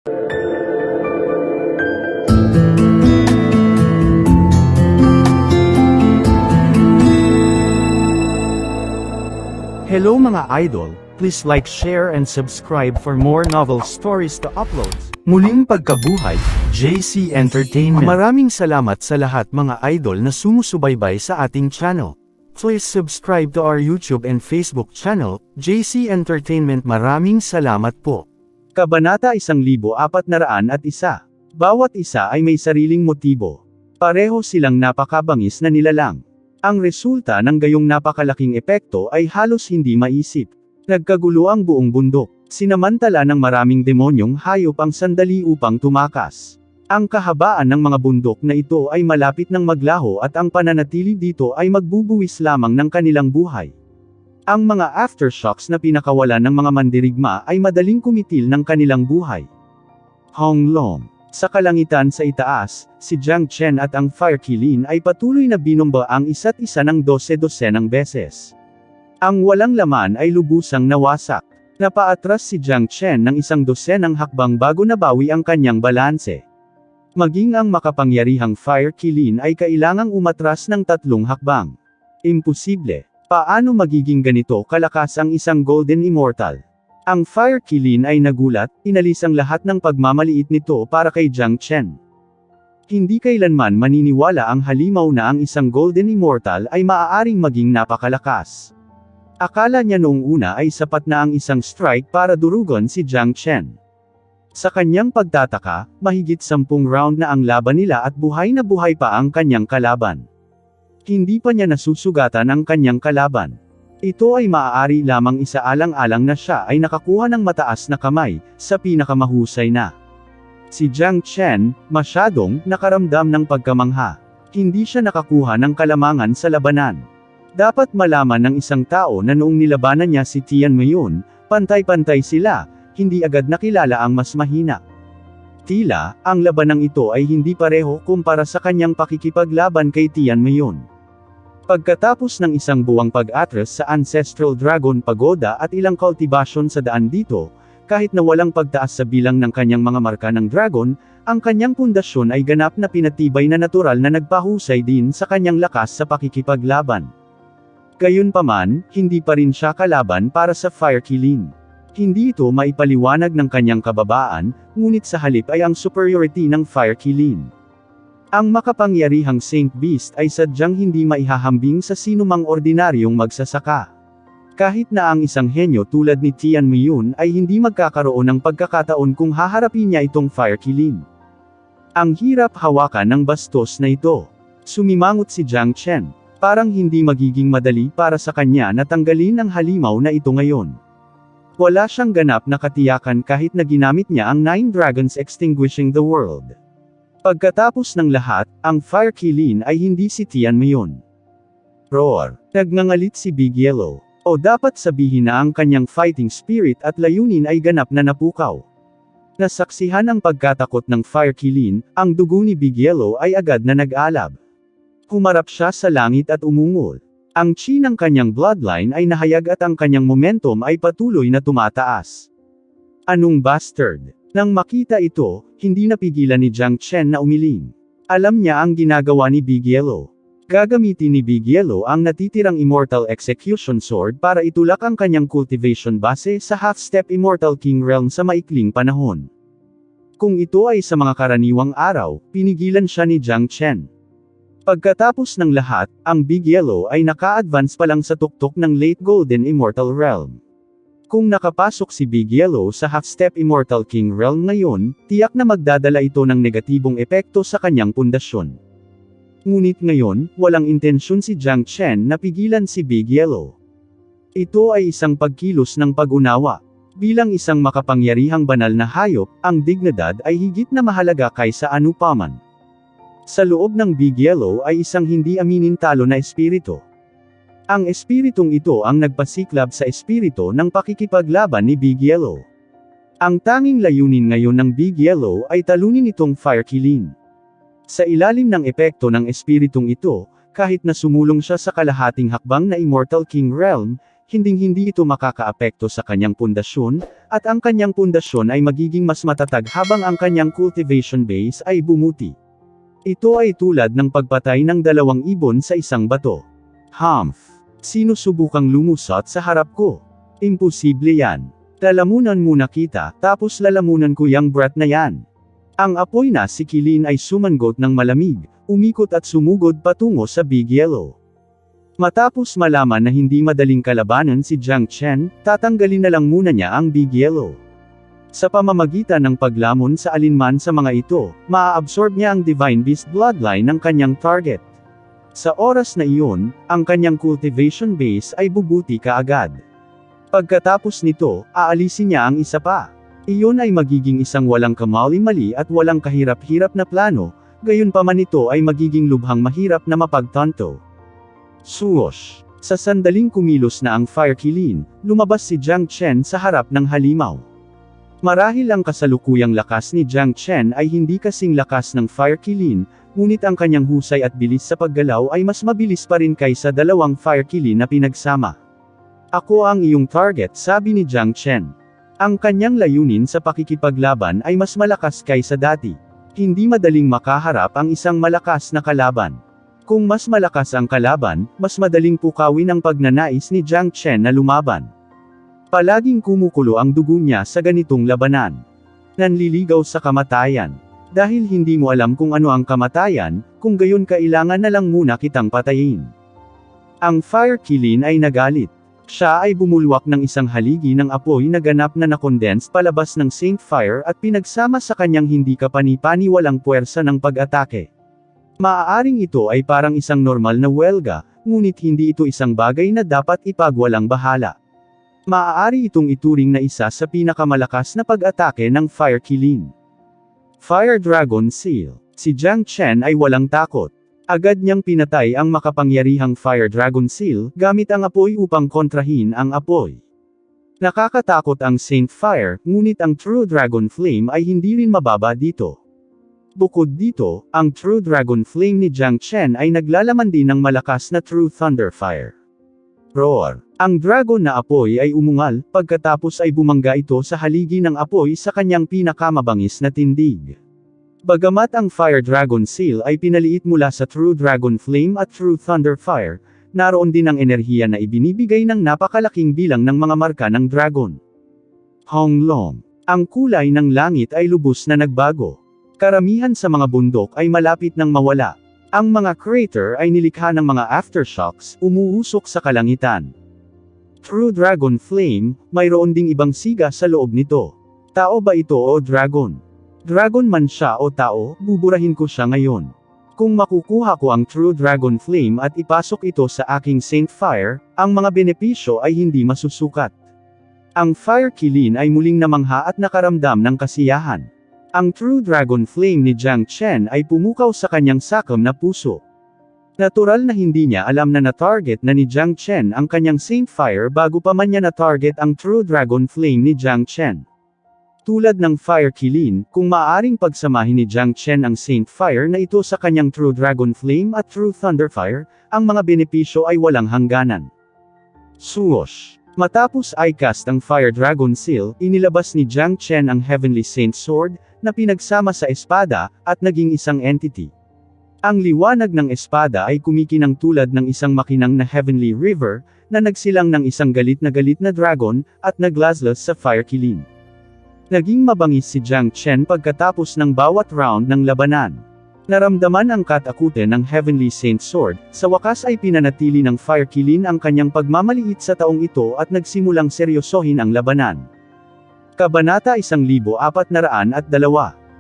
Hello mga idol, please like, share and subscribe for more novel stories to uploads. Muling pagkabuhay, JC Entertainment. Maraming salamat sa lahat mga idol na sumusubaybay sa ating channel. Please subscribe to our YouTube and Facebook channel, JC Entertainment. Maraming salamat po. Kabanata 1401. Bawat isa ay may sariling motibo. Pareho silang napakabangis na nilalang. Ang resulta ng gayong napakalaking epekto ay halos hindi maisip. Nagkagulo ang buong bundok. Sinamantala ng maraming demonyong hayop ang sandali upang tumakas. Ang kahabaan ng mga bundok na ito ay malapit ng maglaho at ang pananatili dito ay magbubuwis lamang ng kanilang buhay. Ang mga aftershocks na pinakawalan ng mga mandirigma ay madaling kumitil ng kanilang buhay. Hong Long. Sa kalangitan sa itaas, si Jiang Chen at ang Fire Qilin ay patuloy na binomba ang isa't isa ng 12-dosenang beses. Ang walang laman ay lubusang nawasak. Napaatras si Jiang Chen ng 1 dosenang hakbang bago nabawi ang kanyang balanse. Maging ang makapangyarihang Fire Qilin ay kailangang umatras ng 3 hakbang. Imposible. Paano magiging ganito kalakas ang isang Golden Immortal? Ang Fire Qilin ay nagulat, inalis ang lahat ng pagmamaliit nito para kay Jiang Chen. Hindi kailanman maniniwala ang halimaw na ang isang Golden Immortal ay maaaring maging napakalakas. Akala niya noong una ay sapat na ang isang strike para durugon si Jiang Chen. Sa kanyang pagtataka, mahigit 10 round na ang laban nila at buhay na buhay pa ang kanyang kalaban. Hindi pa niya nasusugatan ang kanyang kalaban. Ito ay maaari lamang isaalang-alang na siya ay nakakuha ng mataas na kamay, sa pinakamahusay na. Si Jiang Chen, masyadong, nakaramdam ng pagkamangha. Hindi siya nakakuha ng kalamangan sa labanan. Dapat malaman ng isang tao na noong nilabanan niya si Tian Meiyun, pantay-pantay sila, hindi agad nakilala ang mas mahina. Tila, ang labanang ito ay hindi pareho kumpara sa kanyang pakikipaglaban kay Tian Meiyun. Pagkatapos ng 1 buwang pag-atras sa Ancestral Dragon Pagoda at ilang kultibasyon sa daan dito, kahit na walang pagtaas sa bilang ng kanyang mga marka ng dragon, ang kanyang pundasyon ay ganap na pinatibay na natural na nagpahusay din sa kanyang lakas sa pakikipaglaban. Gayunpaman, hindi pa rin siya kalaban para sa Fire Qilin. Hindi ito maipaliwanag ng kanyang kababaan, ngunit sa halip ay ang superiority ng Fire Qilin. Ang makapangyarihang Saint Beast ay sadyang hindi maihahambing sa sinumang ordinaryong magsasaka. Kahit na ang isang henyo tulad ni Tian Meiyun ay hindi magkakaroon ng pagkakataon kung haharapin niya itong Fire Qilin. Ang hirap hawakan ng bastos na ito. Sumimangot si Jiang Chen. Parang hindi magiging madali para sa kanya na tanggalin ang halimaw na ito ngayon. Wala siyang ganap na katiyakan kahit na ginamit niya ang 9 Dragons Extinguishing the World. Pagkatapos ng lahat, ang Fire Qilin ay hindi si Tian Meiyun. Roar. Nagngangalit si Big Yellow. O dapat sabihin na ang kanyang fighting spirit at layunin ay ganap na napukaw. Nasaksihan ang pagkatakot ng Fire Qilin, ang dugo ni Big Yellow ay agad na nag-alab. Humarap siya sa langit at umungol. Ang chi ng kanyang bloodline ay nahayag at ang kanyang momentum ay patuloy na tumataas. Anong bastard? Nang makita ito, hindi napigilan ni Jiang Chen na umiling. Alam niya ang ginagawa ni Big Yellow. Gagamitin ni Big Yellow ang natitirang Immortal Execution Sword para itulak ang kanyang cultivation base sa half-step Immortal King Realm sa maikling panahon. Kung ito ay sa mga karaniwang araw, pinigilan siya ni Jiang Chen. Pagkatapos ng lahat, ang Big Yellow ay naka-advance pa lang sa tuktok ng Late Golden Immortal Realm. Kung nakapasok si Big Yellow sa half-step Immortal King Realm ngayon, tiyak na magdadala ito ng negatibong epekto sa kanyang pundasyon. Ngunit ngayon, walang intensyon si Jiang Chen na pigilan si Big Yellow. Ito ay isang pagkilos ng pag-unawa. Bilang isang makapangyarihang banal na hayop, ang dignidad ay higit na mahalaga kaysa anupaman. Sa loob ng Big Yellow ay isang hindi aminin talo na espiritu. Ang espiritong ito ang nagpasiklab sa espiritu ng pakikipaglaban ni Big Yellow. Ang tanging layunin ngayon ng Big Yellow ay talunin itong Fire Qilin. Sa ilalim ng epekto ng espiritong ito, kahit na sumulong siya sa kalahating hakbang na Immortal King Realm, hinding-hindi ito makakaapekto sa kanyang pundasyon, at ang kanyang pundasyon ay magiging mas matatag habang ang kanyang cultivation base ay bumuti. Ito ay tulad ng pagpatay ng 2 ibon sa isang bato. Humph! Sinusubukang lumusot sa harap ko. Imposible yan. Lalamunan muna kita, tapos lalamunan ko yang brat na yan. Ang apoy na si Kilin ay sumangot ng malamig, umikot at sumugod patungo sa Big Yellow. Matapos malaman na hindi madaling kalabanan si Jiang Chen, tatanggalin na lang muna niya ang Big Yellow. Sa pamamagitan ng paglamon sa alinman sa mga ito, maa-absorb niya ang Divine Beast bloodline ng kanyang target. Sa oras na iyon, ang kanyang cultivation base ay bubuti kaagad. Pagkatapos nito, aalisin niya ang isa pa. Iyon ay magiging isang walang kamali-mali at walang kahirap-hirap na plano, gayunpaman ito ay magiging lubhang mahirap na mapagtanto. Swoosh! Sa sandaling kumilos na ang Fire Kilin, lumabas si Jiang Chen sa harap ng halimaw. Marahil ang kasalukuyang lakas ni Jiang Chen ay hindi kasing lakas ng Fire Kilin, ngunit ang kanyang husay at bilis sa paggalaw ay mas mabilis pa rin kaysa 2 Fire Kilin na pinagsama. Ako ang iyong target, sabi ni Jiang Chen. Ang kanyang layunin sa pakikipaglaban ay mas malakas kaysa dati. Hindi madaling makaharap ang isang malakas na kalaban. Kung mas malakas ang kalaban, mas madaling pukawin ang pagnanais ni Jiang Chen na lumaban. Palaging kumukulo ang dugo niya sa ganitong labanan. Nanliligaw sa kamatayan. Dahil hindi mo alam kung ano ang kamatayan, kung gayon kailangan na lang muna kitang patayin. Ang Fire Kilin ay nagalit. Siya ay bumulwak ng isang haligi ng apoy na ganap na nakondense palabas ng Saint Fire at pinagsama sa kanyang hindi kapani-paniwalang puwersa ng pag-atake. Maaaring ito ay parang isang normal na welga, ngunit hindi ito isang bagay na dapat ipagwalang bahala. Maaari itong ituring na isa sa pinakamalakas na pag-atake ng Fire Kilin. Fire Dragon Seal. Si Jiang Chen ay walang takot. Agad niyang pinatay ang makapangyarihang Fire Dragon Seal, gamit ang apoy upang kontrahin ang apoy. Nakakatakot ang Saint Fire, ngunit ang True Dragon Flame ay hindi rin mababa dito. Bukod dito, ang True Dragon Flame ni Jiang Chen ay naglalaman din ng malakas na True Thunder Fire. Roar! Ang dragon na apoy ay umungal, pagkatapos ay bumangga ito sa haligi ng apoy sa kanyang pinakamabangis na tindig. Bagamat ang Fire Dragon Seal ay pinaliit mula sa True Dragon Flame at True Thunder Fire, naroon din ang enerhiya na ibinibigay ng napakalaking bilang ng mga marka ng dragon. Honglong. Ang kulay ng langit ay lubos na nagbago. Karamihan sa mga bundok ay malapit nang mawala. Ang mga crater ay nilikha ng mga aftershocks, umuusok sa kalangitan. True Dragon Flame, mayroon ding ibang siga sa loob nito. Tao ba ito o dragon? Dragon man siya o tao, buburahin ko siya ngayon. Kung makukuha ko ang True Dragon Flame at ipasok ito sa aking Saint Fire, ang mga benepisyo ay hindi masusukat. Ang Fire Kilin ay muling namangha at nakaramdam ng kasiyahan. Ang True Dragon Flame ni Jiang Chen ay pumukaw sa kanyang sakam na puso. Natural na hindi niya alam na na-target na ni Jiang Chen ang kanyang Saint Fire bago pa man niya na-target ang True Dragon Flame ni Jiang Chen. Tulad ng Fire Kilin, kung maaaring pagsamahin ni Jiang Chen ang Saint Fire na ito sa kanyang True Dragon Flame at True Thunder Fire, ang mga benepisyo ay walang hangganan. Swoosh! Matapos i-cast ang Fire Dragon Seal, inilabas ni Jiang Chen ang Heavenly Saint Sword, na pinagsama sa espada, at naging isang entity. Ang liwanag ng espada ay kumikinang tulad ng isang makinang na Heavenly River, na nagsilang ng isang galit na dragon, at naglaslas sa Fire Kilin. Naging mabangis si Jiang Chen pagkatapos ng bawat round ng labanan. Naramdaman ang katakutan ng Heavenly Saint Sword, sa wakas ay pinanatili ng Fire Kilin ang kanyang pagmamaliit sa taong ito at nagsimulang seryosohin ang labanan. Kabanata 1402.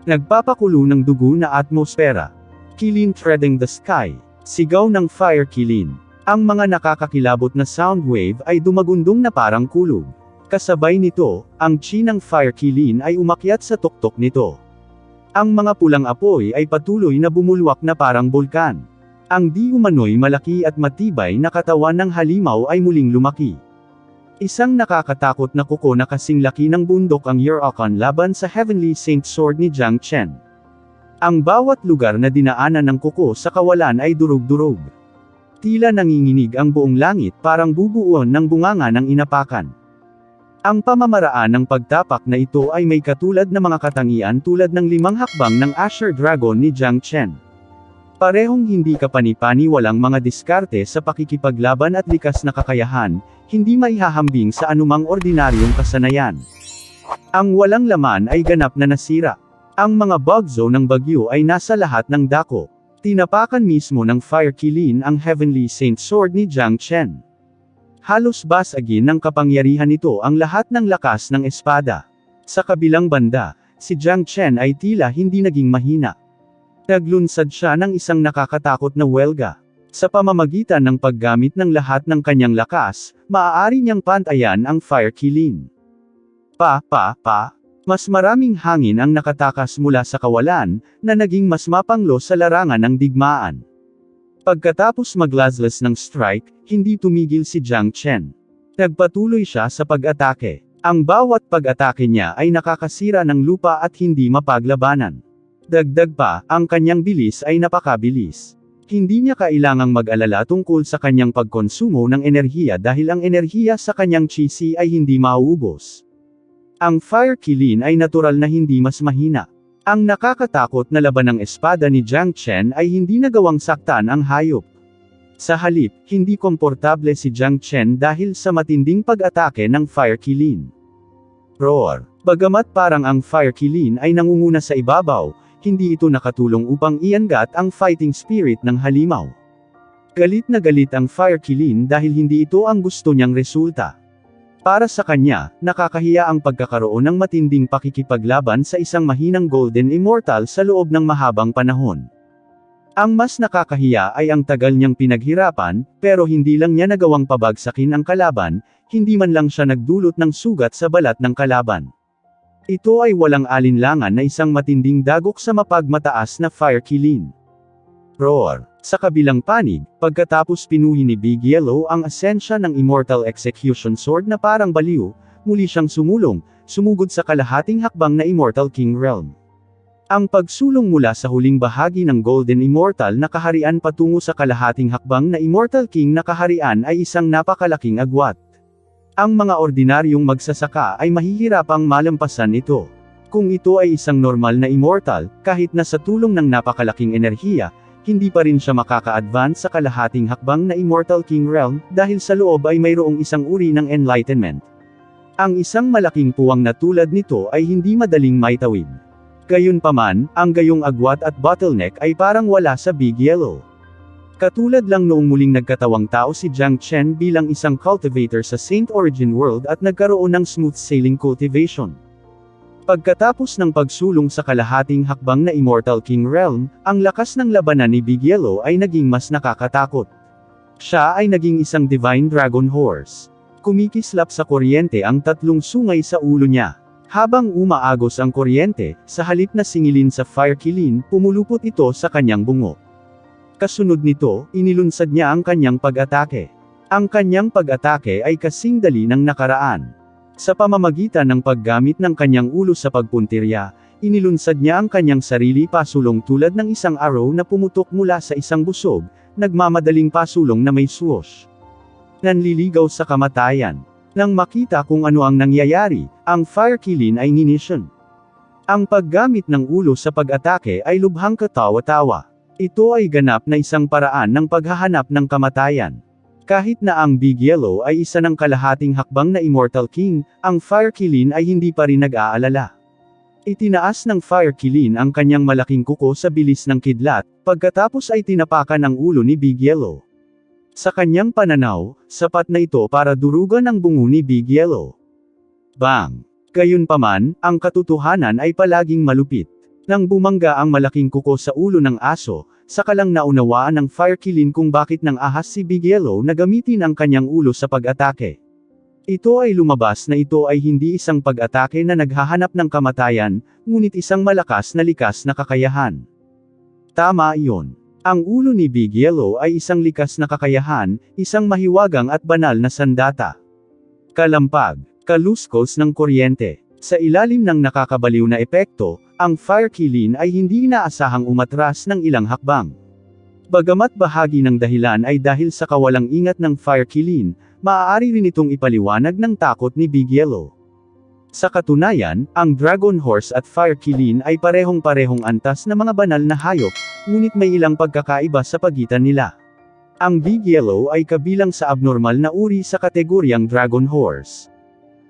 Nagpapakulo ng dugo na atmosfera. Kilin Treading the Sky. Sigaw ng Fire Kilin. Ang mga nakakakilabot na sound wave ay dumagundong na parang kulog. Kasabay nito, ang chi ng Fire Kilin ay umakyat sa tuktok nito. Ang mga pulang apoy ay patuloy na bumulwak na parang bulkan. Ang di umano'y malaki at matibay na katawan ng halimaw ay muling lumaki. Isang nakakatakot na kuko na kasing laki ng bundok ang Yurakan laban sa Heavenly Saint Sword ni Jiang Chen. Ang bawat lugar na dinaanan ng kuko sa kawalan ay durog-durog. Tila nanginginig ang buong langit parang bubuon ng bunganga ng inapakan. Ang pamamaraan ng pagtapak na ito ay may katulad na mga katangian tulad ng 5 hakbang ng Asher Dragon ni Jiang Chen. Parehong hindi kapani-paniwalang mga diskarte sa pakikipaglaban at likas na kakayahan, hindi maihahambing sa anumang ordinaryong kasanayan. Ang walang laman ay ganap na nasira. Ang mga bugzo ng bagyo ay nasa lahat ng dako. Tinapakan mismo ng Fire Qilin ang Heavenly Saint Sword ni Jiang Chen. Halos basagin ng kapangyarihan nito ang lahat ng lakas ng espada. Sa kabilang banda, si Jiang Chen ay tila hindi naging mahina. Naglunsad siya ng isang nakakatakot na welga. Sa pamamagitan ng paggamit ng lahat ng kanyang lakas, maaari niyang pantayan ang Fire Qilin. Mas maraming hangin ang nakatakas mula sa kawalan, na naging mas mapanglo sa larangan ng digmaan. Pagkatapos maglaslas ng strike, hindi tumigil si Jiang Chen. Nagpatuloy siya sa pag-atake. Ang bawat pag-atake niya ay nakakasira ng lupa at hindi mapaglabanan. Dagdag pa, ang kanyang bilis ay napakabilis. Hindi niya kailangang mag-alala tungkol sa kanyang pagkonsumo ng enerhiya dahil ang enerhiya sa kanyang chi ay hindi mauubos. Ang Fire Qilin ay natural na hindi mas mahina. Ang nakakatakot na laban ng espada ni Jiang Chen ay hindi nagawang saktan ang hayop. Sa halip, hindi komportable si Jiang Chen dahil sa matinding pag-atake ng Fire Qilin. Roar. Bagamat parang ang Fire Qilin ay nangunguna sa ibabaw, hindi ito nakatulong upang iangat ang fighting spirit ng halimaw. Galit na galit ang Fire Qilin dahil hindi ito ang gusto niyang resulta. Para sa kanya, nakakahiya ang pagkakaroon ng matinding pakikipaglaban sa isang mahinang Golden Immortal sa loob ng mahabang panahon. Ang mas nakakahiya ay ang tagal niyang pinaghirapan, pero hindi lang niya nagawang pabagsakin ang kalaban, hindi man lang siya nagdulot ng sugat sa balat ng kalaban. Ito ay walang alinlangan na isang matinding dagok sa mapagmataas na Fire Qilin. Roar. Sa kabilang panig, pagkatapos pinuhi ni Big Yellow ang asensya ng Immortal Execution Sword na parang baliw, muli siyang sumugod sa kalahating hakbang na Immortal King Realm. Ang pagsulong mula sa huling bahagi ng Golden Immortal na kaharian patungo sa kalahating hakbang na Immortal King na kaharian ay isang napakalaking agwat. Ang mga ordinaryong magsasaka ay mahihirapang malampasan ito. Kung ito ay isang normal na immortal, kahit na sa tulong ng napakalaking enerhiya, hindi pa rin siya makaka-advance sa kalahating hakbang na Immortal King Realm, dahil sa loob ay mayroong isang uri ng enlightenment. Ang isang malaking puwang na tulad nito ay hindi madaling maitawid. Gayunpaman, ang gayong agwat at bottleneck ay parang wala sa Big Yellow. Katulad lang noong muling nagkatawang tao si Jiang Chen bilang isang cultivator sa Saint Origin World at nagkaroon ng smooth sailing cultivation. Pagkatapos ng pagsulong sa kalahating hakbang na Immortal King Realm, ang lakas ng labanan ni Big Yellow ay naging mas nakakatakot. Siya ay naging isang Divine Dragon Horse. Kumikislap sa kuryente ang 3 sungay sa ulo niya. Habang umaagos ang kuryente, sa halip na singilin sa Fire Qilin, pumulupot ito sa kanyang bungo. Kasunod nito, inilunsad niya ang kanyang pag-atake. Ang kanyang pag-atake ay kasing dali ng nakaraan. Sa pamamagitan ng paggamit ng kanyang ulo sa pagpuntirya, inilunsad niya ang kanyang sarili pasulong tulad ng isang arrow na pumutok mula sa isang busog, nagmamadaling pasulong na may swoosh. Nanliligaw sa kamatayan. Nang makita kung ano ang nangyayari, ang Fire Qilin ay nginisyon. Ang paggamit ng ulo sa pag-atake ay lubhang katawa-tawa. Ito ay ganap na isang paraan ng paghahanap ng kamatayan. Kahit na ang Big Yellow ay isa ng kalahating hakbang na Immortal King, ang Fire Qilin ay hindi pa rin nag-aalala. Itinaas ng Fire Qilin ang kanyang malaking kuko sa bilis ng kidlat, pagkatapos ay tinapakan ang ulo ni Big Yellow. Sa kanyang pananaw, sapat na ito para durugan ang bungo ni Big Yellow. Bang! Gayunpaman, ang katotohanan ay palaging malupit. Nang bumangga ang malaking kuko sa ulo ng aso, saka lang naunawaan ng Fire Qilin kung bakit nang ahas si Big Yellow na gamitin ang kanyang ulo sa pag-atake. Ito ay lumabas na ito ay hindi isang pag-atake na naghahanap ng kamatayan, ngunit isang malakas na likas na kakayahan. Tama iyon. Ang ulo ni Big Yellow ay isang likas na kakayahan, isang mahiwagang at banal na sandata. Kalampag, kaluskos ng kuryente. Sa ilalim ng nakakabaliw na epekto, ang Fire Qilin ay hindi inaasahang umatras ng ilang hakbang. Bagamat bahagi ng dahilan ay dahil sa kawalang ingat ng Fire Qilin, maaari rin itong ipaliwanag ng takot ni Big Yellow. Sa katunayan, ang Dragon Horse at Fire Qilin ay parehong-parehong antas na mga banal na hayop, ngunit may ilang pagkakaiba sa pagitan nila. Ang Big Yellow ay kabilang sa abnormal na uri sa kategoryang Dragon Horse.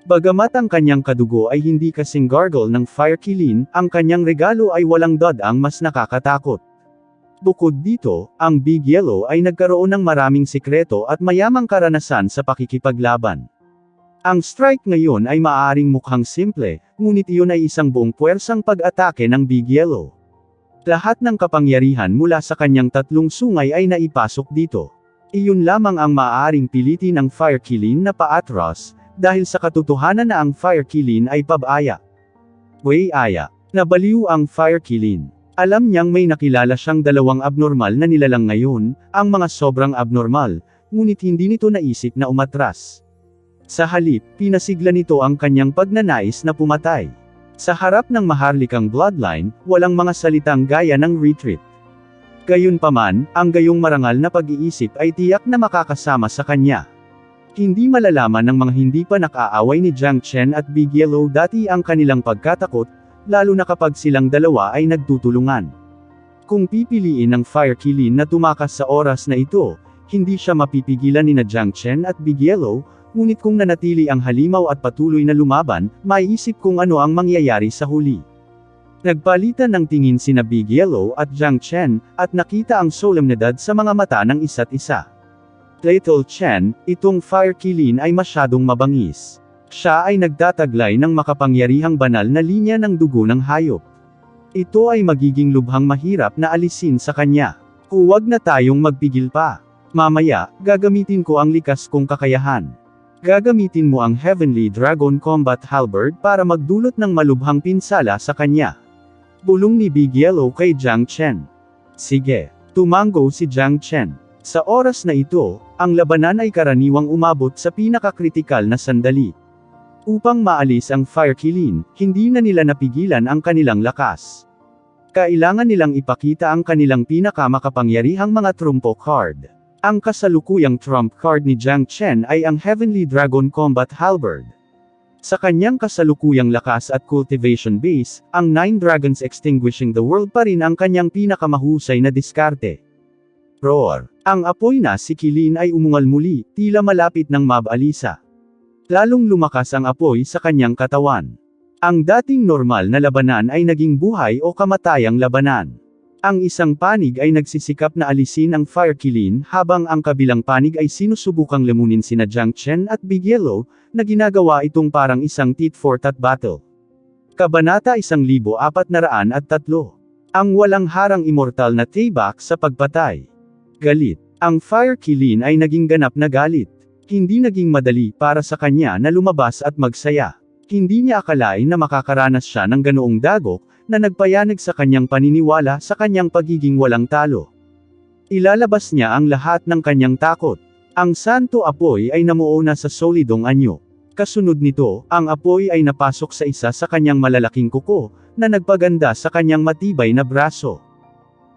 Bagamat ang kanyang kadugo ay hindi kasing gargle ng Fire Qilin, ang kanyang regalo ay walang dadaang mas nakakatakot. Bukod dito, ang Big Yellow ay nagkaroon ng maraming sikreto at mayamang karanasan sa pakikipaglaban. Ang strike ngayon ay maaaring mukhang simple, ngunit iyon ay isang buong puwersang pag-atake ng Big Yellow. Lahat ng kapangyarihan mula sa kanyang tatlong sungay ay naipasok dito. Iyon lamang ang maaaring pilitin ng Fire Qilin na paatras, dahil sa katotohanan na ang Fire Qilin ay pabaya. Aya. Nabaliw ang Fire Qilin. Alam niyang may nakilala siyang dalawang abnormal na nilalang ngayon, ang mga sobrang abnormal, ngunit hindi nito naisip na umatras. Sa halip, pinasigla nito ang kanyang pagnanais na pumatay. Sa harap ng maharlikang bloodline, walang mga salitang gaya ng retreat. Gayunpaman, ang gayong marangal na pag-iisip ay tiyak na makakasama sa kanya. Hindi malalaman ng mga hindi pa nakaaway ni Jiang Chen at Big Yellow dati ang kanilang pagkatakot, lalo na kapag silang dalawa ay nagtutulungan. Kung pipiliin ng Fire Qilin na tumakas sa oras na ito, hindi siya mapipigilan ni Jiang Chen at Big Yellow, ngunit kung nanatili ang halimaw at patuloy na lumaban, maiisip kung ano ang mangyayari sa huli. Nagpalitan ng tingin sina Big Yellow at Jiang Chen, at nakita ang solemnidad sa mga mata ng isa't isa. Little Chen, itong Fire Qilin ay masyadong mabangis. Siya ay nagtataglay ng makapangyarihang banal na linya ng dugo ng hayop. Ito ay magiging lubhang mahirap na alisin sa kanya. Huwag na tayong magpigil pa. Mamaya, gagamitin ko ang likas kong kakayahan. Gagamitin mo ang Heavenly Dragon Combat Halberd para magdulot ng malubhang pinsala sa kanya. Bulong ni Big Yellow kay Jiang Chen. Sige. Tumango si Jiang Chen. Sa oras na ito, ang labanan ay karaniwang umabot sa pinakakritikal na sandali. Upang maalis ang Fire Qilin, hindi na nila napigilan ang kanilang lakas. Kailangan nilang ipakita ang kanilang pinakamakapangyarihang mga trumpo card. Ang kasalukuyang trump card ni Jiang Chen ay ang Heavenly Dragon Combat Halberd. Sa kanyang kasalukuyang lakas at cultivation base, ang 9 Dragons Extinguishing the World pa rin ang kanyang pinakamahusay na diskarte. Roar! Ang apoy na si Qilin ay umungal muli, tila malapit ng mabalisa. Lalong lumakas ang apoy sa kanyang katawan. Ang dating normal na labanan ay naging buhay o kamatayang labanan. Ang isang panig ay nagsisikap na alisin ang Fire Qilin habang ang kabilang panig ay sinusubukang lamunin sina Jiang Chen at Big Yellow, na ginagawa itong parang isang tit-for-tat battle. Kabanata 1403. Ang walang harang immortal na tayback sa pagpatay. Galit. Ang Fire Qilin ay naging ganap na galit. Hindi naging madali para sa kanya na lumabas at magsaya. Hindi niya akalain na makakaranas siya ng ganoong dagok, na nagpayanag sa kanyang paniniwala sa kanyang pagiging walang talo. Ilalabas niya ang lahat ng kanyang takot. Ang santo apoy ay namuo na sa solidong anyo. Kasunod nito, ang apoy ay napasok sa isa sa kanyang malalaking kuko, na nagpaganda sa kanyang matibay na braso.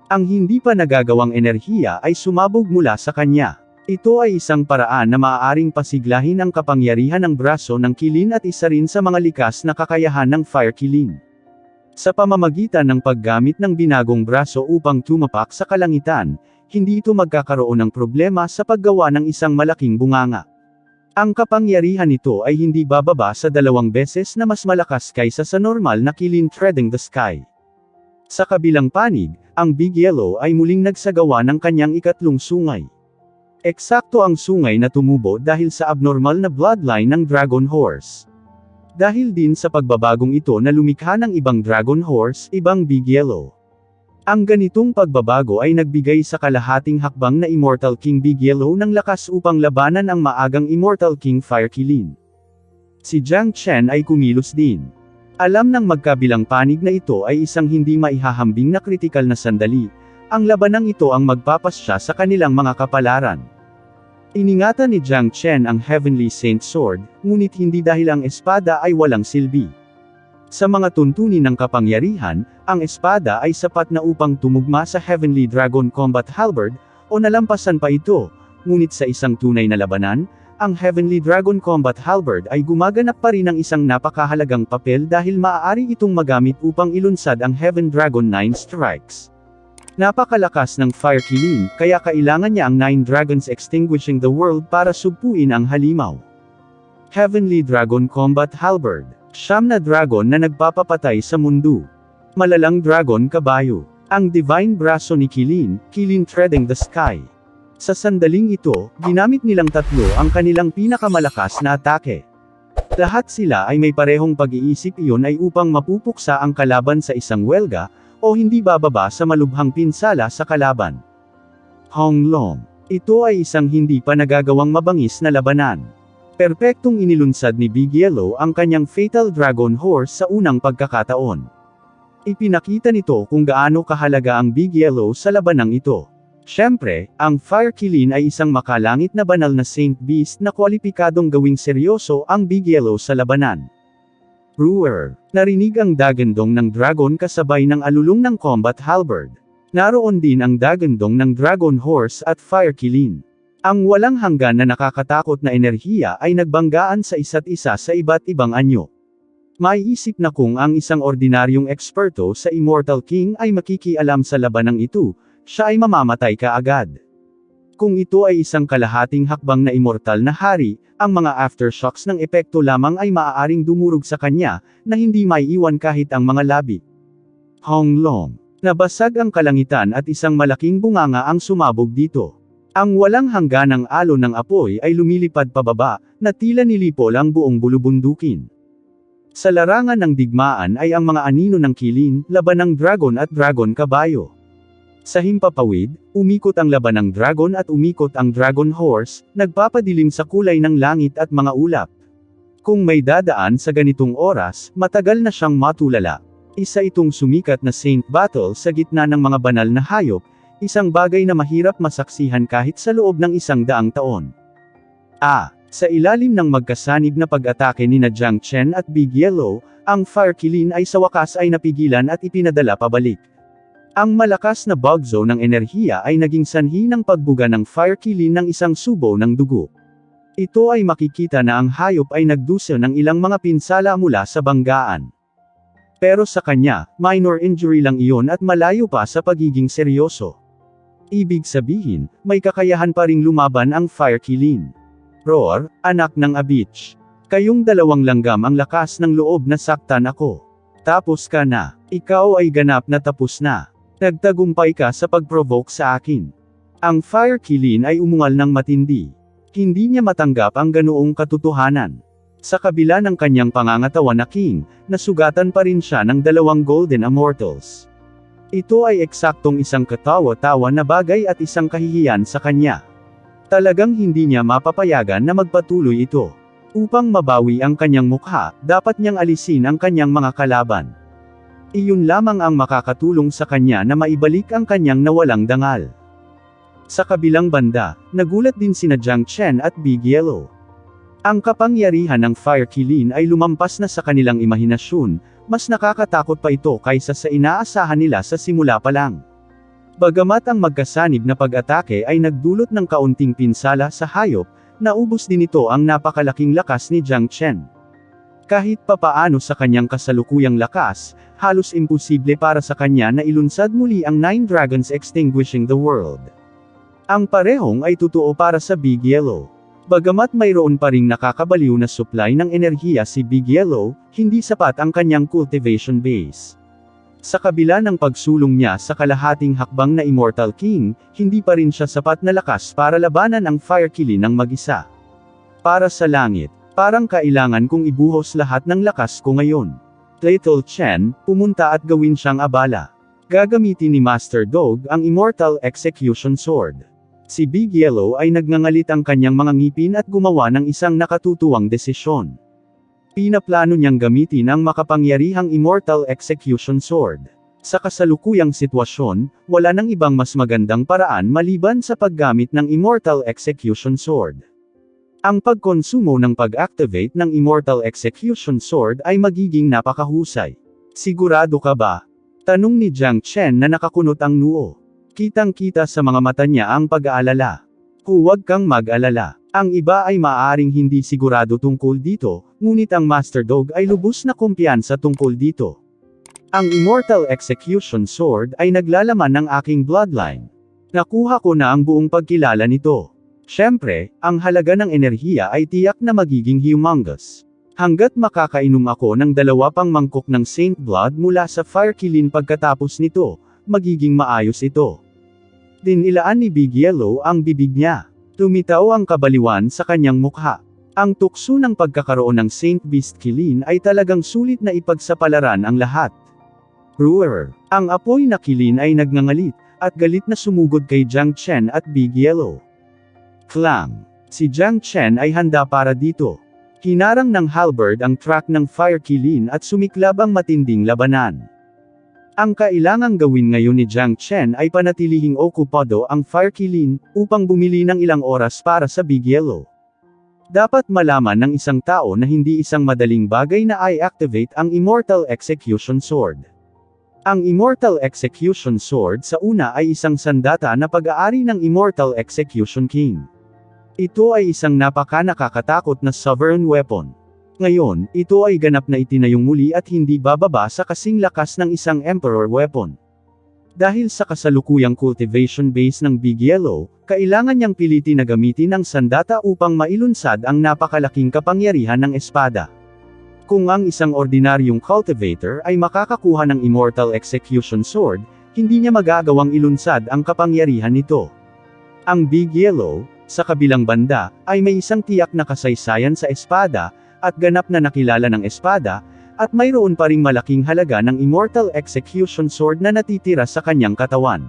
Ang hindi pa nagagawang enerhiya ay sumabog mula sa kanya. Ito ay isang paraan na maaaring pasiglahin ang kapangyarihan ng braso ng Qilin at isa rin sa mga likas na kakayahan ng Fire Qilin. Sa pamamagitan ng paggamit ng binagong braso upang tumapak sa kalangitan, hindi ito magkakaroon ng problema sa paggawa ng isang malaking bunganga. Ang kapangyarihan nito ay hindi bababa sa 2 beses na mas malakas kaysa sa normal na Qilin treading the sky. Sa kabilang panig, ang Big Yellow ay muling nagsagawa ng kanyang ikatlong sungay. Eksakto ang sungay na tumubo dahil sa abnormal na bloodline ng Dragon Horse. Dahil din sa pagbabagong ito na lumikha ng ibang Dragon Horse, ibang Big Yellow. Ang ganitong pagbabago ay nagbigay sa kalahating hakbang na Immortal King Big Yellow ng lakas upang labanan ang maagang Immortal King Fire Qilin. Si Jiang Chen ay kumilos din. Alam ng magkabilang panig na ito ay isang hindi maihahambing na kritikal na sandali, ang labanang ito ang magpapasya sa kanilang mga kapalaran. Iningatan ni Jiang Chen ang Heavenly Saint Sword, ngunit hindi dahil ang espada ay walang silbi. Sa mga tuntunin ng kapangyarihan, ang espada ay sapat na upang tumugma sa Heavenly Dragon Combat Halberd, o nalampasan pa ito, ngunit sa isang tunay na labanan, ang Heavenly Dragon Combat Halberd ay gumaganap pa rin ng isang napakahalagang papel dahil maaari itong magamit upang ilunsad ang Heaven Dragon 9 Strikes. Napakalakas ng Fire Kilin, kaya kailangan niya ang 9 Dragons Extinguishing the World para sugpuin ang halimaw. Heavenly Dragon Combat Halberd. Siyam na dragon na nagpapapatay sa mundo. Malalang dragon kabayo. Ang divine braso ni Kilin, Kilin Treading the Sky. Sa sandaling ito, ginamit nilang tatlo ang kanilang pinakamalakas na atake. Lahat sila ay may parehong pag-iisip, iyon ay upang mapupuksa ang kalaban sa isang welga, o hindi bababa sa malubhang pinsala sa kalaban. Hong Long. Ito ay isang hindi pa nagagawang mabangis na labanan. Perpektong inilunsad ni Big Yellow ang kanyang Fatal Dragon Horse sa unang pagkakataon. Ipinakita nito kung gaano kahalaga ang Big Yellow sa labanang ito. Siyempre, ang Fire Kilin ay isang makalangit na banal na Saint Beast na kwalipikadong gawing seryoso ang Big Yellow sa labanan. Brewer. Narinig ang dagandong ng dragon kasabay ng alulong ng Combat Halberd. Naroon din ang dagandong ng Dragon Horse at Fire Kilin. Ang walang hanggan na nakakatakot na enerhiya ay nagbanggaan sa isa't isa sa iba't ibang anyo. Maiisip na kung ang isang ordinaryong eksperto sa Immortal King ay makikialam sa labanang ito, siya ay mamamatay kaagad. Kung ito ay isang kalahating hakbang na immortal na hari, ang mga aftershocks ng epekto lamang ay maaaring dumurog sa kanya, na hindi maiiwan kahit ang mga labi. Hong Long. Nabasag ang kalangitan at isang malaking bunganga ang sumabog dito. Ang walang hangganang alon ng apoy ay lumilipad pababa, na tila nilipol ang buong bulubundukin. Sa larangan ng digmaan ay ang mga anino ng Kilin, laban ng dragon at dragon kabayo. Sa himpapawid, umikot ang laban ng dragon at umikot ang dragon horse, nagpapadilim sa kulay ng langit at mga ulap. Kung may dadaan sa ganitong oras, matagal na siyang matulala. Isa itong sumikat na Saint Battle sa gitna ng mga banal na hayop, isang bagay na mahirap masaksihan kahit sa loob ng 100 taon. Sa ilalim ng magkasanib na pag-atake ni Jiang Chen at Big Yellow, ang Fire Kilin ay sa wakas ay napigilan at ipinadala pabalik. Ang malakas na bugzo ng enerhiya ay naging sanhi ng pagbuga ng Fire Kilin ng isang subo ng dugo. Ito ay makikita na ang hayop ay nagdusa ng ilang mga pinsala mula sa banggaan. Pero sa kanya, minor injury lang iyon at malayo pa sa pagiging seryoso. Ibig sabihin, may kakayahan pa ring lumaban ang Fire Kilin. Roar, anak ng Abich. Kayong dalawang langgam ang lakas ng loob na saktan ako. Tapos ka na. Ikaw ay ganap na tapos na. Nagtagumpay ka sa pag-provoke sa akin. Ang Fire Kilin ay umungal ng matindi. Hindi niya matanggap ang ganoong katotohanan. Sa kabila ng kanyang pangangatawan na king, nasugatan pa rin siya ng 2 Golden Immortals. Ito ay eksaktong isang katawa-tawa na bagay at isang kahihiyan sa kanya. Talagang hindi niya mapapayagan na magpatuloy ito. Upang mabawi ang kanyang mukha, dapat niyang alisin ang kanyang mga kalaban. Iyon lamang ang makakatulong sa kanya na maibalik ang kanyang nawalang dangal. Sa kabilang banda, nagulat din sina Jiang Chen at Big Yellow. Ang kapangyarihan ng Fire Kilin ay lumampas na sa kanilang imahinasyon, mas nakakatakot pa ito kaysa sa inaasahan nila sa simula pa lang. Bagamat ang magkasanib na pag-atake ay nagdulot ng kaunting pinsala sa hayop, naubos din ito ang napakalaking lakas ni Jiang Chen. Kahit papaano sa kanyang kasalukuyang lakas, halos imposible para sa kanya na ilunsad muli ang 9 Dragons Extinguishing the World. Ang parehong ay totoo para sa Big Yellow. Bagamat mayroon pa ring nakakabaliw na supply ng enerhiya si Big Yellow, hindi sapat ang kanyang cultivation base. Sa kabila ng pagsulong niya sa kalahating hakbang na Immortal King, hindi pa rin siya sapat na lakas para labanan ang Fire Kilin ng mag-isa. Para sa langit, parang kailangan kong ibuhos lahat ng lakas ko ngayon. Little Chen, pumunta at gawin siyang abala. Gagamitin ni Master Dog ang Immortal Execution Sword. Si Big Yellow ay nagngangalit ang kanyang mga ngipin at gumawa ng isang nakatutuwang desisyon. Pinaplano niyang gamitin ang makapangyarihang Immortal Execution Sword. Sa kasalukuyang sitwasyon, wala nang ibang mas magandang paraan maliban sa paggamit ng Immortal Execution Sword. Ang pagkonsumo ng pag-activate ng Immortal Execution Sword ay magiging napakahusay. Sigurado ka ba? Tanong ni Jiang Chen na nakakunot ang noo. Kitang-kita sa mga mata niya ang pag-aalala. Huwag kang mag-alala. Ang iba ay maaaring hindi sigurado tungkol dito, ngunit ang Master Dog ay lubos na kumpiyansa tungkol dito. Ang Immortal Execution Sword ay naglalaman ng aking bloodline. Nakuha ko na ang buong pagkilala nito. Siyempre, ang halaga ng enerhiya ay tiyak na magiging humongous. Hanggat makakainom ako ng 2 pang mangkok ng Saint Blood mula sa Fire Kilin pagkatapos nito, magiging maayos ito. Dinilaan ni Big Yellow ang bibig niya. Tumitaw ang kabaliwan sa kanyang mukha. Ang tukso ng pagkakaroon ng Saint Beast Kilin ay talagang sulit na ipagsapalaran ang lahat. Roar! Ang apoy na kilin ay nagngangalit, at galit na sumugod kay Jiang Chen at Big Yellow. Clang! Si Jiang Chen ay handa para dito. Hinarang ng halberd ang track ng Fire Kilin at sumiklab ang matinding labanan. Ang kailangang gawin ngayon ni Jiang Chen ay panatilihing okupado ang Fire Kilin, upang bumili ng ilang oras para sa Big Yellow. Dapat malaman ng isang tao na hindi isang madaling bagay na i-activate ang Immortal Execution Sword. Ang Immortal Execution Sword sa una ay isang sandata na pag-aari ng Immortal Execution King. Ito ay isang napaka-nakakatakot na sovereign weapon. Ngayon, ito ay ganap na itinayong muli at hindi bababa sa kasing lakas ng isang Emperor weapon. Dahil sa kasalukuyang cultivation base ng Big Yellow, kailangan niyang pilitin na gamitin ang sandata upang mailunsad ang napakalaking kapangyarihan ng espada. Kung ang isang ordinaryong cultivator ay makakakuha ng Immortal Execution Sword, hindi niya magagawang ilunsad ang kapangyarihan nito. Ang Big Yellow, sa kabilang banda, ay may isang tiyak na kasaysayan sa espada, at ganap na nakilala ng espada, at mayroon pa ring malaking halaga ng Immortal Execution Sword na natitira sa kanyang katawan.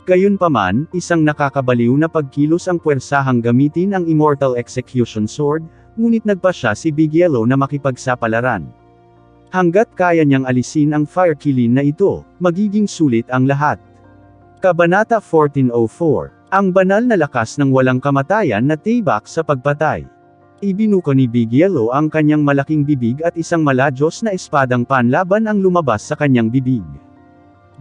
Gayunpaman, isang nakakabaliw na pagkilos ang puwersahang gamitin ang Immortal Execution Sword, ngunit nagpasya si Big Yellow na makipagsapalaran. Hanggat kaya niyang alisin ang Fire Kilin na ito, magiging sulit ang lahat. Kabanata 1404. Ang banal na lakas ng walang kamatayan na tibak sa pagpatay. Ibinuko ni Big Yellow ang kanyang malaking bibig at isang maladyos na espadang panlaban ang lumabas sa kanyang bibig.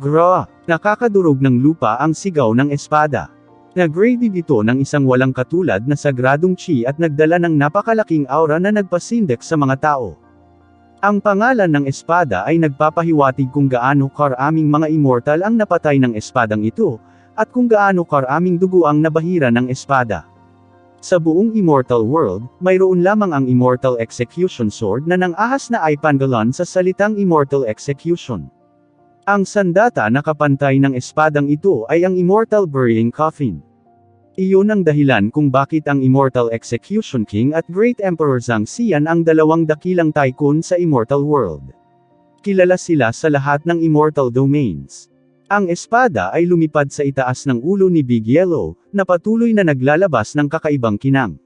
Gra! Nakakadurog ng lupa ang sigaw ng espada. Nag-graded ito ng isang walang katulad na sagradong chi at nagdala ng napakalaking aura na nagpasindak sa mga tao. Ang pangalan ng espada ay nagpapahiwatig kung gaano karaming mga immortal ang napatay ng espadang ito, at kung gaano karaming dugo ang nabahira ng espada. Sa buong Immortal World, mayroon lamang ang Immortal Execution Sword na nang-ahas na Ipangalon sa salitang Immortal Execution. Ang sandata na kapantay ng espadang ito ay ang Immortal Burying Coffin. Iyon ang dahilan kung bakit ang Immortal Execution King at Great Emperor Zhang Xian ang dalawang dakilang tycoon sa Immortal World. Kilala sila sa lahat ng Immortal Domains. Ang espada ay lumipad sa itaas ng ulo ni Big Yellow, na patuloy na naglalabas ng kakaibang kinang.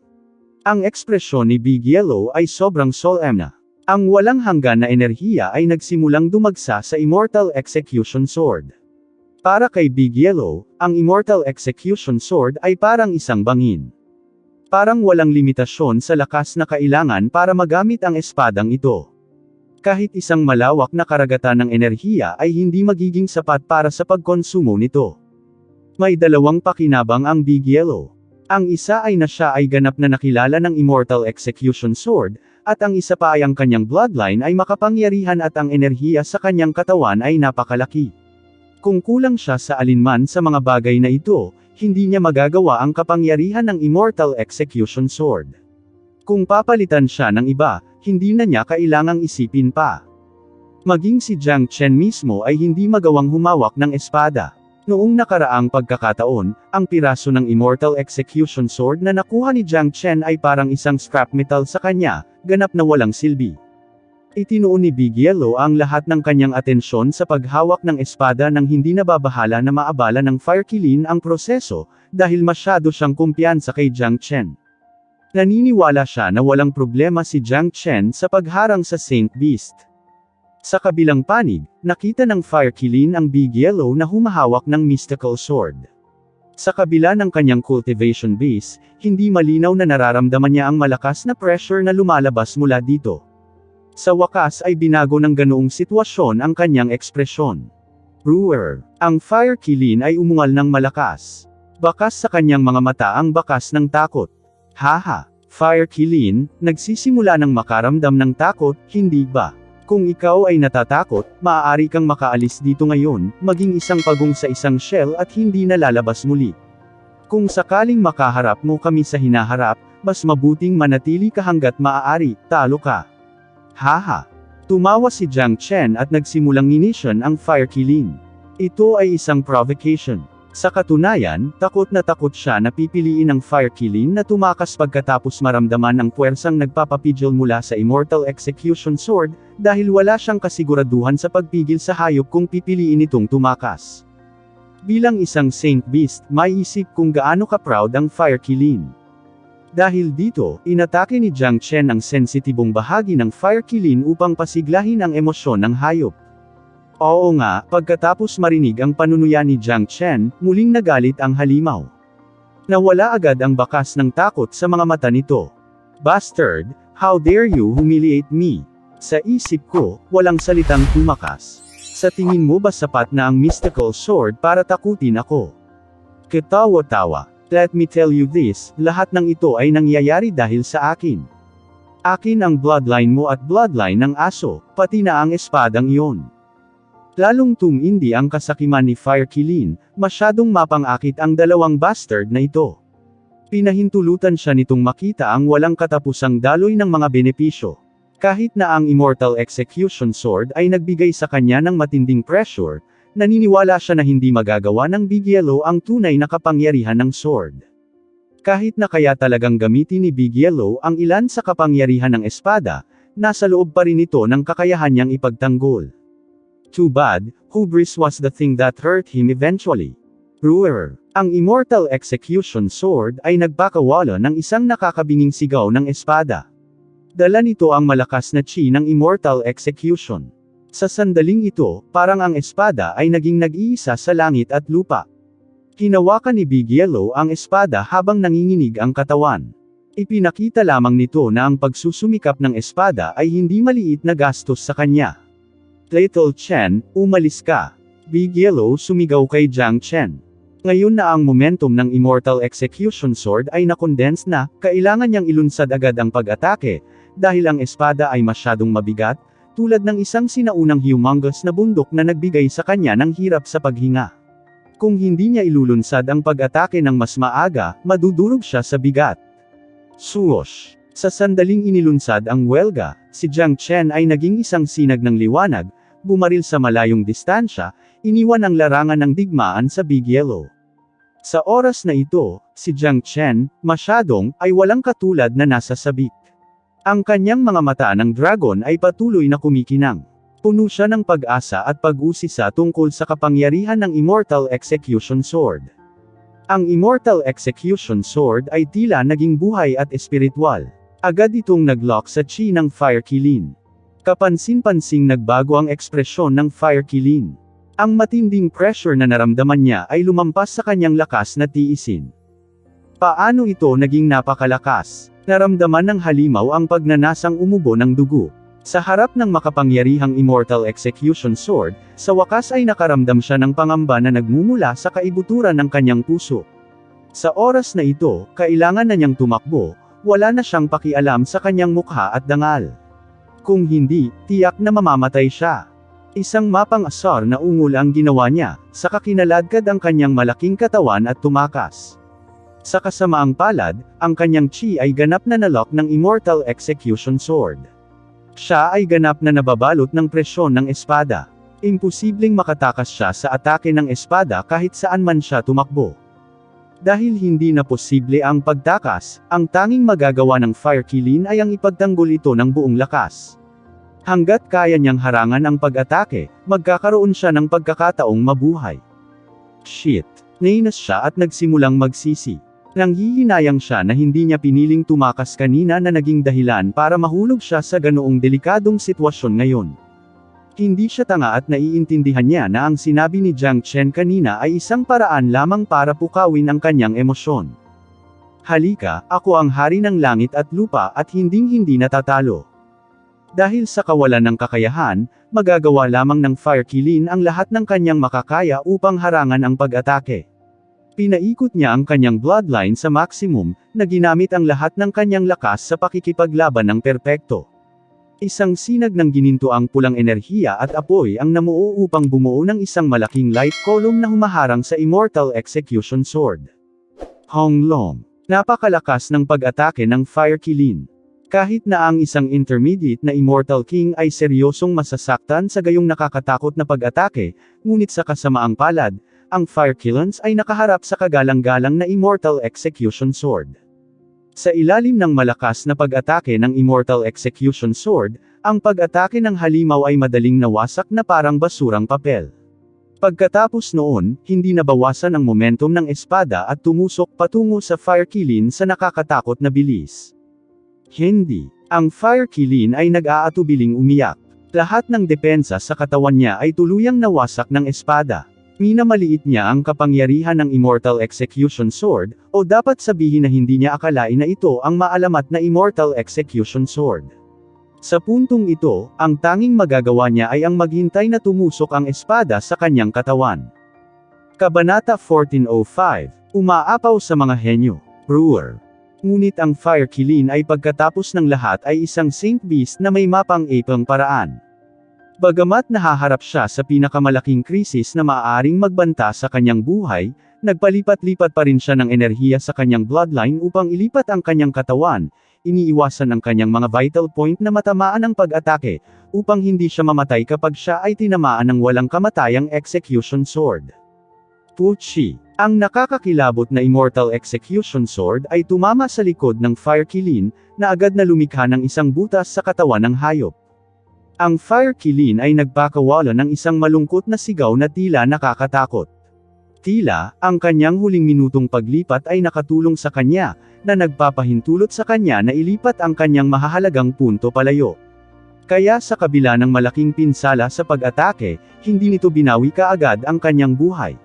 Ang ekspresyon ni Big Yellow ay sobrang solemn. Ang walang hanggan na enerhiya ay nagsimulang dumagsa sa Immortal Execution Sword. Para kay Big Yellow, ang Immortal Execution Sword ay parang isang bangin. Parang walang limitasyon sa lakas na kailangan para magamit ang espadang ito. Kahit isang malawak na karagatan ng enerhiya ay hindi magiging sapat para sa pagkonsumo nito. May dalawang pakinabang ang Big Yellow. Ang isa ay na siya ay ganap na nakilala ng Immortal Execution Sword, at ang isa pa ay ang kanyang bloodline ay makapangyarihan at ang enerhiya sa kanyang katawan ay napakalaki. Kung kulang siya sa alinman sa mga bagay na ito, hindi niya magagawa ang kapangyarihan ng Immortal Execution Sword. Kung papalitan siya ng iba, hindi na niya kailangang isipin pa. Maging si Jiang Chen mismo ay hindi magawang humawak ng espada. Noong nakaraang pagkakataon, ang piraso ng Immortal Execution Sword na nakuha ni Jiang Chen ay parang isang scrap metal sa kanya, ganap na walang silbi. Itinuon ni Big Yellow ang lahat ng kanyang atensyon sa paghawak ng espada nang hindi nababahala na maabala ng Fire Kilin ang proseso, dahil masyado siyang kumpiyansa kay Jiang Chen. Naniniwala siya na walang problema si Jiang Chen sa pagharang sa Saint Beast. Sa kabilang panig, nakita ng Fire Kilin ang Big Yellow na humahawak ng mystical sword. Sa kabila ng kanyang cultivation base, hindi malinaw na nararamdaman niya ang malakas na pressure na lumalabas mula dito. Sa wakas ay binago ng ganoong sitwasyon ang kanyang ekspresyon. Brewer. Ang fire kilin ay umungal ng malakas. Bakas sa kanyang mga mata ang bakas ng takot. Haha. Fire kilin, nagsisimula ng makaramdam ng takot, hindi ba? Kung ikaw ay natatakot, maaari kang makaalis dito ngayon, maging isang pagong sa isang shell at hindi na lalabas muli. Kung sakaling makaharap mo kami sa hinaharap, mas mabuting manatili ka hanggat maaari, talo ka. Haha. Tumawa si Jiang Chen at nagsimulang inisyon ang fire kilin. Ito ay isang provocation. Sa katunayan, takot siya na pipiliin ang fire kilin na tumakas pagkatapos maramdaman ang puwersang nagpapapigil mula sa Immortal Execution Sword, dahil wala siyang kasiguraduhan sa pagpigil sa hayop kung pipiliin itong tumakas. Bilang isang Saint Beast, may isip kung gaano ka-proud ang fire kilin. Dahil dito, inatake ni Jiang Chen ang sensitibong bahagi ng fire kilin upang pasiglahin ang emosyon ng hayop. Oo nga, pagkatapos marinig ang panunuya ni Jiang Chen, muling nagalit ang halimaw. Nawala agad ang bakas ng takot sa mga mata nito. Bastard, how dare you humiliate me? Sa isip ko, walang salitang tumakas. Sa tingin mo ba sapat na ang mystical sword para takutin ako? Ketawa-tawa. Let me tell you this, lahat ng ito ay nangyayari dahil sa akin. Akin ang bloodline mo at bloodline ng aso, pati na ang espadang iyon. Lalong tumindi ang kasakiman ni Fire Kilin, masyadong mapangakit ang dalawang bastard na ito. Pinahintulutan siya nitong makita ang walang katapusang daloy ng mga benepisyo. Kahit na ang Immortal Execution Sword ay nagbigay sa kanya ng matinding pressure, naniniwala siya na hindi magagawa ng Big Yellow ang tunay na kapangyarihan ng sword. Kahit na kaya talagang gamitin ni Big Yellow ang ilan sa kapangyarihan ng espada, nasa loob pa rin ito ng kakayahan niyang ipagtanggol. Too bad, hubris was the thing that hurt him eventually. Brewer. Ang Immortal Execution Sword ay nagpakawala ng isang nakakabinging sigaw ng espada. Dala nito ang malakas na chi ng Immortal Execution. Sa sandaling ito, parang ang espada ay naging nag-iisa sa langit at lupa. Hinawakan ni Big Yellow ang espada habang nanginginig ang katawan. Ipinakita lamang nito na ang pagsusumikap ng espada ay hindi maliit na gastos sa kanya. Little Chen, umalis ka. Big Yellow sumigaw kay Jiang Chen. Ngayon na ang momentum ng Immortal Execution Sword ay nakondense na, kailangan niyang ilunsad agad ang pag-atake, dahil ang espada ay masyadong mabigat, tulad ng isang sinaunang humongous na bundok na nagbigay sa kanya ng hirap sa paghinga. Kung hindi niya ilulunsad ang pag-atake ng mas maaga, madudurog siya sa bigat. Swoosh! Sa sandaling inilunsad ang welga, si Jiang Chen ay naging isang sinag ng liwanag, bumaril sa malayong distansya, iniwan ang larangan ng digmaan sa Big Yellow. Sa oras na ito, si Jiang Chen, masyadong, ay walang katulad na nasa sabik. Ang kanyang mga mata ng dragon ay patuloy na kumikinang. Puno siya ng pag-asa at pag-usisa tungkol sa kapangyarihan ng Immortal Execution Sword. Ang Immortal Execution Sword ay tila naging buhay at espiritual. Agad itong nag-lock sa chi ng Fire Kilin. Kapansin-pansing nagbago ang ekspresyon ng Fire Kilin. Ang matinding pressure na naramdaman niya ay lumampas sa kanyang lakas na tiisin. Paano ito naging napakalakas? Naramdaman ng halimaw ang pagnanasang umubo ng dugo. Sa harap ng makapangyarihang Immortal Execution Sword, sa wakas ay nakaramdam siya ng pangamba na nagmumula sa kaibuturan ng kanyang puso. Sa oras na ito, kailangan na niyang tumakbo, wala na siyang pakialam sa kanyang mukha at dangal. Kung hindi, tiyak na mamamatay siya. Isang mapang-asar na ungol ang ginawa niya, saka kinaladkad ang kanyang malaking katawan at tumakas. Sa kasamaang palad, ang kanyang chi ay ganap na nalock ng Immortal Execution Sword. Siya ay ganap na nababalot ng presyon ng espada. Imposibleng makatakas siya sa atake ng espada kahit saan man siya tumakbo. Dahil hindi na posible ang pagtakas, ang tanging magagawa ng Fire Kilin ay ang ipagtanggol ito ng buong lakas. Hanggat kaya niyang harangan ang pag-atake, magkakaroon siya ng pagkakataong mabuhay. Shit! Nainas siya at nagsimulang magsisi. Nanghihinayang siya na hindi niya piniling tumakas kanina na naging dahilan para mahulog siya sa ganoong delikadong sitwasyon ngayon. Hindi siya tanga at naiintindihan niya na ang sinabi ni Jiang Chen kanina ay isang paraan lamang para pukawin ang kanyang emosyon. Halika, ako ang hari ng langit at lupa at hinding-hindi natatalo. Dahil sa kawalan ng kakayahan, magagawa lamang ng Fire Qilin ang lahat ng kanyang makakaya upang harangan ang pag-atake. Pinaikot niya ang kanyang bloodline sa maximum, na ginamit ang lahat ng kanyang lakas sa pakikipaglaban ng perpekto. Isang sinag ng ginintoang pulang enerhiya at apoy ang namuo upang bumuo ng isang malaking light column na humaharang sa Immortal Execution Sword. Hong Long. Napakalakas ng pag-atake ng Fire Qilin. Kahit na ang isang intermediate na Immortal King ay seryosong masasaktan sa gayong nakakatakot na pag-atake, ngunit sa kasamaang palad, ang Fire Qilins ay nakaharap sa kagalang-galang na Immortal Execution Sword. Sa ilalim ng malakas na pag-atake ng Immortal Execution Sword, ang pag-atake ng halimaw ay madaling nawasak na parang basurang papel. Pagkatapos noon, hindi nabawasan ang momentum ng espada at tumusok patungo sa Fire Qilin sa nakakatakot na bilis. Hindi. Ang Fire Qilin ay nag-aatubiling umiyak. Lahat ng depensa sa katawan niya ay tuluyang nawasak ng espada. Minamaliit niya ang kapangyarihan ng Immortal Execution Sword, o dapat sabihin na hindi niya akalain na ito ang maalamat na Immortal Execution Sword. Sa puntong ito, ang tanging magagawa niya ay ang maghintay na tumusok ang espada sa kanyang katawan. Kabanata 1405, Umaapaw sa mga henyo. Brewer. Ngunit ang Fire Qilin ay pagkatapos ng lahat ay isang Saint Beast na may mapang-apang paraan. Bagamat nahaharap siya sa pinakamalaking krisis na maaaring magbanta sa kanyang buhay, nagpalipat-lipat pa rin siya ng enerhiya sa kanyang bloodline upang ilipat ang kanyang katawan, iniiwasan ang kanyang mga vital point na matamaan ng pag-atake, upang hindi siya mamatay kapag siya ay tinamaan ng walang kamatayang execution sword. Puchi. Ang nakakakilabot na Immortal Execution Sword ay tumama sa likod ng Fire Qilin, na agad na lumikha ng isang butas sa katawan ng hayop. Ang Fire Qilin ay nagpakawala ng isang malungkot na sigaw na tila nakakatakot. Tila, ang kanyang huling minutong paglipat ay nakatulong sa kanya, na nagpapahintulot sa kanya na ilipat ang kanyang mahahalagang punto palayo. Kaya sa kabila ng malaking pinsala sa pag-atake, hindi nito binawi kaagad ang kanyang buhay.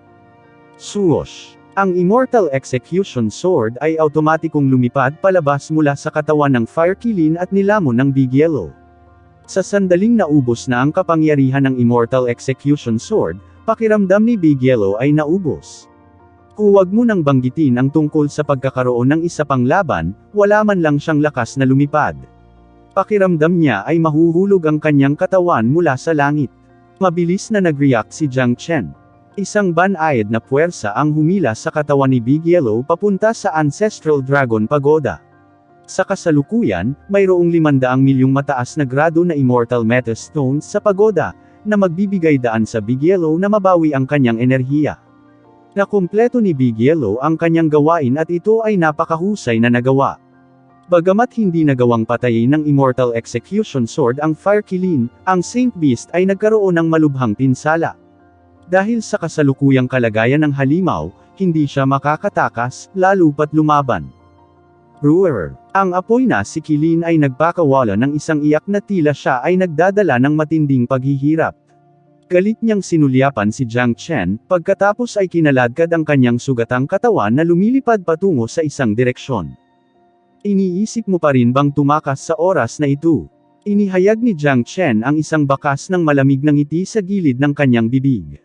Swoosh! Ang Immortal Execution Sword ay automatikong lumipad palabas mula sa katawan ng Fire Qilin at nilamon ng Big Yellow. Sa sandaling naubos na ang kapangyarihan ng Immortal Execution Sword, pakiramdam ni Big Yellow ay naubos. Huwag mo nang banggitin ang tungkol sa pagkakaroon ng isa pang laban, wala man lang siyang lakas na lumipad. Pakiramdam niya ay mahuhulog ang kanyang katawan mula sa langit. Mabilis na nag-react si Jiang Chen. Isang banayad na puwersa ang humila sa katawan ni Big Yellow papunta sa Ancestral Dragon Pagoda. Sa kasalukuyan, mayroong 500 milyong mataas na grado na Immortal Metal Stones sa pagoda, na magbibigay daan sa Big Yellow na mabawi ang kanyang enerhiya. Nakumpleto ni Big Yellow ang kanyang gawain at ito ay napakahusay na nagawa. Bagamat hindi nagawang patayin ng Immortal Execution Sword ang Fire Qilin, ang Saint Beast ay nagkaroon ng malubhang pinsala. Dahil sa kasalukuyang kalagayan ng halimaw, hindi siya makakatakas, lalo pat lumaban. Brewer. Ang apoy na si Qilin ay nagpakawala ng isang iyak na tila siya ay nagdadala ng matinding paghihirap. Galit niyang sinulyapan si Jiang Chen, pagkatapos ay kinaladkad ang kanyang sugatang katawan na lumilipad patungo sa isang direksyon. Iniisip mo pa rin bang tumakas sa oras na ito? Inihayag ni Jiang Chen ang isang bakas ng malamig na ngiti sa gilid ng kanyang bibig.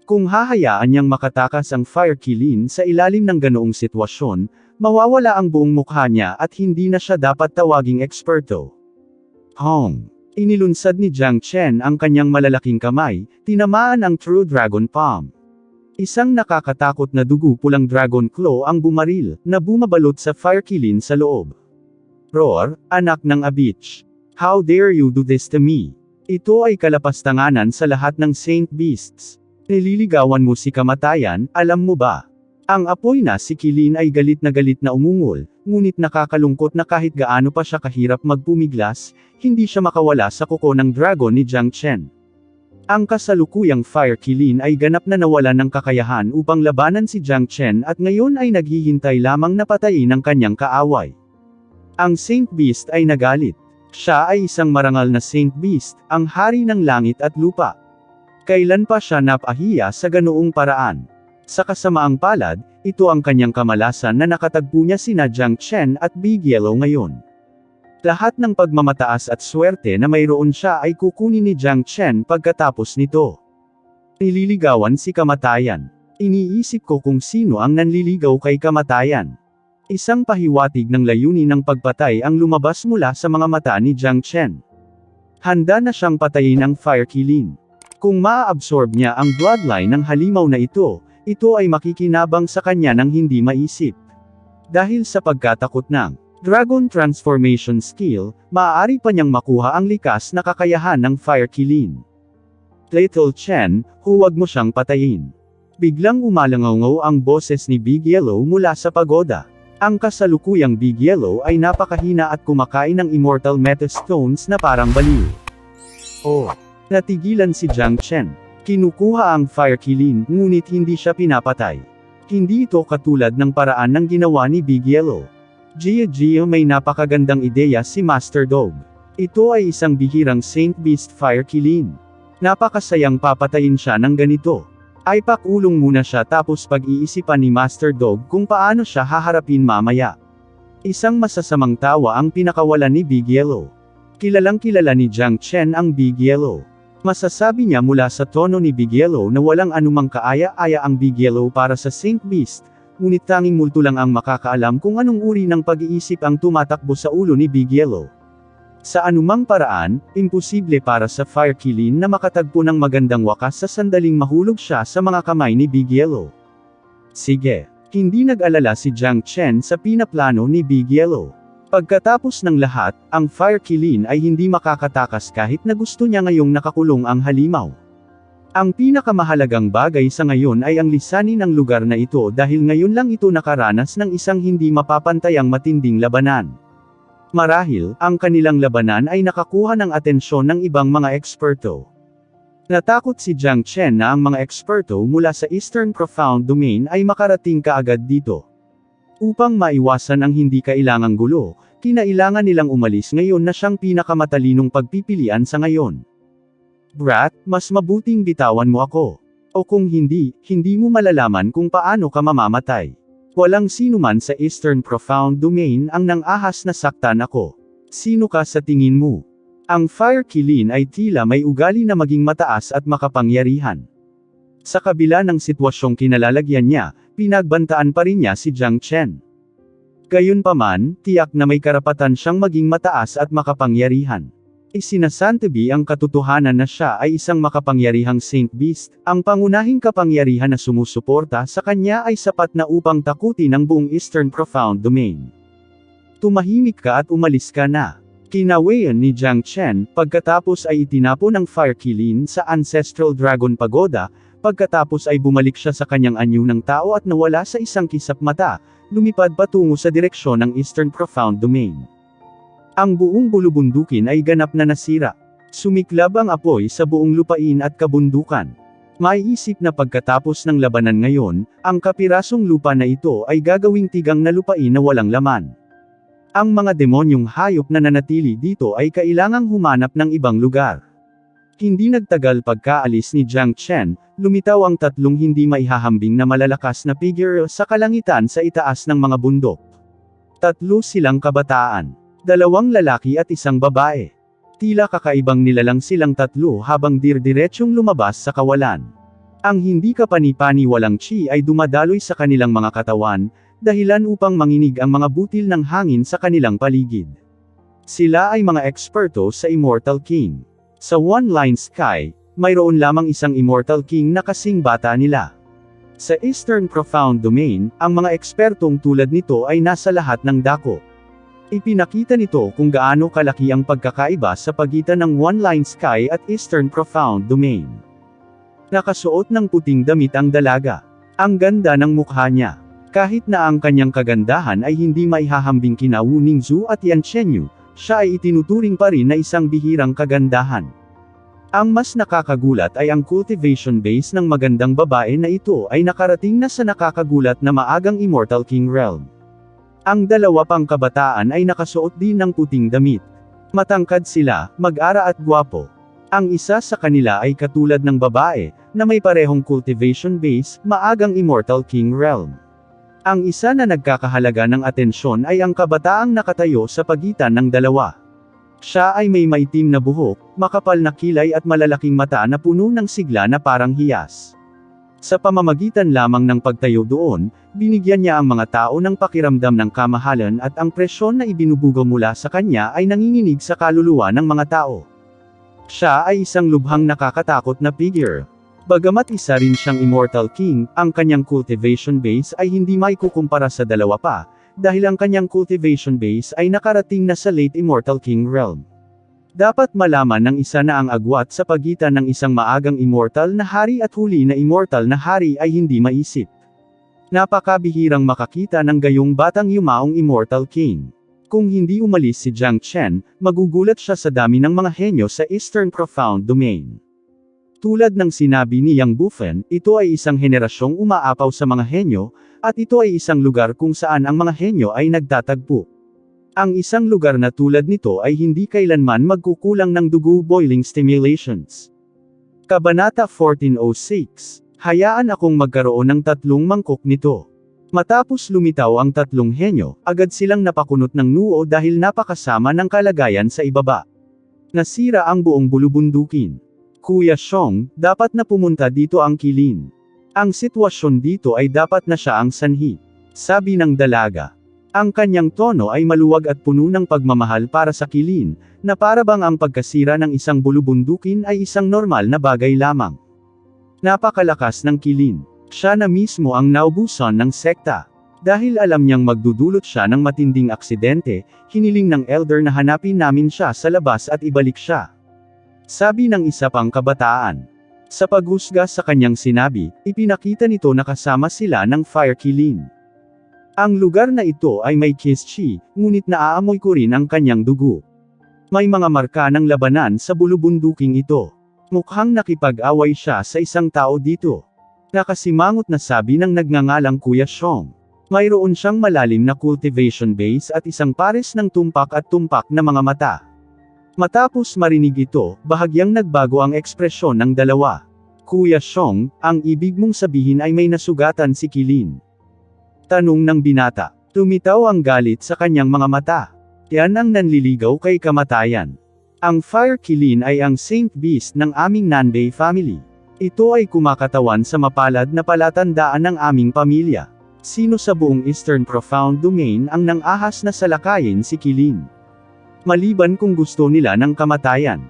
Kung hahayaan niyang makatakas ang Fire Qilin sa ilalim ng ganoong sitwasyon, mawawala ang buong mukha niya at hindi na siya dapat tawaging eksperto. Hong. Inilunsad ni Jiang Chen ang kanyang malalaking kamay, tinamaan ang True Dragon Palm. Isang nakakatakot na dugo-pulang Dragon Claw ang bumaril, na bumabalot sa Fire Qilin sa loob. Roar, anak ng a bitch. How dare you do this to me? Ito ay kalapastanganan sa lahat ng Saint Beasts. Nililigawan mo si kamatayan, alam mo ba? Ang apoy na si Qilin ay galit na umungol, ngunit nakakalungkot na kahit gaano pa siya kahirap magpumiglas, hindi siya makawala sa kuko ng dragon ni Jiang Chen. Ang kasalukuyang Fire Qilin ay ganap na nawalan ng kakayahan upang labanan si Jiang Chen at ngayon ay naghihintay lamang na patayin ang kanyang kaaway. Ang Saint Beast ay nagalit. Siya ay isang marangal na Saint Beast, ang hari ng langit at lupa. Kailan pa siya napahiya sa ganoong paraan? Sa kasamaang palad, ito ang kanyang kamalasan na nakatagpo niya sina Jiang Chen at Big Yellow ngayon. Lahat ng pagmamataas at swerte na mayroon siya ay kukunin ni Jiang Chen pagkatapos nito. Nililigawan si kamatayan. Iniisip ko kung sino ang nanliligaw kay kamatayan. Isang pahiwatig ng layunin ng pagpatay ang lumabas mula sa mga mata ni Jiang Chen. Handa na siyang patayin ang Fire Qilin. Kung maa-absorb niya ang bloodline ng halimaw na ito ay makikinabang sa kanya ng hindi maisip. Dahil sa pagkatakot ng Dragon Transformation Skill, maaari pa niyang makuha ang likas na kakayahan ng Fire Qilin. Little Chen, huwag mo siyang patayin. Biglang umalangaw ang boses ni Big Yellow mula sa pagoda. Ang kasalukuyang Big Yellow ay napakahina at kumakain ng Immortal Meta Stones na parang baliw. Oh! Natigilan si Jiang Chen. Kinukuha ang Fire Qilin, ngunit hindi siya pinapatay. Hindi ito katulad ng paraan ng ginawa ni Big Yellow. Gia may napakagandang ideya si Master Dog. Ito ay isang bihirang Saint Beast Fire Qilin. Napakasayang papatayin siya ng ganito. Ay pakulong muna siya tapos pag-iisipan ni Master Dog kung paano siya haharapin mamaya. Isang masasamang tawa ang pinakawalan ni Big Yellow. Kilalang kilala ni Jiang Chen ang Big Yellow. Masasabi niya mula sa tono ni Big Yellow na walang anumang kaaya-aya ang Big Yellow para sa Saint Beast. Ngunit tanging multo lang ang makakaalam kung anong uri ng pag-iisip ang tumatakbo sa ulo ni Big Yellow. Sa anumang paraan, imposible para sa Fire Qilin na makatagpo ng magandang wakas sa sandaling mahulog siya sa mga kamay ni Big Yellow. Sige, hindi nag-alala si Jiang Chen sa pinaplano ni Big Yellow. Pagkatapos ng lahat, ang Fire Qilin ay hindi makakatakas kahit na gusto niya ngayong nakakulong ang halimaw. Ang pinakamahalagang bagay sa ngayon ay ang lisanin ng lugar na ito dahil ngayon lang ito nakaranas ng isang hindi mapapantayang matinding labanan. Marahil, ang kanilang labanan ay nakakuha ng atensyon ng ibang mga eksperto. Natakot si Jiang Chen na ang mga eksperto mula sa Eastern Profound Domain ay makarating kaagad dito. Upang maiwasan ang hindi kailangang gulo, kinailangan nilang umalis ngayon na siyang pinakamatalinong pagpipilian sa ngayon. Brat, mas mabuting bitawan mo ako. O kung hindi mo malalaman kung paano ka mamamatay. Walang sinuman sa Eastern Profound Domain ang nang-ahas na saktan ako. Sino ka sa tingin mo? Ang Fire Qilin ay tila may ugali na maging mataas at makapangyarihan. Sa kabila ng sitwasyong kinalalagyan niya, pinagbantaan pa rin niya si Jiang Chen. Gayunpaman, tiyak na may karapatan siyang maging mataas at makapangyarihan. Isinasantabi ang katotohanan na siya ay isang makapangyarihang Saint Beast, ang pangunahing kapangyarihan na sumusuporta sa kanya ay sapat na upang takutin ang buong Eastern Profound Domain. Tumahimik ka at umalis ka na. Kinawayan ni Jiang Chen, pagkatapos ay itinapon ng Fire Qilin sa Ancestral Dragon Pagoda, pagkatapos ay bumalik siya sa kanyang anyo ng tao at nawala sa isang kisap mata, lumipad patungo sa direksyon ng Eastern Profound Domain. Ang buong bulubundukin ay ganap na nasira. Sumiklab ang apoy sa buong lupain at kabundukan. Maiisip na pagkatapos ng labanan ngayon, ang kapirasong lupa na ito ay gagawing tigang na lupain na walang laman. Ang mga demonyong hayop na nanatili dito ay kailangang humanap ng ibang lugar. Hindi nagtagal pagkaalis ni Jiang Chen, lumitaw ang tatlong hindi maihahambing na malalakas na figure sa kalangitan sa itaas ng mga bundok. Tatlo silang kabataan. 2 lalaki at 1 babae. Tila kakaibang nilalang silang tatlo habang dirdiretsyong lumabas sa kawalan. Ang hindi kapani-pani walang chi ay dumadaloy sa kanilang mga katawan, dahilan upang manginig ang mga butil ng hangin sa kanilang paligid. Sila ay mga eksperto sa Immortal King. Sa One Line Sky, mayroon lamang isang Immortal King na kasing bata nila. Sa Eastern Profound Domain, ang mga ekspertong tulad nito ay nasa lahat ng dako. Ipinakita nito kung gaano kalaki ang pagkakaiba sa pagitan ng One Line Sky at Eastern Profound Domain. Nakasuot ng puting damit ang dalaga. Ang ganda ng mukha niya. Kahit na ang kanyang kagandahan ay hindi maihahambing kina Wu Ningzu at Yan Chenyu, siya ay itinuturing pa rin na isang bihirang kagandahan. Ang mas nakakagulat ay ang cultivation base ng magandang babae na ito ay nakarating na sa nakakagulat na maagang Immortal King Realm. Ang 2 pang kabataan ay nakasuot din ng puting damit. Matangkad sila, mag-ara at gwapo. Ang isa sa kanila ay katulad ng babae, na may parehong cultivation base, maagang Immortal King Realm. Ang isa na nagkakahalaga ng atensyon ay ang kabataang nakatayo sa pagitan ng dalawa. Siya ay may maitim na buhok, makapal na kilay at malalaking mata na puno ng sigla na parang hiyas. Sa pamamagitan lamang ng pagtayo doon, binigyan niya ang mga tao ng pakiramdam ng kamahalan at ang presyon na ibinubugo mula sa kanya ay nanginginig sa kaluluwa ng mga tao. Siya ay isang lubhang nakakatakot na figure. Bagamat isa rin siyang Immortal King, ang kanyang cultivation base ay hindi maikukumpara sa dalawa pa, dahil ang kanyang cultivation base ay nakarating na sa late Immortal King Realm. Dapat malaman ng isa na ang agwat sa pagitan ng isang maagang immortal na hari at huli na immortal na hari ay hindi maisip. Napakabihirang makakita ng gayong batang yumaong Immortal King. Kung hindi umalis si Jiang Chen, magugulat siya sa dami ng mga henyo sa Eastern Profound Domain. Tulad ng sinabi ni Yang Bufen, ito ay isang henerasyong umaapaw sa mga henyo, at ito ay isang lugar kung saan ang mga henyo ay nagtatagpo. Ang isang lugar na tulad nito ay hindi kailanman magkukulang ng dugo boiling stimulations. Kabanata 1406, hayaan akong magkaroon ng 3 mangkok nito. Matapos lumitaw ang 3 henyo, agad silang napakunot ng noo dahil napakasama ng kalagayan sa ibaba. Nasira ang buong bulubundukin. Kuya Xiong, dapat na pumunta dito ang Qilin. Ang sitwasyon dito ay dapat na siya ang sanhi. Sabi ng dalaga. Ang kanyang tono ay maluwag at puno ng pagmamahal para sa Qilin, na para bang ang pagkasira ng isang bulubundukin ay isang normal na bagay lamang. Napakalakas ng Qilin. Siya na mismo ang naubusan ng sekta. Dahil alam niyang magdudulot siya ng matinding aksidente, hiniling ng elder na hanapin namin siya sa labas at ibalik siya. Sabi ng isa pang kabataan. Sa paghusga sa kanyang sinabi, ipinakita nito na kasama sila ng Fire Qilin. Ang lugar na ito ay may Qi, ngunit naaamoy ko rin ang kanyang dugo. May mga marka ng labanan sa bulubunduking ito. Mukhang nakipag-away siya sa isang tao dito. Nakasimangot na sabi ng nagngangalang Kuya Xiong. Mayroon siyang malalim na cultivation base at isang pares ng tumpak at tumpak na mga mata. Matapos marinig ito, bahagyang nagbago ang ekspresyon ng dalawa. Kuya Xiong, ang ibig mong sabihin ay may nasugatan si Qilin? Tanong ng binata. Tumitaw ang galit sa kanyang mga mata. Yan ang nanliligaw kay kamatayan. Ang Fire Qilin ay ang Saint Beast ng aming Nanbei family. Ito ay kumakatawan sa mapalad na palatandaan ng aming pamilya. Sino sa buong Eastern Profound Domain ang nang-ahas na salakayin si Qilin? Maliban kung gusto nila ng kamatayan.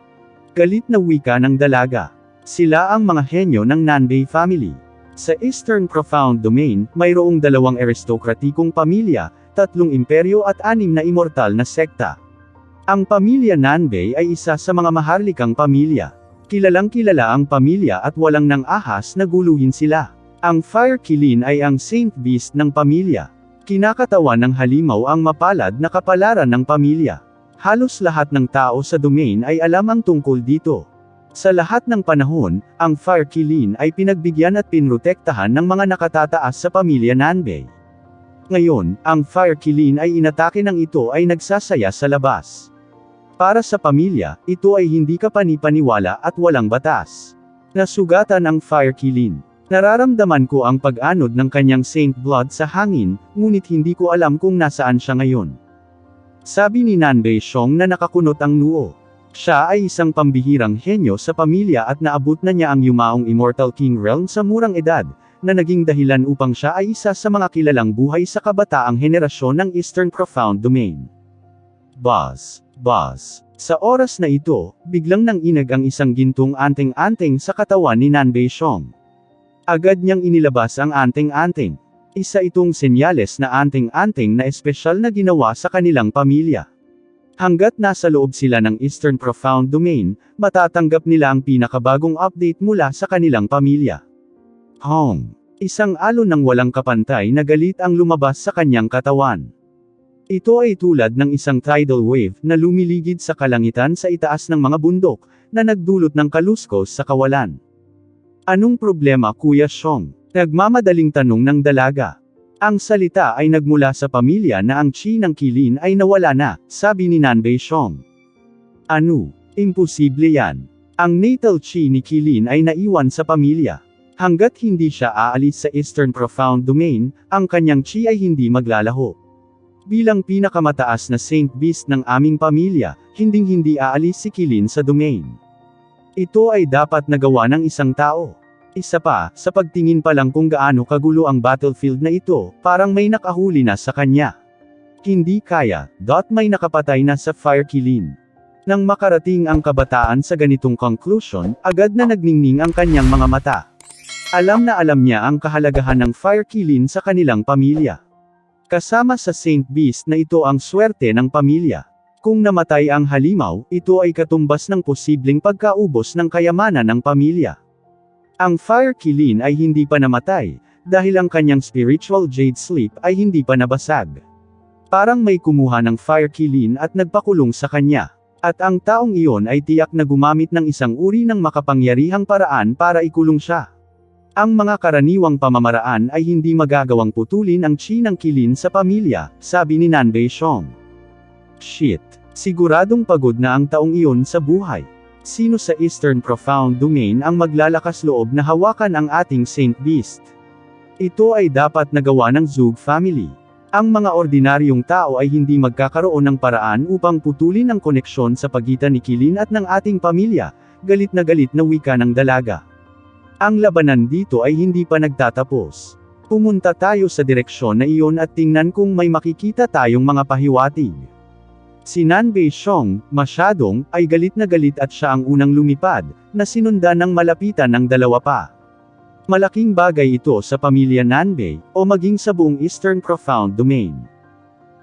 Galit na wika ng dalaga. Sila ang mga henyo ng Nanbei family. Sa Eastern Profound Domain, mayroong 2 aristokratikong pamilya, 3 imperyo at 6 na immortal na sekta. Ang pamilya Nanbei ay isa sa mga maharlikang pamilya. Kilalang kilala ang pamilya at walang nang-ahas na guluhin sila. Ang Fire Qilin ay ang Saint Beast ng pamilya. Kinakatawan ng halimaw ang mapalad na kapalaran ng pamilya. Halos lahat ng tao sa domain ay alam ang tungkol dito. Sa lahat ng panahon, ang Fire Qilin ay pinagbigyan at pinrotektahan ng mga nakatataas sa pamilya Nanbei. Ngayon, ang Fire Qilin ay inatake ng ito ay nagsasaya sa labas. Para sa pamilya, ito ay hindi kapanipaniwala at walang batas. Nasugatan ang Fire Qilin. Nararamdaman ko ang pag-anod ng kanyang Saint Blood sa hangin, ngunit hindi ko alam kung nasaan siya ngayon. Sabi ni Nanbei Xiong na nakakunot ang noo. Siya ay isang pambihirang henyo sa pamilya at naabot na niya ang yumaong Immortal King Realm sa murang edad, na naging dahilan upang siya ay isa sa mga kilalang buhay sa kabataang henerasyon ng Eastern Profound Domain. Buzz. Sa oras na ito, biglang nanginag ang isang gintong anteng-anteng sa katawan ni Nanbei Xiong. Agad niyang inilabas ang anteng-anteng. Isa itong senyales na anteng-anteng na espesyal na ginawa sa kanilang pamilya. Hanggat nasa loob sila ng Eastern Profound Domain, matatanggap nila ang pinakabagong update mula sa kanilang pamilya. Hong. Isang alon ng walang kapantay na galit ang lumabas sa kanyang katawan. Ito ay tulad ng isang tidal wave na lumiligid sa kalangitan sa itaas ng mga bundok, na nagdulot ng kaluskos sa kawalan. Anong problema, Kuya Xiong? Nagmamadaling tanong ng dalaga. Ang salita ay nagmula sa pamilya na ang chi ng Qilin ay nawala na, sabi ni Nanbei Xiong. Ano? Imposible yan. Ang natal chi ni Qilin ay naiwan sa pamilya. Hanggat hindi siya aalis sa Eastern Profound Domain, ang kanyang chi ay hindi maglalaho. Bilang pinakamataas na Saint Beast ng aming pamilya, hinding-hindi aalis si Qilin sa domain. Ito ay dapat nagawa ng isang tao. Isa pa, sa pagtingin pa lang kung gaano kagulo ang battlefield na ito, parang may nakahuli na sa kanya. Hindi kaya, may nakapatay na sa Fire Qilin. Nang makarating ang kabataan sa ganitong conclusion, agad na nagningning ang kanyang mga mata. Alam na alam niya ang kahalagahan ng Fire Qilin sa kanilang pamilya. Kasama sa Saint Beast na ito ang swerte ng pamilya. Kung namatay ang halimaw, ito ay katumbas ng posibleng pagkaubos ng kayamanan ng pamilya. Ang Fire Qilin ay hindi pa namatay, dahil ang kanyang spiritual jade sleep ay hindi pa nabasag. Parang may kumuha ng Fire Qilin at nagpakulong sa kanya. At ang taong iyon ay tiyak na gumamit ng isang uri ng makapangyarihang paraan para ikulong siya. Ang mga karaniwang pamamaraan ay hindi magagawang putulin ang chi ng Qilin sa pamilya, sabi ni Nanbei Xiong. Shit. Siguradong pagod na ang taong iyon sa buhay. Sino sa Eastern Profound Domain ang maglalakas loob na hawakan ang ating Saint Beast? Ito ay dapat nagawa ng Zug family. Ang mga ordinaryong tao ay hindi magkakaroon ng paraan upang putulin ang koneksyon sa pagitan ni Qilin at ng ating pamilya, galit na wika ng dalaga. Ang labanan dito ay hindi pa nagtatapos. Pumunta tayo sa direksyon na iyon at tingnan kung may makikita tayong mga pahiwatig. Si Nanbei Xiong, masyadong, ay galit at siya ang unang lumipad, na sinundan ng malapitan ng dalawa pa. Malaking bagay ito sa pamilya Nanbei, o maging sa buong Eastern Profound Domain.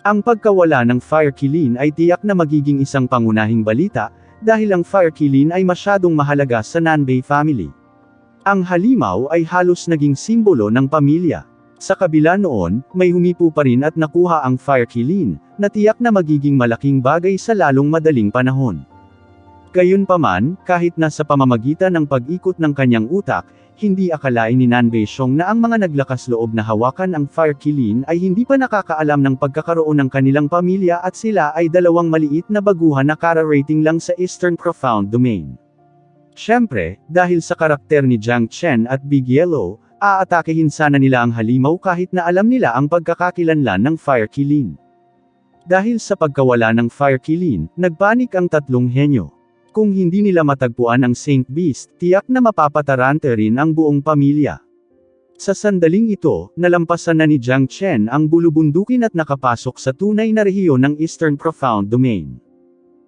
Ang pagkawala ng Fire Qilin ay tiyak na magiging isang pangunahing balita, dahil ang Fire Qilin ay masyadong mahalaga sa Nanbei family. Ang halimaw ay halos naging simbolo ng pamilya. Sa kabila noon, may humipo pa rin at nakuha ang Fire Qilin, na tiyak na magiging malaking bagay sa lalong madaling panahon. Gayunpaman, kahit na sa pamamagitan ng pag-ikot ng kanyang utak, hindi akalain ni Nanbei Xiong na ang mga naglakas loob na hawakan ang Fire Qilin ay hindi pa nakakaalam ng pagkakaroon ng kanilang pamilya at sila ay dalawang maliit na baguhan na kararating lang sa Eastern Profound Domain. Siyempre, dahil sa karakter ni Jiang Chen at Big Yellow, aatakehin sana nila ang halimaw kahit na alam nila ang pagkakakilanlan ng Fire Qilin. Dahil sa pagkawala ng Fire Qilin, nagpanik ang tatlong henyo. Kung hindi nila matagpuan ang Saint Beast, tiyak na mapapatarante rin ang buong pamilya. Sa sandaling ito, nalampasan na ni Jiang Chen ang bulubundukin at nakapasok sa tunay na rehiyon ng Eastern Profound Domain.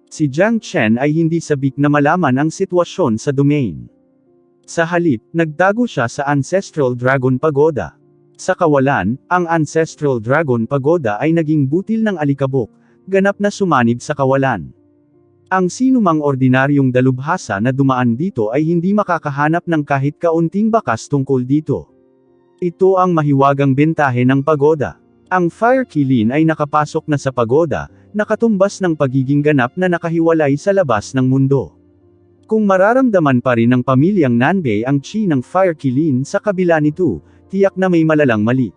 Si Jiang Chen ay hindi sabik na malaman ang sitwasyon sa domain. Sa halip, nagtago siya sa Ancestral Dragon Pagoda. Sa kawalan, ang Ancestral Dragon Pagoda ay naging butil ng alikabok, ganap na sumanib sa kawalan. Ang sinumang ordinaryong dalubhasa na dumaan dito ay hindi makakahanap ng kahit kaunting bakas tungkol dito. Ito ang mahiwagang bentahe ng pagoda. Ang Fire Qilin ay nakapasok na sa pagoda, nakatumbas ng pagiging ganap na nakahiwalay sa labas ng mundo. Kung mararamdaman pa rin ng pamilyang Nanbei ang chi ng Fire Qilin sa kabila nito, tiyak na may malalang mali.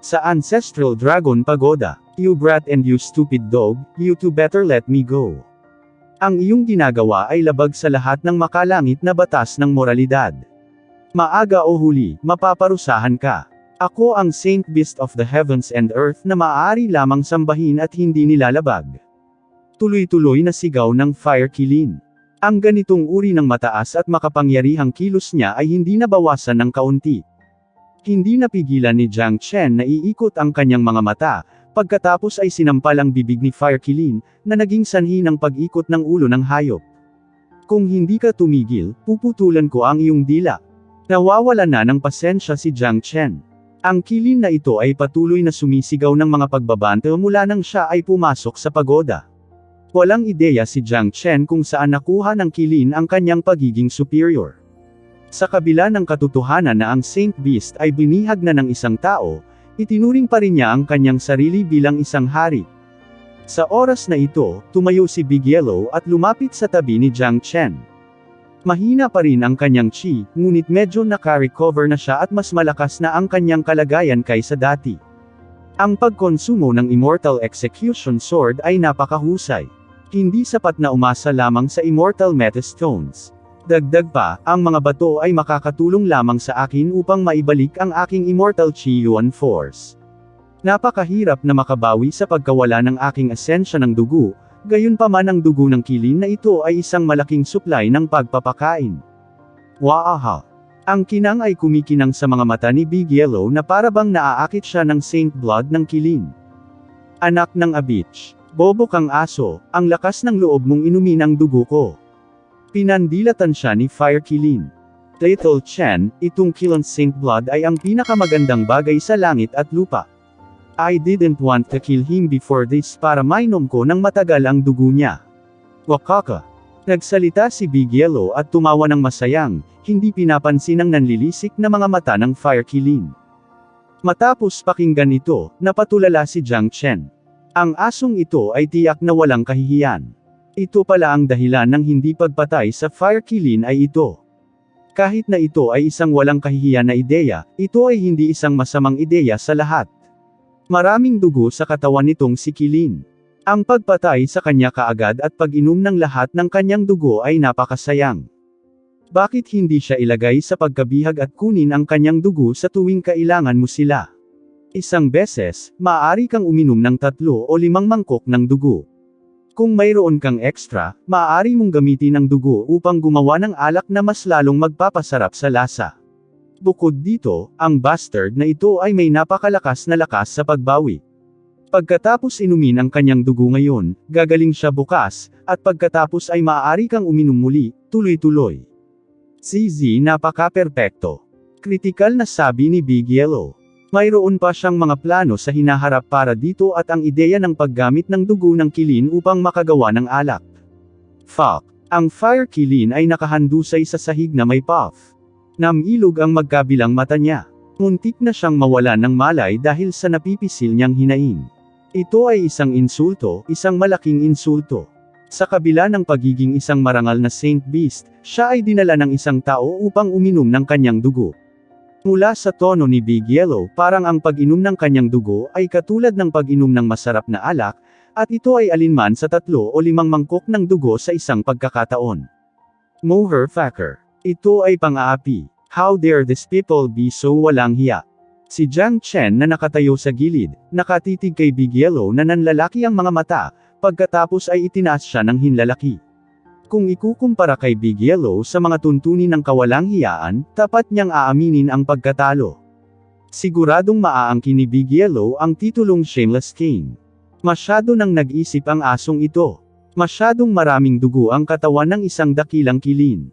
Sa Ancestral Dragon Pagoda, "You brat and you stupid dog, you two better let me go." Ang iyong ginagawa ay labag sa lahat ng makalangit na batas ng moralidad. Maaga o huli, mapaparusahan ka. Ako ang Saint Beast of the Heavens and Earth na maaari lamang sambahin at hindi nilalabag. Tuloy-tuloy na sigaw ng Fire Qilin. Ang ganitong uri ng mataas at makapangyarihang kilos niya ay hindi nabawasan ng kaunti. Hindi napigilan ni Jiang Chen na iikot ang kanyang mga mata, pagkatapos ay sinampal ang bibig ni Fire Qilin, na naging sanhi ng pag-ikot ng ulo ng hayop. Kung hindi ka tumigil, puputulan ko ang iyong dila. Nawawala na ng pasensya si Jiang Chen. Ang Qilin na ito ay patuloy na sumisigaw ng mga pagbabante mula nang siya ay pumasok sa pagoda. Walang ideya si Jiang Chen kung saan nakuha ng Qilin ang kanyang pagiging superior. Sa kabila ng katotohanan na ang Saint Beast ay binihag na ng isang tao, itinuring pa rin niya ang kanyang sarili bilang isang hari. Sa oras na ito, tumayo si Big Yellow at lumapit sa tabi ni Jiang Chen. Mahina pa rin ang kanyang chi, ngunit medyo naka-recover na siya at mas malakas na ang kanyang kalagayan kaysa dati. Ang pagkonsumo ng Immortal Execution Sword ay napakahusay. Hindi sapat na umasa lamang sa immortal metastones. Dagdag pa, ang mga bato ay makakatulong lamang sa akin upang maibalik ang aking immortal Chi-Yuan Force. Napakahirap na makabawi sa pagkawala ng aking esensya ng dugo, gayunpaman ang dugo ng kilin na ito ay isang malaking supply ng pagpapakain. Waaha! Ang kinang ay kumikinang sa mga mata ni Big Yellow na parabang naaakit siya ng Saint Blood ng kilin. Anak ng Abich, bobo kang aso, ang lakas ng loob mong inumin ang dugo ko. Pinandilatan siya ni Fire Kilin. Little Chen, itong killing Saint Blood ay ang pinakamagandang bagay sa langit at lupa. I didn't want to kill him before this para mainom ko ng matagal ang dugo niya. Wakaka. Nagsalita si Big Yellow at tumawa ng masayang, hindi pinapansin ang nanlilisik na mga mata ng Fire Kilin. Matapos pakinggan ito, napatulala si Jiang Chen. Ang asong ito ay tiyak na walang kahihiyan. Ito pala ang dahilan ng hindi pagpatay sa Fire Kilin ay ito. Kahit na ito ay isang walang kahihiyan na ideya, ito ay hindi isang masamang ideya sa lahat. Maraming dugo sa katawan nitong si Kilin. Ang pagpatay sa kanya kaagad at pag-inom ng lahat ng kanyang dugo ay napakasayang. Bakit hindi siya ilagay sa pagkabihag at kunin ang kanyang dugo sa tuwing kailangan mo sila? Isang beses, maaari kang uminom ng 3 o 5 mangkok ng dugo. Kung mayroon kang extra, maaari mong gamitin ang dugo upang gumawa ng alak na mas lalong magpapasarap sa lasa. Bukod dito, ang bastard na ito ay may napakalakas na lakas sa pagbawi. Pagkatapos inumin ang kanyang dugo ngayon, gagaling siya bukas, at pagkatapos ay maaari kang uminom muli, tuloy-tuloy. CZ napaka-perpekto. Kritikal na sabi ni Big Yellow. Mayroon pa siyang mga plano sa hinaharap para dito at ang ideya ng paggamit ng dugo ng kilin upang makagawa ng alak. Fuck! Ang Fire Kilin ay nakahandusay sa sahig na may puff. Namilog ang magkabilang mata niya. Muntik na siyang mawalan ng malay dahil sa napipisil niyang hinaing. Ito ay isang insulto, isang malaking insulto. Sa kabila ng pagiging isang marangal na Saint Beast, siya ay dinala ng isang tao upang uminom ng kanyang dugo. Mula sa tono ni Big Yellow, parang ang pag-inom ng kanyang dugo ay katulad ng pag-inom ng masarap na alak, at ito ay alinman sa 3 o 5 mangkok ng dugo sa isang pagkakataon. Motherfucker. Ito ay pang-aapi. How dare these people be so walang hiya? Si Jiang Chen na nakatayo sa gilid, nakatitig kay Big Yellow na nanlalaki ang mga mata, pagkatapos ay itinaas siya ng hinlalaki. Kung ikukumpara kay Big Yellow sa mga tuntunin ng kawalang hiyaan, tapat niyang aaminin ang pagkatalo. Siguradong maaangkin ni Big Yellow ang titulong Shameless King. Masyado nang nag-isip ang asong ito. Masyadong maraming dugo ang katawan ng isang dakilang kilin.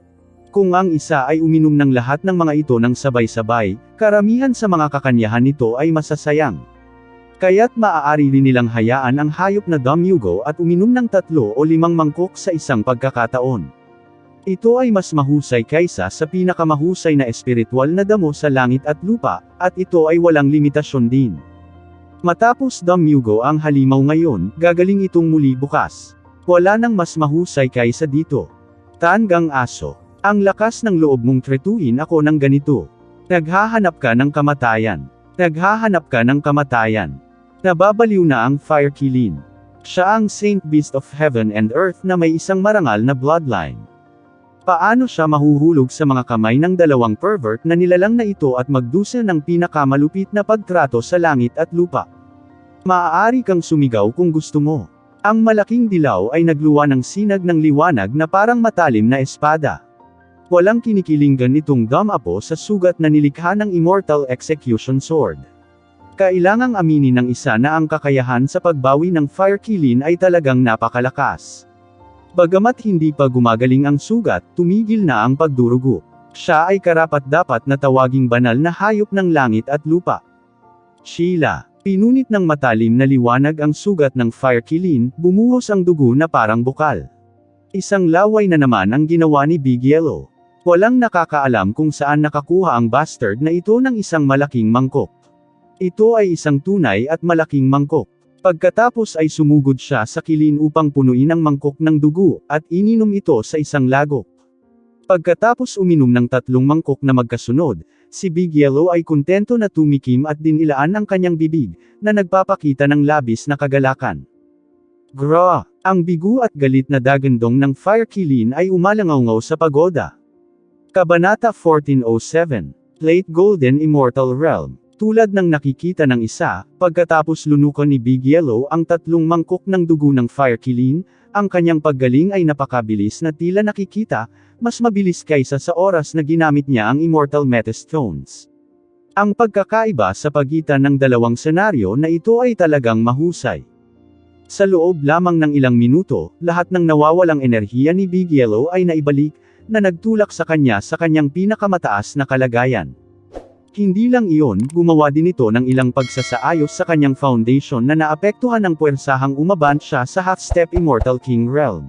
Kung ang isa ay uminom ng lahat ng mga ito ng sabay-sabay, karamihan sa mga kakanyahan nito ay masasayang. Kaya't maaari rin nilang hayaan ang hayop na Damugo at uminom ng 3 o 5 mangkok sa isang pagkakataon. Ito ay mas mahusay kaysa sa pinakamahusay na espiritual na damo sa langit at lupa, at ito ay walang limitasyon din. Matapos Damugo ang halimaw ngayon, gagaling itong muli bukas. Wala nang mas mahusay kaysa dito. Tanggang aso. Ang lakas ng loob mong tretuhin ako ng ganito. Naghahanap ka ng kamatayan. Naghahanap ka ng kamatayan. Nababaliw na ang Fire Kilin. Siya ang Saint Beast of Heaven and Earth na may isang marangal na bloodline. Paano siya mahuhulog sa mga kamay ng 2 pervert na nilalang na ito at magdusa ng pinakamalupit na pagtrato sa langit at lupa? Maaari kang sumigaw kung gusto mo. Ang malaking dilaw ay nagluwa ng sinag ng liwanag na parang matalim na espada. Walang kinikilingan itong damapo sa sugat na nilikha ng Immortal Execution Sword. Kailangang aminin ng isa na ang kakayahan sa pagbawi ng Fire Kilin ay talagang napakalakas. Bagamat hindi pa gumagaling ang sugat, tumigil na ang pagdurugo. Siya ay karapat-dapat na tawaging banal na hayop ng langit at lupa. Sheila. Pinunit ng matalim na liwanag ang sugat ng Fire Kilin, bumuhos ang dugo na parang bukal. Isang laway na naman ang ginawa ni Big Yellow. Walang nakakaalam kung saan nakakuha ang bastard na ito ng isang malaking mangkok. Ito ay isang tunay at malaking mangkok. Pagkatapos ay sumugod siya sa kilin upang punuin ang mangkok ng dugo, at ininom ito sa isang lagok. Pagkatapos uminom ng 3 mangkok na magkasunod, si Big Yellow ay kontento na tumikim at dinilaan ang kanyang bibig, na nagpapakita ng labis na kagalakan. Gra! Ang bigo at galit na dagandong ng Fire Qilin ay umalangaw sa pagoda. Kabanata 1407. Late Golden Immortal Realm. Tulad ng nakikita ng isa, pagkatapos lunukan ni Big Yellow ang 3 mangkok ng dugo ng Fire Qilin, ang kanyang paggaling ay napakabilis na tila nakikita, mas mabilis kaysa sa oras na ginamit niya ang Immortal Metastones. Ang pagkakaiba sa pagitan ng dalawang senaryo na ito ay talagang mahusay. Sa loob lamang ng ilang minuto, lahat ng nawawalang enerhiya ni Big Yellow ay naibalik, na nagtulak sa kanyang pinakamataas na kalagayan. Hindi lang iyon, gumawa din ito ng ilang pagsasaayos sa kanyang foundation na naapektuhan ng puwersahang umaban siya sa Half-Step Immortal King Realm.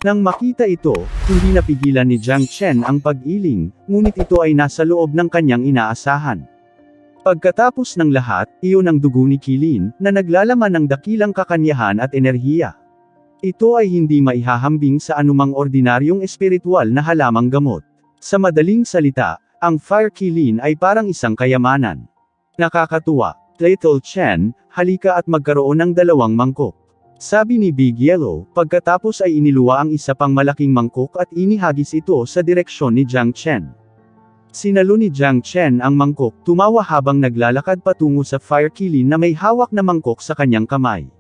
Nang makita ito, hindi napigilan ni Jiang Chen ang pag-iling, ngunit ito ay nasa loob ng kanyang inaasahan. Pagkatapos ng lahat, iyon ang dugo ni Qilin, na naglalaman ng dakilang kakanyahan at enerhiya. Ito ay hindi maihahambing sa anumang ordinaryong espiritual na halamang gamot. Sa madaling salita, ang Fire Qilin ay parang isang kayamanan. Nakakatuwa. Little Chen, halika at magkaroon ng 2 mangkok. Sabi ni Big Yellow, pagkatapos ay iniluwa ang isa pang malaking mangkok at inihagis ito sa direksyon ni Jiang Chen. Sinalo ni Jiang Chen ang mangkok, tumawa habang naglalakad patungo sa Fire Qilin na may hawak na mangkok sa kanyang kamay.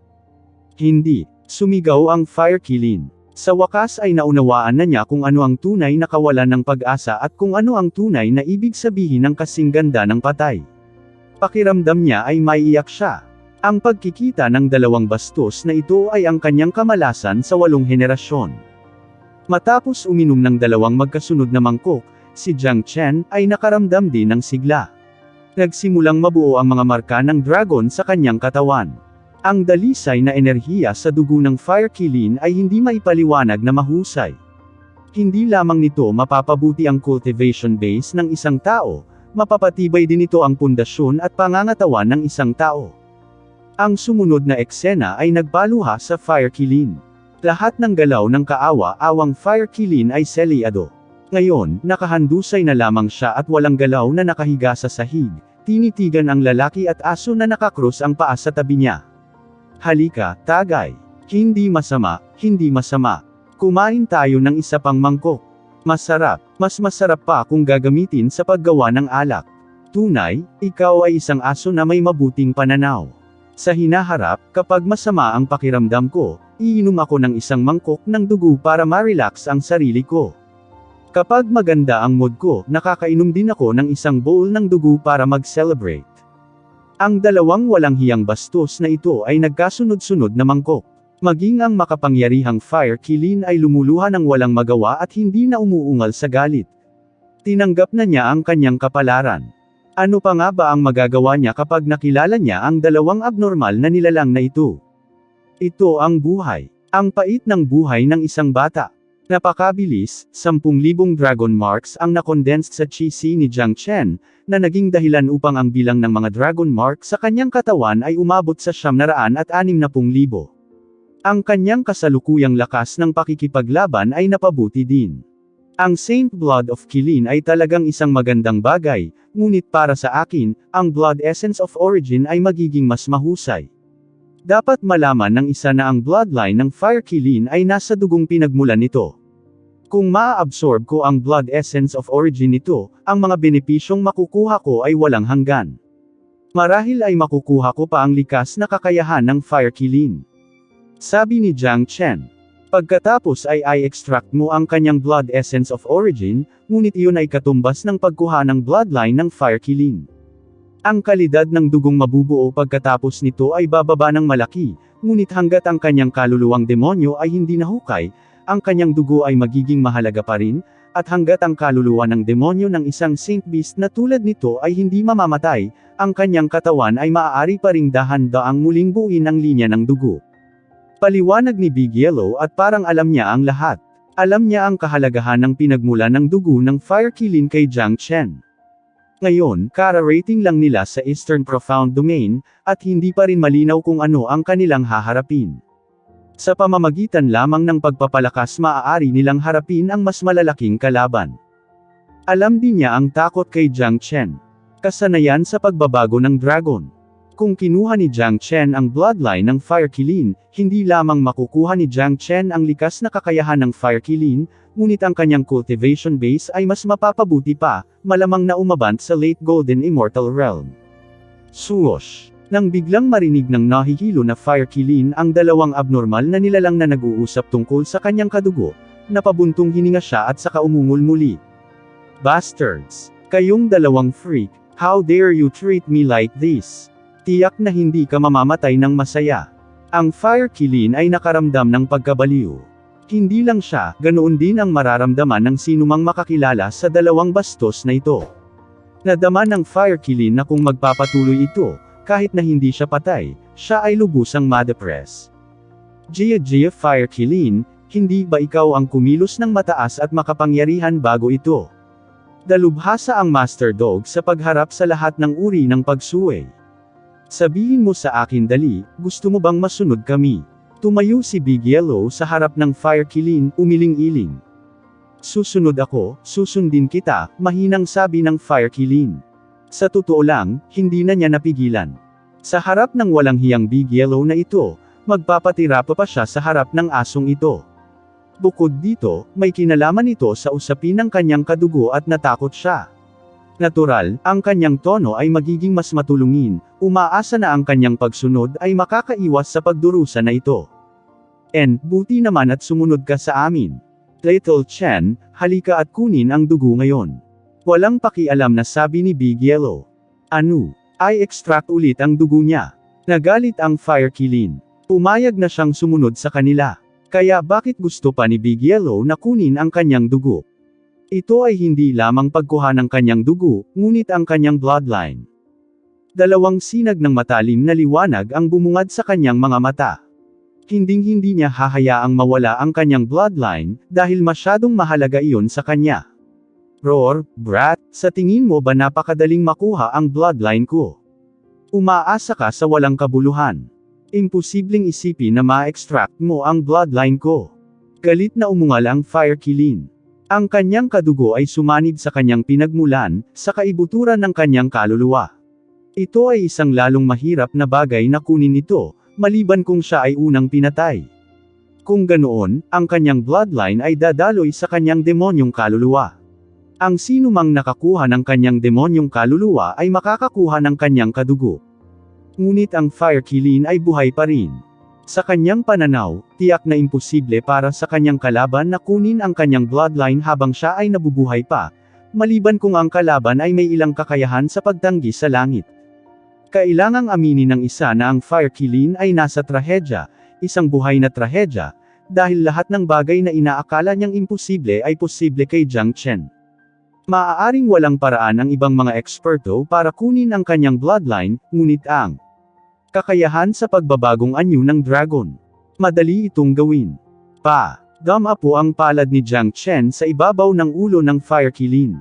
Hindi, sumigaw ang Fire Qilin. Sa wakas ay naunawaan na niya kung ano ang tunay na kawalan ng pag-asa at kung ano ang tunay na ibig sabihin ng kasing ganda ng patay. Pakiramdam niya ay maiiyak siya. Ang pagkikita ng 2 bastos na ito ay ang kanyang kamalasan sa 8 henerasyon. Matapos uminom ng 2 magkasunod na mangkok, si Jiang Chen ay nakaramdam din ng sigla. Nagsimulang mabuo ang mga marka ng dragon sa kanyang katawan. Ang dalisay na enerhiya sa dugo ng Fire Qilin ay hindi maipaliwanag na mahusay. Hindi lamang nito mapapabuti ang cultivation base ng isang tao, mapapatibay din ito ang pundasyon at pangangatawan ng isang tao. Ang sumunod na eksena ay nagpaluha sa Fire Qilin. Lahat ng galaw ng kaawa-awang Fire Qilin ay selyado. Ngayon, nakahandusay na lamang siya at walang galaw na nakahiga sa sahig, tinitigan ang lalaki at aso na nakakrus ang paa sa tabi niya. Halika, tagay. Hindi masama, hindi masama. Kumain tayo ng isa pang mangkok. Masarap, mas masarap pa kung gagamitin sa paggawa ng alak. Tunay, ikaw ay isang aso na may mabuting pananaw. Sa hinaharap, kapag masama ang pakiramdam ko, iinom ako ng isang mangkok ng dugo para ma-relax ang sarili ko. Kapag maganda ang mood ko, nakakainom din ako ng isang bowl ng dugo para mag-celebrate. Ang 2 walang hiyang bastos na ito ay nagkasunod-sunod na mangkok. Maging ang makapangyarihang Fire Qilin ay lumuluha ng walang magawa at hindi na umuungal sa galit. Tinanggap na niya ang kanyang kapalaran. Ano pa nga ba ang magagawa niya kapag nakilala niya ang 2 abnormal na nilalang na ito? Ito ang buhay. Ang pait ng buhay ng isang bata. Napakabilis, 10,000 dragon marks ang nakondensed sa chi ni Jiang Chen, na naging dahilan upang ang bilang ng mga dragon mark sa kanyang katawan ay umabot sa 960,000. Ang kanyang kasalukuyang lakas ng pakikipaglaban ay napabuti din. Ang Saint Blood of Qilin ay talagang isang magandang bagay, ngunit para sa akin, ang Blood Essence of Origin ay magiging mas mahusay. Dapat malaman ng isa na ang bloodline ng Fire Qilin ay nasa dugong pinagmulan nito. Kung maa-absorb ko ang Blood Essence of Origin nito, ang mga benepisyong makukuha ko ay walang hanggan. Marahil ay makukuha ko pa ang likas na kakayahan ng Fire Qilin. Sabi ni Jiang Chen. Pagkatapos ay i-extract mo ang kanyang Blood Essence of Origin, ngunit iyon ay katumbas ng pagkuha ng bloodline ng Fire Qilin. Ang kalidad ng dugong mabubuo pagkatapos nito ay bababa ng malaki, ngunit hanggat ang kanyang kaluluwang demonyo ay hindi nahukay, ang kanyang dugo ay magiging mahalaga pa rin, at hanggat ang kaluluwa ng demonyo ng isang Saint Beast na tulad nito ay hindi mamamatay, ang kanyang katawan ay maaari pa ring dahan-daang muling buuin ang linya ng dugo. Paliwanag ni Big Yellow at parang alam niya ang lahat. Alam niya ang kahalagahan ng pinagmula ng dugo ng Fire Qilin kay Jiang Chen. Ngayon, kara-rating lang nila sa Eastern Profound Domain, at hindi pa rin malinaw kung ano ang kanilang haharapin. Sa pamamagitan lamang ng pagpapalakas maaari nilang harapin ang mas malalaking kalaban. Alam din niya ang takot kay Jiang Chen. Kasanayan sa pagbabago ng dragon. Kung kinuha ni Jiang Chen ang bloodline ng Fire Qilin, hindi lamang makukuha ni Jiang Chen ang likas na kakayahan ng Fire Qilin, ngunit ang kanyang cultivation base ay mas mapapabuti pa, malamang na umabant sa late Golden Immortal Realm. Swoosh! Nang biglang marinig ng nahihilo na Fire Qilin ang dalawang abnormal na nilalang na nag-uusap tungkol sa kanyang kadugo, napabuntong hininga siya at saka umungol muli. Bastards! Kayong dalawang freak, how dare you treat me like this? Tiyak na hindi ka mamamatay ng masaya. Ang Fire Qilin ay nakaramdam ng pagkabaliw. Hindi lang siya, ganoon din ang mararamdaman ng sinumang makakilala sa dalawang bastos na ito. Nadama ng Fire Qilin na kung magpapatuloy ito, kahit na hindi siya patay, siya ay lubusang madepress. Jia Fire Qilin, hindi ba ikaw ang kumilos ng mataas at makapangyarihan bago ito? Dalubhasa ang Master Dog sa pagharap sa lahat ng uri ng pagsuway. Sabihin mo sa akin dali, gusto mo bang masunod kami? Tumayo si Big Yellow sa harap ng Fire Qilin, umiling-iling. Susunod ako, susundin kita, mahinang sabi ng Fire Qilin. Sa totoo lang, hindi na niya napigilan. Sa harap ng walang hiyang Big Yellow na ito, magpapatira pa siya sa harap ng asong ito. Bukod dito, may kinalaman ito sa usapin ng kanyang kadugo at natakot siya. Natural, ang kanyang tono ay magiging mas matulungin, umaasa na ang kanyang pagsunod ay makakaiwas sa pagdurusa na ito. Buti naman at sumunod ka sa amin. Little Chen, halika at kunin ang dugo ngayon. Walang pakialam na sabi ni Big Yellow. Ano? Ay extract ulit ang dugo niya. Nagalit ang Fire Qilin. Pumayag na siyang sumunod sa kanila. Kaya bakit gusto pa ni Big Yellow na kunin ang kanyang dugo? Ito ay hindi lamang pagkuha ng kanyang dugo, ngunit ang kanyang bloodline. Dalawang sinag ng matalim na liwanag ang bumungad sa kanyang mga mata. Hinding-hindi niya hahayaang mawala ang kanyang bloodline, dahil masyadong mahalaga iyon sa kanya. Roar, brat, sa tingin mo ba napakadaling makuha ang bloodline ko? Umaasa ka sa walang kabuluhan. Imposibleng isipin na ma-extract mo ang bloodline ko. Galit na umungal ang Fire Qilin. Ang kanyang kadugo ay sumanib sa kanyang pinagmulan, sa kaibuturan ng kanyang kaluluwa. Ito ay isang lalong mahirap na bagay na kunin ito, maliban kung siya ay unang pinatay. Kung ganoon, ang kanyang bloodline ay dadaloy sa kanyang demonyong kaluluwa. Ang sinumang nakakuha ng kanyang demonyong kaluluwa ay makakakuha ng kanyang kadugo. Ngunit ang Fire Qilin ay buhay pa rin. Sa kanyang pananaw, tiyak na imposible para sa kanyang kalaban na kunin ang kanyang bloodline habang siya ay nabubuhay pa, maliban kung ang kalaban ay may ilang kakayahan sa pagtanggi sa langit. Kailangang aminin ng isa na ang Fire Qilin ay nasa trahedya, isang buhay na trahedya, dahil lahat ng bagay na inaakala niyang imposible ay posible kay Jiang Chen. Maaaring walang paraan ang ibang mga eksperto para kunin ang kanyang bloodline, ngunit ang kakayahan sa pagbabagong anyo ng dragon. Madali itong gawin. Dama po ang palad ni Jiang Chen sa ibabaw ng ulo ng Fire Qilin.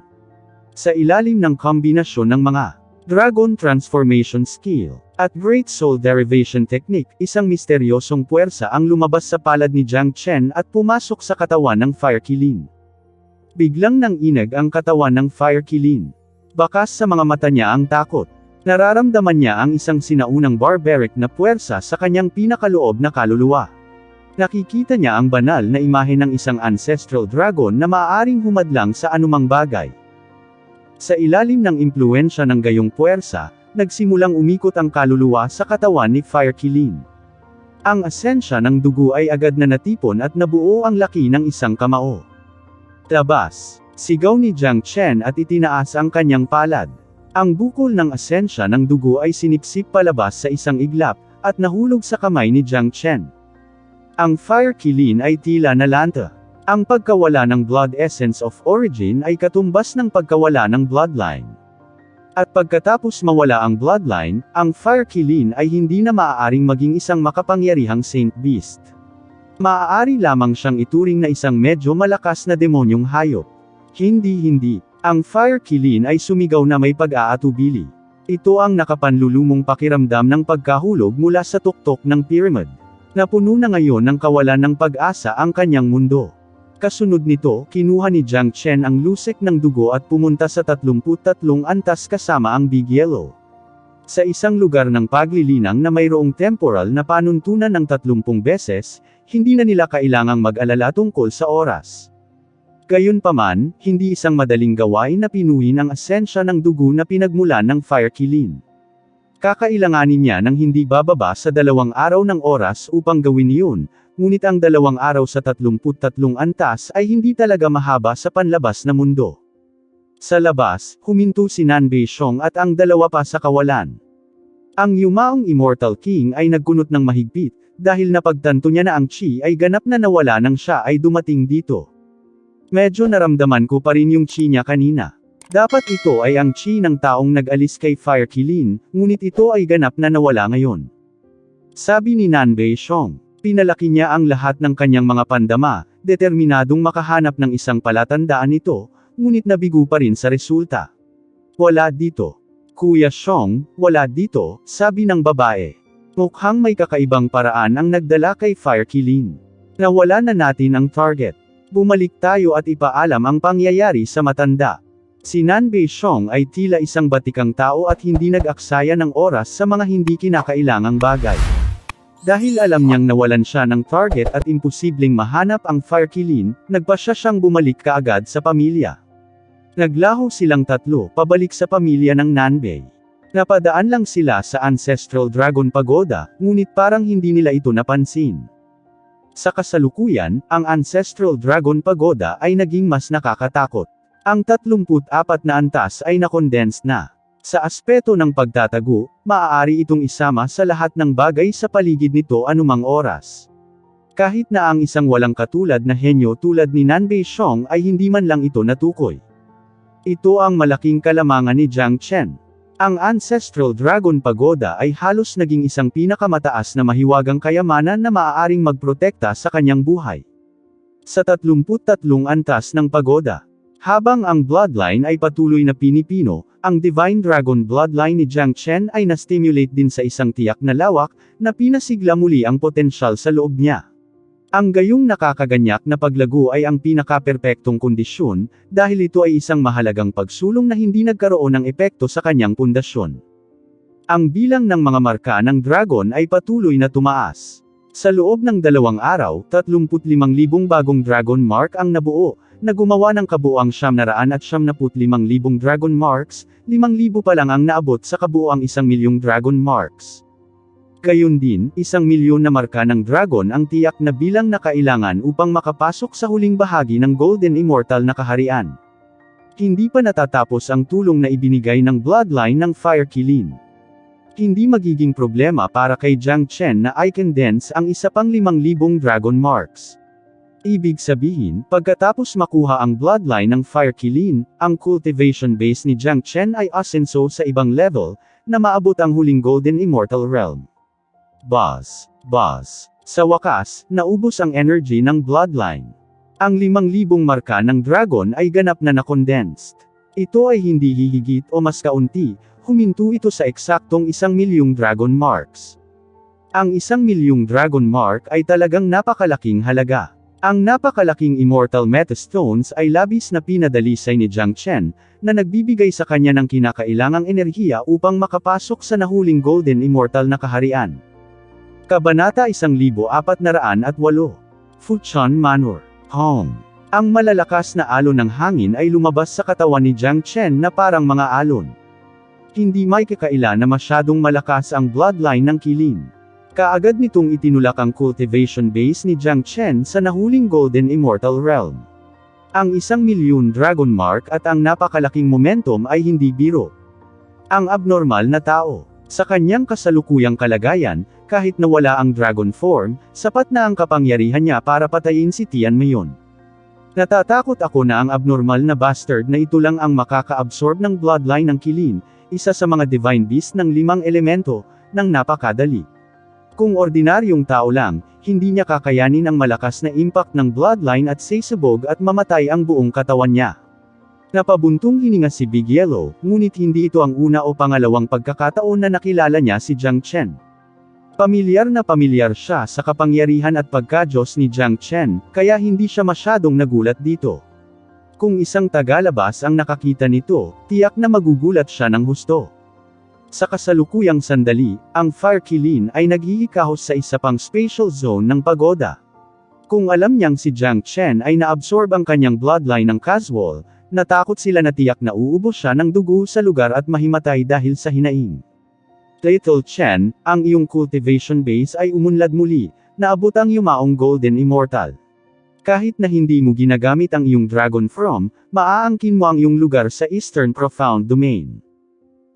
Sa ilalim ng kombinasyon ng mga Dragon Transformation Skill at Great Soul Derivation Technique, isang misteryosong puwersa ang lumabas sa palad ni Jiang Chen at pumasok sa katawan ng Fire Qilin. Biglang nanginag ang katawan ng Fire Qilin. Bakas sa mga mata niya ang takot. Nararamdaman niya ang isang sinaunang barbaric na puwersa sa kanyang pinakaloob na kaluluwa. Nakikita niya ang banal na imahe ng isang ancestral dragon na maaaring humadlang sa anumang bagay. Sa ilalim ng impluensya ng gayong puwersa, nagsimulang umikot ang kaluluwa sa katawan ni Fire Qilin. Ang asensya ng dugo ay agad na natipon at nabuo ang laki ng isang kamao. Labas! Sigaw ni Jiang Chen at itinaas ang kanyang palad. Ang bukol ng asensya ng dugo ay sinipsip palabas sa isang iglap, at nahulog sa kamay ni Jiang Chen. Ang Fire Qilin ay tila nalanta. Ang pagkawala ng blood essence of origin ay katumbas ng pagkawala ng bloodline. At pagkatapos mawala ang bloodline, ang Fire Qilin ay hindi na maaaring maging isang makapangyarihang Saint Beast. Maaari lamang siyang ituring na isang medyo malakas na demonyong hayop. Hindi. Ang Fire Qilin ay sumigaw na may pag-aatubili. Ito ang nakapanlulumong pakiramdam ng pagkahulog mula sa tuktok ng pyramid. Napuno na ngayon ng kawalan ng pag-asa ang kanyang mundo. Kasunod nito, kinuha ni Jiang Chen ang lusek ng dugo at pumunta sa 33 antas kasama ang Big Yellow. Sa isang lugar ng paglilinang na mayroong temporal na panuntunan ng 30 beses, hindi na nila kailangang mag-alala tungkol sa oras. Gayunpaman, hindi isang madaling gawain na pinuhin ang asensya ng dugo na pinagmulan ng Fire Qilin. Kakailanganin niya ng hindi bababa sa 2 araw ng oras upang gawin iyon, ngunit ang 2 araw sa 33 antas ay hindi talaga mahaba sa panlabas na mundo. Sa labas, huminto si Nanbei Xiong at ang 2 pa sa kawalan. Ang yumaong Immortal King ay nagkunot ng mahigpit, dahil napagtanto niya na ang Qi ay ganap na nawala nang siya ay dumating dito. Medyo naramdaman ko pa rin yung Qi niya kanina. Dapat ito ay ang Qi ng taong nag-alis kay Fire Qilin, ngunit ito ay ganap na nawala ngayon. Sabi ni Nanbei Xiong, pinalaki niya ang lahat ng kanyang mga pandama, determinadong makahanap ng isang palatandaan ito, ngunit nabigo pa rin sa resulta. Wala dito. Kuya Xiong, wala dito, sabi ng babae. Mukhang may kakaibang paraan ang nagdala kay Fire Qilin. Nawala na natin ang target. Bumalik tayo at ipaalam ang pangyayari sa matanda. Si Nanbei Xiong ay tila isang batikang tao at hindi nag-aksaya ng oras sa mga hindi kinakailangang bagay. Dahil alam niyang nawalan siya ng target at imposibleng mahanap ang Fire Qilin, nagpasya siyang bumalik kaagad sa pamilya. Naglaho silang 3, pabalik sa pamilya ng Nanbei. Napadaan lang sila sa Ancestral Dragon Pagoda, ngunit parang hindi nila ito napansin. Sa kasalukuyan, ang Ancestral Dragon Pagoda ay naging mas nakakatakot. Ang 34 na antas ay na-condensed na. Sa aspeto ng pagtatago, maaari itong isama sa lahat ng bagay sa paligid nito anumang oras. Kahit na ang isang walang katulad na henyo tulad ni Nanbei Xiong ay hindi man lang ito natukoy. Ito ang malaking kalamangan ni Jiang Chen. Ang Ancestral Dragon Pagoda ay halos naging isang pinakamataas na mahiwagang kayamanan na maaaring magprotekta sa kanyang buhay. Sa 33 antas ng pagoda, habang ang bloodline ay patuloy na pinipino, ang Divine Dragon Bloodline ni Jiang Chen ay na-stimulate din sa isang tiyak na lawak, na pinasigla muli ang potensyal sa loob niya. Ang gayong nakakaganyak na paglago ay ang pinakaperpektong kondisyon, dahil ito ay isang mahalagang pagsulong na hindi nagkaroon ng epekto sa kanyang pundasyon. Ang bilang ng mga marka ng dragon ay patuloy na tumaas. Sa loob ng 2 araw, 35,000 bagong dragon mark ang nabuo, na gumawa ng kabuuang 975,000 dragon marks, 5,000 pa lang ang naabot sa kabuuang 1,000,000 dragon marks. Gayon din, 1,000,000 na marka ng dragon ang tiyak na bilang na kailangan upang makapasok sa huling bahagi ng Golden Immortal na kaharian. Hindi pa natatapos ang tulong na ibinigay ng bloodline ng Fire Qilin. Hindi magiging problema para kay Jiang Chen na i-condense ang isa pang 5,000 dragon marks. Ibig sabihin, pagkatapos makuha ang bloodline ng Fire Qilin, ang cultivation base ni Jiang Chen ay asenso sa ibang level, na maabot ang huling Golden Immortal Realm. Buzz. Sa wakas, naubos ang energy ng bloodline. Ang 5,000 marka ng dragon ay ganap na na-condensed. Ito ay hindi hihigit o mas kaunti, huminto ito sa eksaktong 1,000,000 dragon marks. Ang 1,000,000 dragon mark ay talagang napakalaking halaga. Ang napakalaking Immortal Metastones ay labis na pinadalisay ni Jiang Chen, na nagbibigay sa kanya ng kinakailangang enerhiya upang makapasok sa nahuling Golden Immortal na kaharian. Kabanata 1408. Fuchan Manor. Home. Ang malalakas na alon ng hangin ay lumabas sa katawan ni Jiang Chen na parang mga alon. Hindi may kakaila na masyadong malakas ang bloodline ng Qilin. Kaagad nitong itinulak ang cultivation base ni Jiang Chen sa nahuling Golden Immortal Realm. Ang 1,000,000 dragon mark at ang napakalaking momentum ay hindi biro. Ang abnormal na tao. Sa kanyang kasalukuyang kalagayan, kahit nawala ang dragon form, sapat na ang kapangyarihan niya para patayin si Tian Mayon. Natatakot ako na ang abnormal na bastard na ito lang ang makaka-absorb ng bloodline ng Qilin, isa sa mga divine beast ng 5 elemento, ng napakadali. Kung ordinaryong tao lang, hindi niya kakayanin ang malakas na impact ng bloodline at sasabog at mamatay ang buong katawan niya. Napabuntong hininga si Big Yellow, ngunit hindi ito ang una o pangalawang pagkakataon na nakilala niya si Jiang Chen. Pamilyar na pamilyar siya sa kapangyarihan at pagka-Diyos ni Jiang Chen, kaya hindi siya masyadong nagulat dito. Kung isang tagalabas ang nakakita nito, tiyak na magugulat siya ng husto. Sa kasalukuyang sandali, ang Fire Qilin ay naghihikahos sa isa pang spatial zone ng pagoda. Kung alam niyang si Jiang Chen ay naabsorb ang kanyang bloodline ng casual, natakot sila na tiyak na uubos siya ng dugo sa lugar at mahimatay dahil sa hinaing. Little Chen, ang iyong cultivation base ay umunlad muli, naabot ang yumaong Golden Immortal. Kahit na hindi mo ginagamit ang iyong Dragon From, maaangkin mo ang iyong lugar sa Eastern Profound Domain.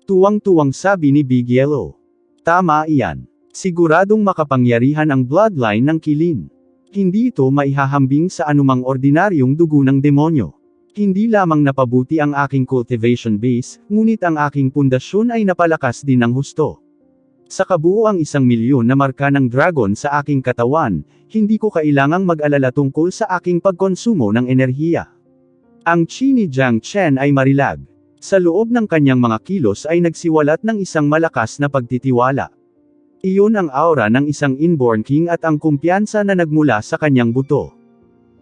Tuwang-tuwang sabi ni Big Yellow. Tama iyan. Siguradong makapangyarihan ang bloodline ng Qilin. Hindi ito maihahambing sa anumang ordinaryong dugo ng demonyo. Hindi lamang napabuti ang aking cultivation base, ngunit ang aking pundasyon ay napalakas din ng husto. Sa kabuuang 1,000,000 na marka ng dragon sa aking katawan, hindi ko kailangang mag-alala tungkol sa aking pagkonsumo ng enerhiya. Ang chi ni Jiang Chen ay marilag. Sa loob ng kanyang mga kilos ay nagsiwalat ng isang malakas na pagtitiwala. Iyon ang aura ng isang inborn king at ang kumpiyansa na nagmula sa kanyang buto.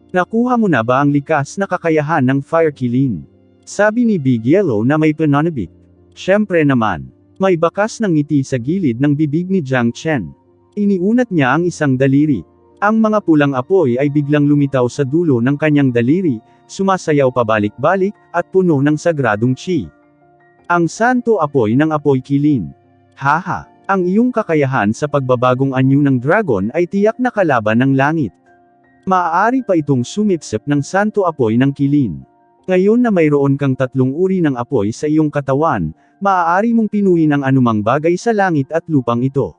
Nakuha mo na ba ang likas na kakayahan ng Fire Qilin? Sabi ni Big Yellow na may pananabik. Siyempre naman. May bakas ng ngiti sa gilid ng bibig ni Jiang Chen. Iniunat niya ang isang daliri. Ang mga pulang apoy ay biglang lumitaw sa dulo ng kanyang daliri, sumasayaw pabalik-balik, at puno ng sagradong chi. Ang santo apoy ng apoy Qilin. Haha, ang iyong kakayahan sa pagbabagong anyo ng dragon ay tiyak na kalaban ng langit. Maaari pa itong sumipsip ng santo apoy ng Qilin. Ngayon na mayroon kang 3 uri ng apoy sa iyong katawan, maaari mong pinuhin ang anumang bagay sa langit at lupang ito.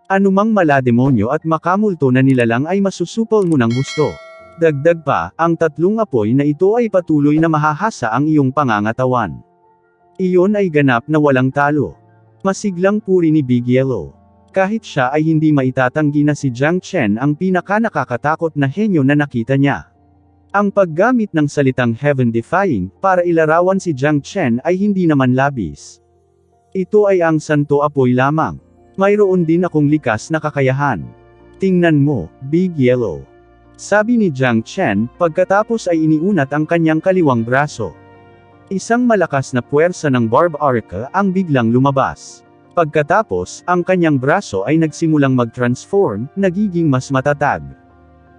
Anumang malademonyo at makamulto na nilalang ay masusupol mo ng husto. Dagdag pa, ang 3 apoy na ito ay patuloy na mahahasa ang iyong pangangatawan. Iyon ay ganap na walang talo. Masiglang puri ni Big Yellow. Kahit siya ay hindi maitatanggi na si Jiang Chen ang pinaka-nakakatakot na henyo na nakita niya. Ang paggamit ng salitang heaven-defying, para ilarawan si Jiang Chen ay hindi naman labis. Ito ay ang santo apoy lamang. Mayroon din akong likas na kakayahan. Tingnan mo, Big Yellow. Sabi ni Jiang Chen, pagkatapos ay iniunat ang kanyang kaliwang braso. Isang malakas na puwersa ng barb oracle ang biglang lumabas. Pagkatapos, ang kanyang braso ay nagsimulang mag-transform, nagiging mas matatag.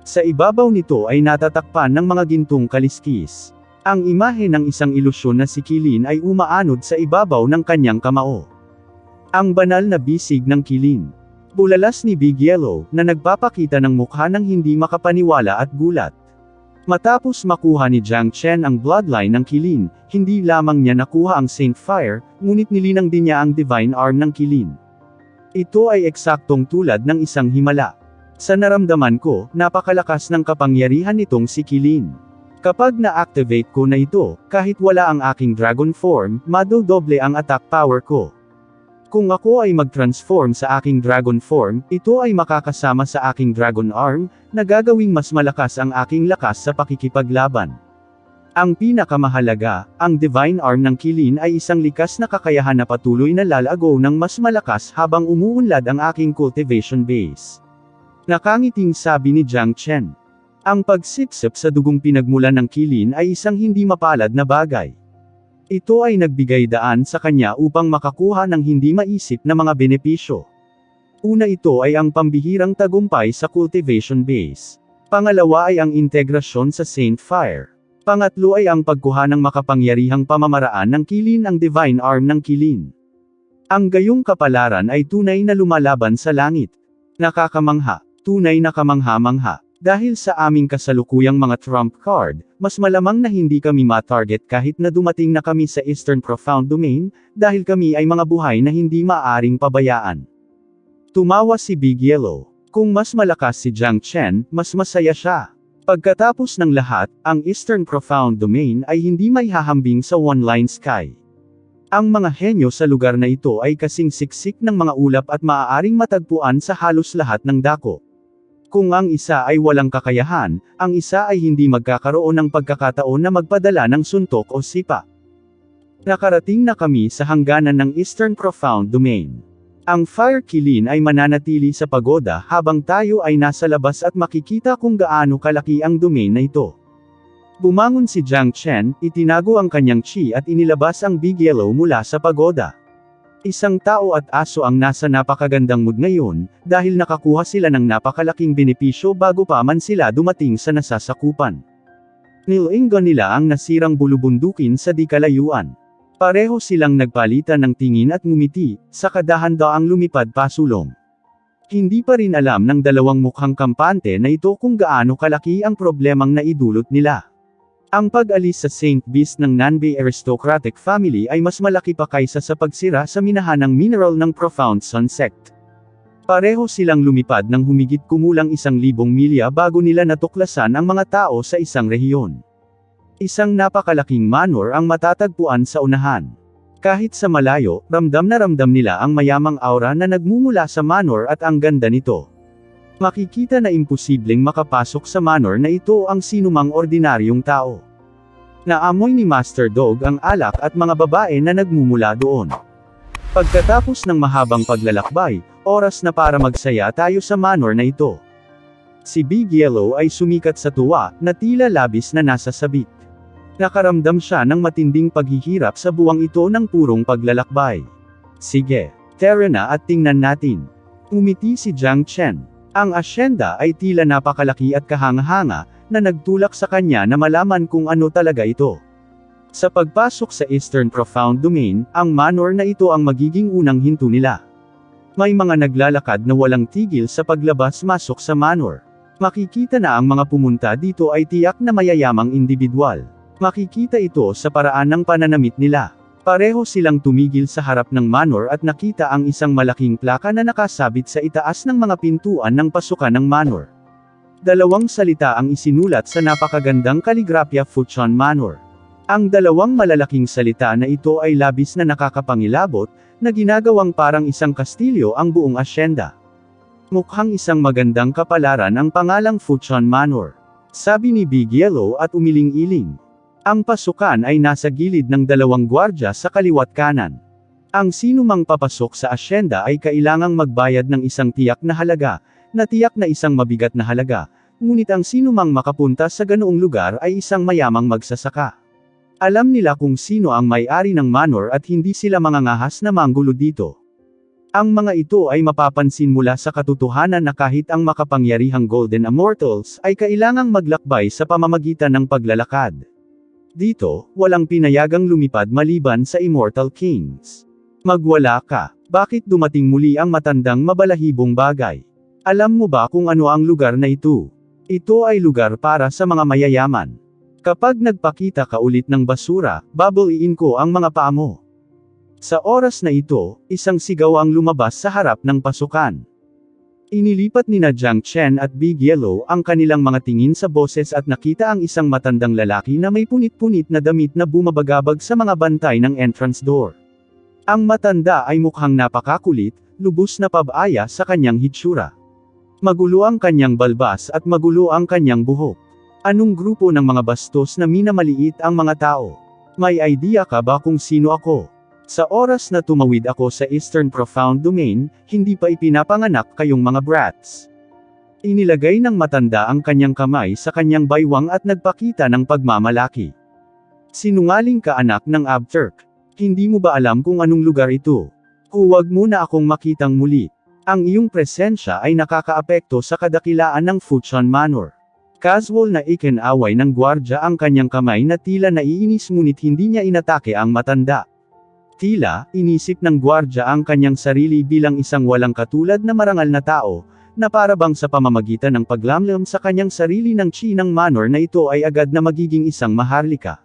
Sa ibabaw nito ay natatakpan ng mga gintong kaliskis. Ang imahe ng isang ilusyon na si Qilin ay umaanod sa ibabaw ng kanyang kamao. Ang banal na bisig ng Qilin. Bulalas ni Big Yellow, na nagpapakita ng mukha ng hindi makapaniwala at gulat. Matapos makuha ni Jiang Chen ang bloodline ng Qilin, hindi lamang niya nakuha ang Saint Fire, ngunit nilinang din niya ang Divine Arm ng Qilin. Ito ay eksaktong tulad ng isang himala. Sa naramdaman ko, napakalakas ng kapangyarihan nitong si Qilin. Kapag na-activate ko na ito, kahit wala ang aking dragon form, madodoble ang attack power ko. Kung ako ay mag-transform sa aking dragon form, ito ay makakasama sa aking dragon arm, na gagawing mas malakas ang aking lakas sa pakikipaglaban. Ang pinakamahalaga, ang divine arm ng Qilin ay isang likas na kakayahan na patuloy na lalago ng mas malakas habang umuunlad ang aking cultivation base. Nakangiting sabi ni Jiang Chen. Ang pagsipsip sa dugong pinagmulan ng Qilin ay isang hindi mapalad na bagay. Ito ay nagbigay daan sa kanya upang makakuha ng hindi maisip na mga benepisyo. Una, ito ay ang pambihirang tagumpay sa cultivation base. Pangalawa ay ang integrasyon sa Saint Fire. Pangatlo ay ang pagkuha ng makapangyarihang pamamaraan ng Qilin, ang divine arm ng Qilin. Ang gayong kapalaran ay tunay na lumalaban sa langit. Nakakamangha, tunay na kamangha-mangha. Dahil sa aming kasalukuyang mga trump card, mas malamang na hindi kami ma-target kahit na dumating na kami sa Eastern Profound Domain, dahil kami ay mga buhay na hindi maaaring pabayaan. Tumawa si Big Yellow. Kung mas malakas si Jiang Chen, mas masaya siya. Pagkatapos ng lahat, ang Eastern Profound Domain ay hindi maihahambing sa one-line sky. Ang mga henyo sa lugar na ito ay kasing siksik ng mga ulap at maaaring matagpuan sa halos lahat ng dako. Kung ang isa ay walang kakayahan, ang isa ay hindi magkakaroon ng pagkakataon na magpadala ng suntok o sipa. Nakarating na kami sa hangganan ng Eastern Profound Domain. Ang Fire Qilin ay mananatili sa pagoda habang tayo ay nasa labas at makikita kung gaano kalaki ang domain na ito. Bumangon si Jiang Chen, itinago ang kanyang chi at inilabas ang Big Yellow mula sa pagoda. Isang tao at aso ang nasa napakagandang mood ngayon, dahil nakakuha sila ng napakalaking benepisyo bago pa man sila dumating sa nasasakupan. Nilinggan nila ang nasirang bulubundukin sa di kalayuan. Pareho silang nagpalitan ng tingin at ngumiti, saka dahan-daang lumipad pasulong. Hindi pa rin alam ng dalawang mukhang kampante na ito kung gaano kalaki ang problemang naidulot nila. Ang pag-alis sa St. Beast ng Nanbay aristocratic family ay mas malaki pa kaysa sa pagsira sa minahanang mineral ng Profound Sun Sect. Pareho silang lumipad ng humigit kumulang 1,000 milya bago nila natuklasan ang mga tao sa isang rehiyon. Isang napakalaking manor ang matatagpuan sa unahan. Kahit sa malayo, ramdam na ramdam nila ang mayamang aura na nagmumula sa manor at ang ganda nito. Makikita na imposibleng makapasok sa manor na ito ang sinumang ordinaryong tao. Naamoy ni Master Dog ang alak at mga babae na nagmumula doon. Pagkatapos ng mahabang paglalakbay, oras na para magsaya tayo sa manor na ito. Si Big Yellow ay sumikat sa tuwa, na tila labis na nasa sabik. Nakaramdam siya ng matinding paghihirap sa buwang ito ng purong paglalakbay. Sige, tara na at tingnan natin. Umiti si Jiang Chen. Ang asyenda ay tila napakalaki at kahanga-hanga, na nagtulak sa kanya na malaman kung ano talaga ito. Sa pagpasok sa Eastern Profound Domain, ang manor na ito ang magiging unang hinto nila. May mga naglalakad na walang tigil sa paglabas-masok sa manor. Makikita na ang mga pumunta dito ay tiyak na mayayamang individual. Makikita ito sa paraan ng pananamit nila. Pareho silang tumigil sa harap ng manor at nakita ang isang malaking plaka na nakasabit sa itaas ng mga pintuan ng pasukan ng manor. Dalawang salita ang isinulat sa napakagandang kaligrapya Fuchun Manor. Ang dalawang malalaking salita na ito ay labis na nakakapangilabot, na ginagawang parang isang kastilyo ang buong asyenda. Mukhang isang magandang kapalaran ang pangalang Fuchun Manor. Sabi ni Big Yellow at umiling-iling. Ang pasukan ay nasa gilid ng dalawang gwardya sa kaliwat kanan. Ang sinumang papasok sa asyenda ay kailangang magbayad ng isang tiyak na halaga, na tiyak na isang mabigat na halaga, ngunit ang sinumang makapunta sa ganoong lugar ay isang mayamang magsasaka. Alam nila kung sino ang may-ari ng manor at hindi sila mangangahas na manggulo dito. Ang mga ito ay mapapansin mula sa katotohanan na kahit ang makapangyarihang Golden Immortals ay kailangang maglakbay sa pamamagitan ng paglalakad. Dito, walang pinayagang lumipad maliban sa Immortal Kings. Magwala ka. Bakit dumating muli ang matandang mabalahibong bagay? Alam mo ba kung ano ang lugar na ito? Ito ay lugar para sa mga mayayaman. Kapag nagpakita ka ulit ng basura, babaliin ko ang mga paa mo. Sa oras na ito, isang sigaw ang lumabas sa harap ng pasukan. Inilipat nina Jiang Chen at Big Yellow ang kanilang mga tingin sa boses at nakita ang isang matandang lalaki na may punit-punit na damit na bumabagabag sa mga bantay ng entrance door. Ang matanda ay mukhang napakakulit, lubos na pabaya sa kanyang hitsura. Magulo ang kanyang balbas at magulo ang kanyang buhok. Anong grupo ng mga bastos na minamaliit ang mga tao? May idea ka ba kung sino ako? Sa oras na tumawid ako sa Eastern Profound Domain, hindi pa ipinapanganak kayong mga brats. Inilagay ng matanda ang kanyang kamay sa kanyang baywang at nagpakita ng pagmamalaki. Sinungaling ka anak ng Abturk. Hindi mo ba alam kung anong lugar ito? Huwag mo na akong makitang muli. Ang iyong presensya ay nakakaapekto sa kadakilaan ng Fuchun Manor. Casual na ikinaway ng gwardya ang kanyang kamay na tila naiinis ngunit hindi niya inatake ang matanda. Tila, inisip ng gwardya ang kanyang sarili bilang isang walang katulad na marangal na tao, na parabang sa pamamagitan ng paglamlam sa kanyang sarili ng chi ng manor na ito ay agad na magiging isang maharlika.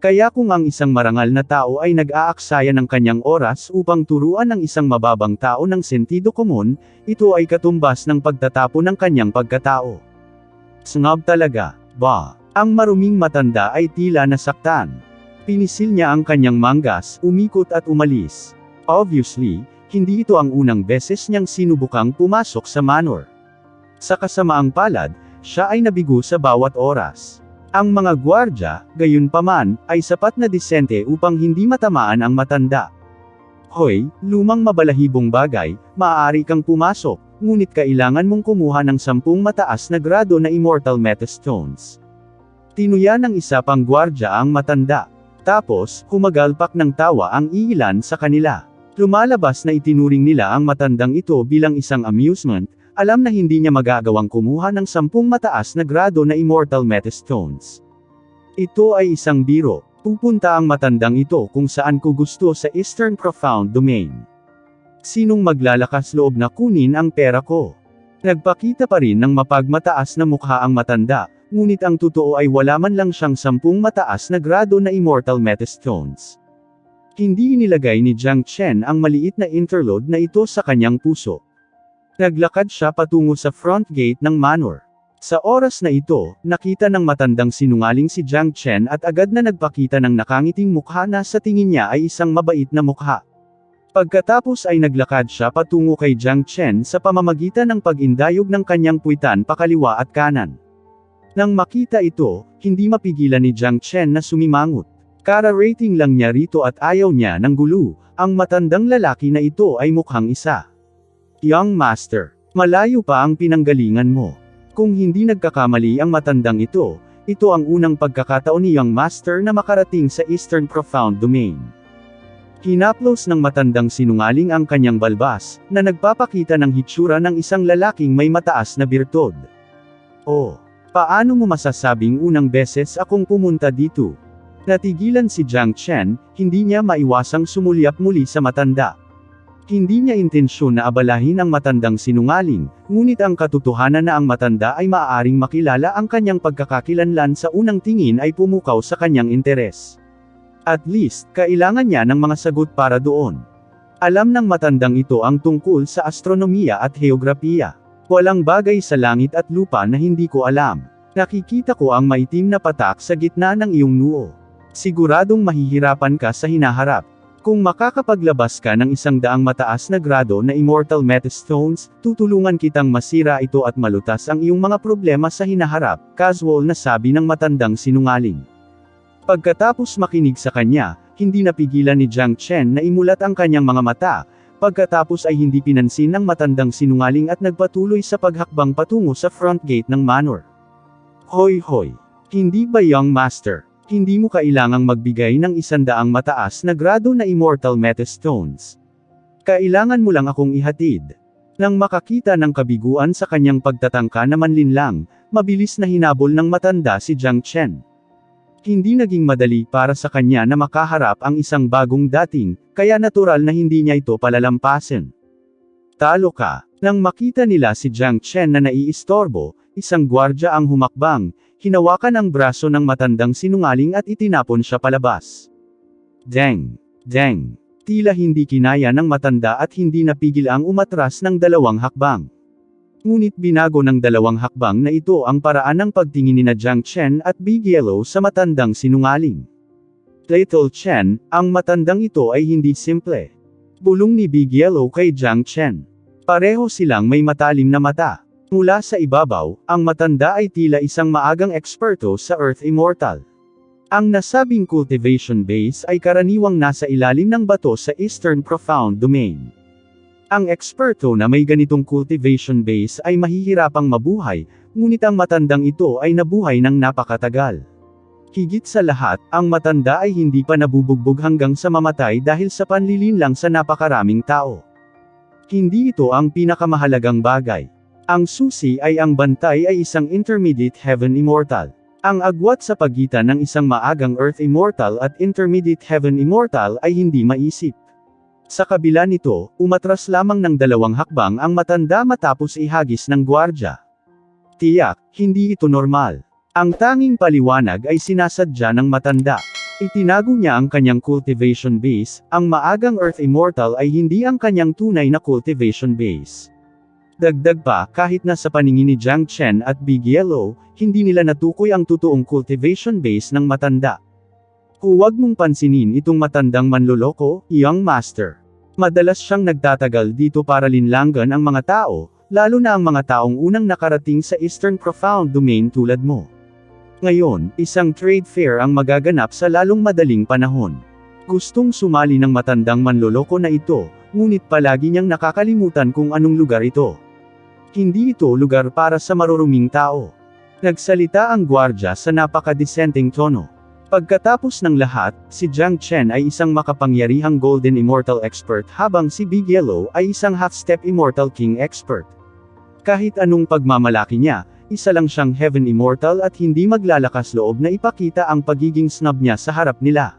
Kaya kung ang isang marangal na tao ay nag-aaksaya ng kanyang oras upang turuan ng isang mababang tao ng sentido komon, ito ay katumbas ng pagtatapo ng kanyang pagkatao. Snob talaga, ba? Ang maruming matanda ay tila nasaktan. Pinisil niya ang kanyang manggas, umikot at umalis. Obviously, hindi ito ang unang beses niyang sinubukang pumasok sa manor. Sa kasamaang palad, siya ay nabigo sa bawat oras. Ang mga gwardya, gayunpaman, ay sapat na disente upang hindi matamaan ang matanda. Hoy, lumang mabalahibong bagay, maaari kang pumasok, ngunit kailangan mong kumuha ng 10 mataas na grado na Immortal Metastones. Tinuya ng isa pang gwardya ang matanda. Tapos, humagalpak ng tawa ang iilan sa kanila. Lumalabas na itinuring nila ang matandang ito bilang isang amusement, alam na hindi niya magagawang kumuha ng 10 mataas na grado na Immortal Metastones. Ito ay isang biro, pupunta ang matandang ito kung saan ko gusto sa Eastern Profound Domain. Sinong maglalakas loob na kunin ang pera ko? Nagpakita pa rin ng mapagmataas na mukha ang matanda, ngunit ang totoo ay wala man lang siyang 10 mataas na grado na Immortal Metastones. Hindi inilagay ni Jiang Chen ang maliit na interlude na ito sa kanyang puso. Naglakad siya patungo sa front gate ng manor. Sa oras na ito, nakita ng matandang sinungaling si Jiang Chen at agad na nagpakita ng nakangiting mukha na sa tingin niya ay isang mabait na mukha. Pagkatapos ay naglakad siya patungo kay Jiang Chen sa pamamagitan ng pag-indayog ng kanyang puwitan pakaliwa at kanan. Nang makita ito, hindi mapigilan ni Jiang Chen na sumimangot. Kara-rating lang niya rito at ayaw niya ng gulo, ang matandang lalaki na ito ay mukhang isa. Young Master, malayo pa ang pinanggalingan mo. Kung hindi nagkakamali ang matandang ito ang unang pagkakataon ni Young Master na makarating sa Eastern Profound Domain. Hinaplos ng matandang sinungaling ang kanyang balbas, na nagpapakita ng hitsura ng isang lalaking may mataas na birtod. Oh, paano mo masasabing unang beses akong pumunta dito? Natigilan si Jiang Chen, hindi niya maiwasang sumulyap muli sa matanda. Hindi niya intensyon na abalahin ang matandang sinungaling, ngunit ang katotohanan na ang matanda ay maaaring makilala ang kanyang pagkakakilanlan sa unang tingin ay pumukaw sa kanyang interes. At least, kailangan niya ng mga sagot para doon. Alam ng matandang ito ang tungkol sa astronomiya at heograpiya. Walang bagay sa langit at lupa na hindi ko alam. Nakikita ko ang maitim na patak sa gitna ng iyong noo. Siguradong mahihirapan ka sa hinaharap. Kung makakapaglabas ka ng 100 mataas na grado na Immortal Metastones, tutulungan kitang masira ito at malutas ang iyong mga problema sa hinaharap, casual na sabi ng matandang sinungaling. Pagkatapos makinig sa kanya, hindi napigilan ni Jiang Chen na imulat ang kanyang mga mata, pagkatapos ay hindi pinansin ng matandang sinungaling at nagpatuloy sa paghakbang patungo sa front gate ng manor. Hoy hoy! Hindi ba Young Master? Hindi mo kailangang magbigay ng 100 mataas na grado na Immortal Metastones. Kailangan mo lang akong ihatid. Nang makakita ng kabiguan sa kanyang pagtatangka na manlinlang, mabilis na hinabol ng matanda si Jiang Chen. Hindi naging madali para sa kanya na makaharap ang isang bagong dating, kaya natural na hindi niya ito palalampasin. Talo ka. Nang makita nila si Jiang Chen na naiistorbo, isang gwardya ang humakbang, hinawakan ang braso ng matandang sinungaling at itinapon siya palabas. Deng! Deng! Tila hindi kinaya ng matanda at hindi napigil ang umatras ng 2 hakbang. Ngunit binago ng 2 hakbang na ito ang paraan ng pagtingin ni Jiang Chen at Big Yellow sa matandang sinungaling. Little Chen, ang matandang ito ay hindi simple. Bulong ni Big Yellow kay Jiang Chen. Pareho silang may matalim na mata. Mula sa ibabaw, ang matanda ay tila isang maagang eksperto sa Earth Immortal. Ang nasabing cultivation base ay karaniwang nasa ilalim ng bato sa Eastern Profound Domain. Ang eksperto na may ganitong cultivation base ay mahihirapang mabuhay, ngunit ang matandang ito ay nabuhay ng napakatagal. Higit sa lahat, ang matanda ay hindi pa nabubugbog hanggang sa mamatay dahil sa panlilinlang sa napakaraming tao. Hindi ito ang pinakamahalagang bagay. Ang susi ay ang bantay ay isang Intermediate Heaven Immortal. Ang agwat sa pagitan ng isang maagang Earth Immortal at Intermediate Heaven Immortal ay hindi maisip. Sa kabila nito, umatras lamang ng 2 hakbang ang matanda matapos ihagis ng gwardya. Tiyak, hindi ito normal. Ang tanging paliwanag ay sinasadya ng matanda. Itinago niya ang kanyang cultivation base, ang maagang Earth Immortal ay hindi ang kanyang tunay na cultivation base. Dagdag pa, kahit na sa paningin ni Jiang Chen at Big Yellow, hindi nila natukoy ang totoong cultivation base ng matanda. Huwag mong pansinin itong matandang manloloko, Young Master. Madalas siyang nagtatagal dito para linlangan ang mga tao, lalo na ang mga taong unang nakarating sa Eastern Profound Domain tulad mo. Ngayon, isang trade fair ang magaganap sa lalong madaling panahon. Gustong sumali ng matandang manloloko na ito, ngunit palagi niyang nakakalimutan kung anong lugar ito. Hindi ito lugar para sa maruruming tao. Nagsalita ang gwardya sa napakadesenteng tono. Pagkatapos ng lahat, si Jiang Chen ay isang makapangyarihang Golden Immortal Expert habang si Big Yellow ay isang Half-Step Immortal King Expert. Kahit anong pagmamalaki niya, isa lang siyang Heaven Immortal at hindi maglalakas loob na ipakita ang pagiging snob niya sa harap nila.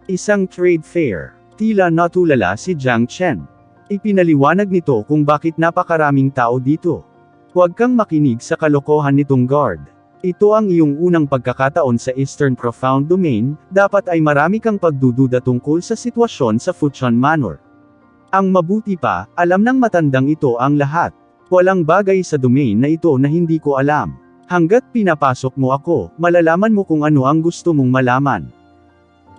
Isang trade fair. Tila natulala si Jiang Chen. Ipinaliwanag nito kung bakit napakaraming tao dito. Huwag kang makinig sa kalokohan nitong guard. Ito ang iyong unang pagkakataon sa Eastern Profound Domain, dapat ay marami kang pagdududa tungkol sa sitwasyon sa Fuchun Manor. Ang mabuti pa, alam ng matandang ito ang lahat. Walang bagay sa domain na ito na hindi ko alam. Hanggat pinapasok mo ako, malalaman mo kung ano ang gusto mong malaman.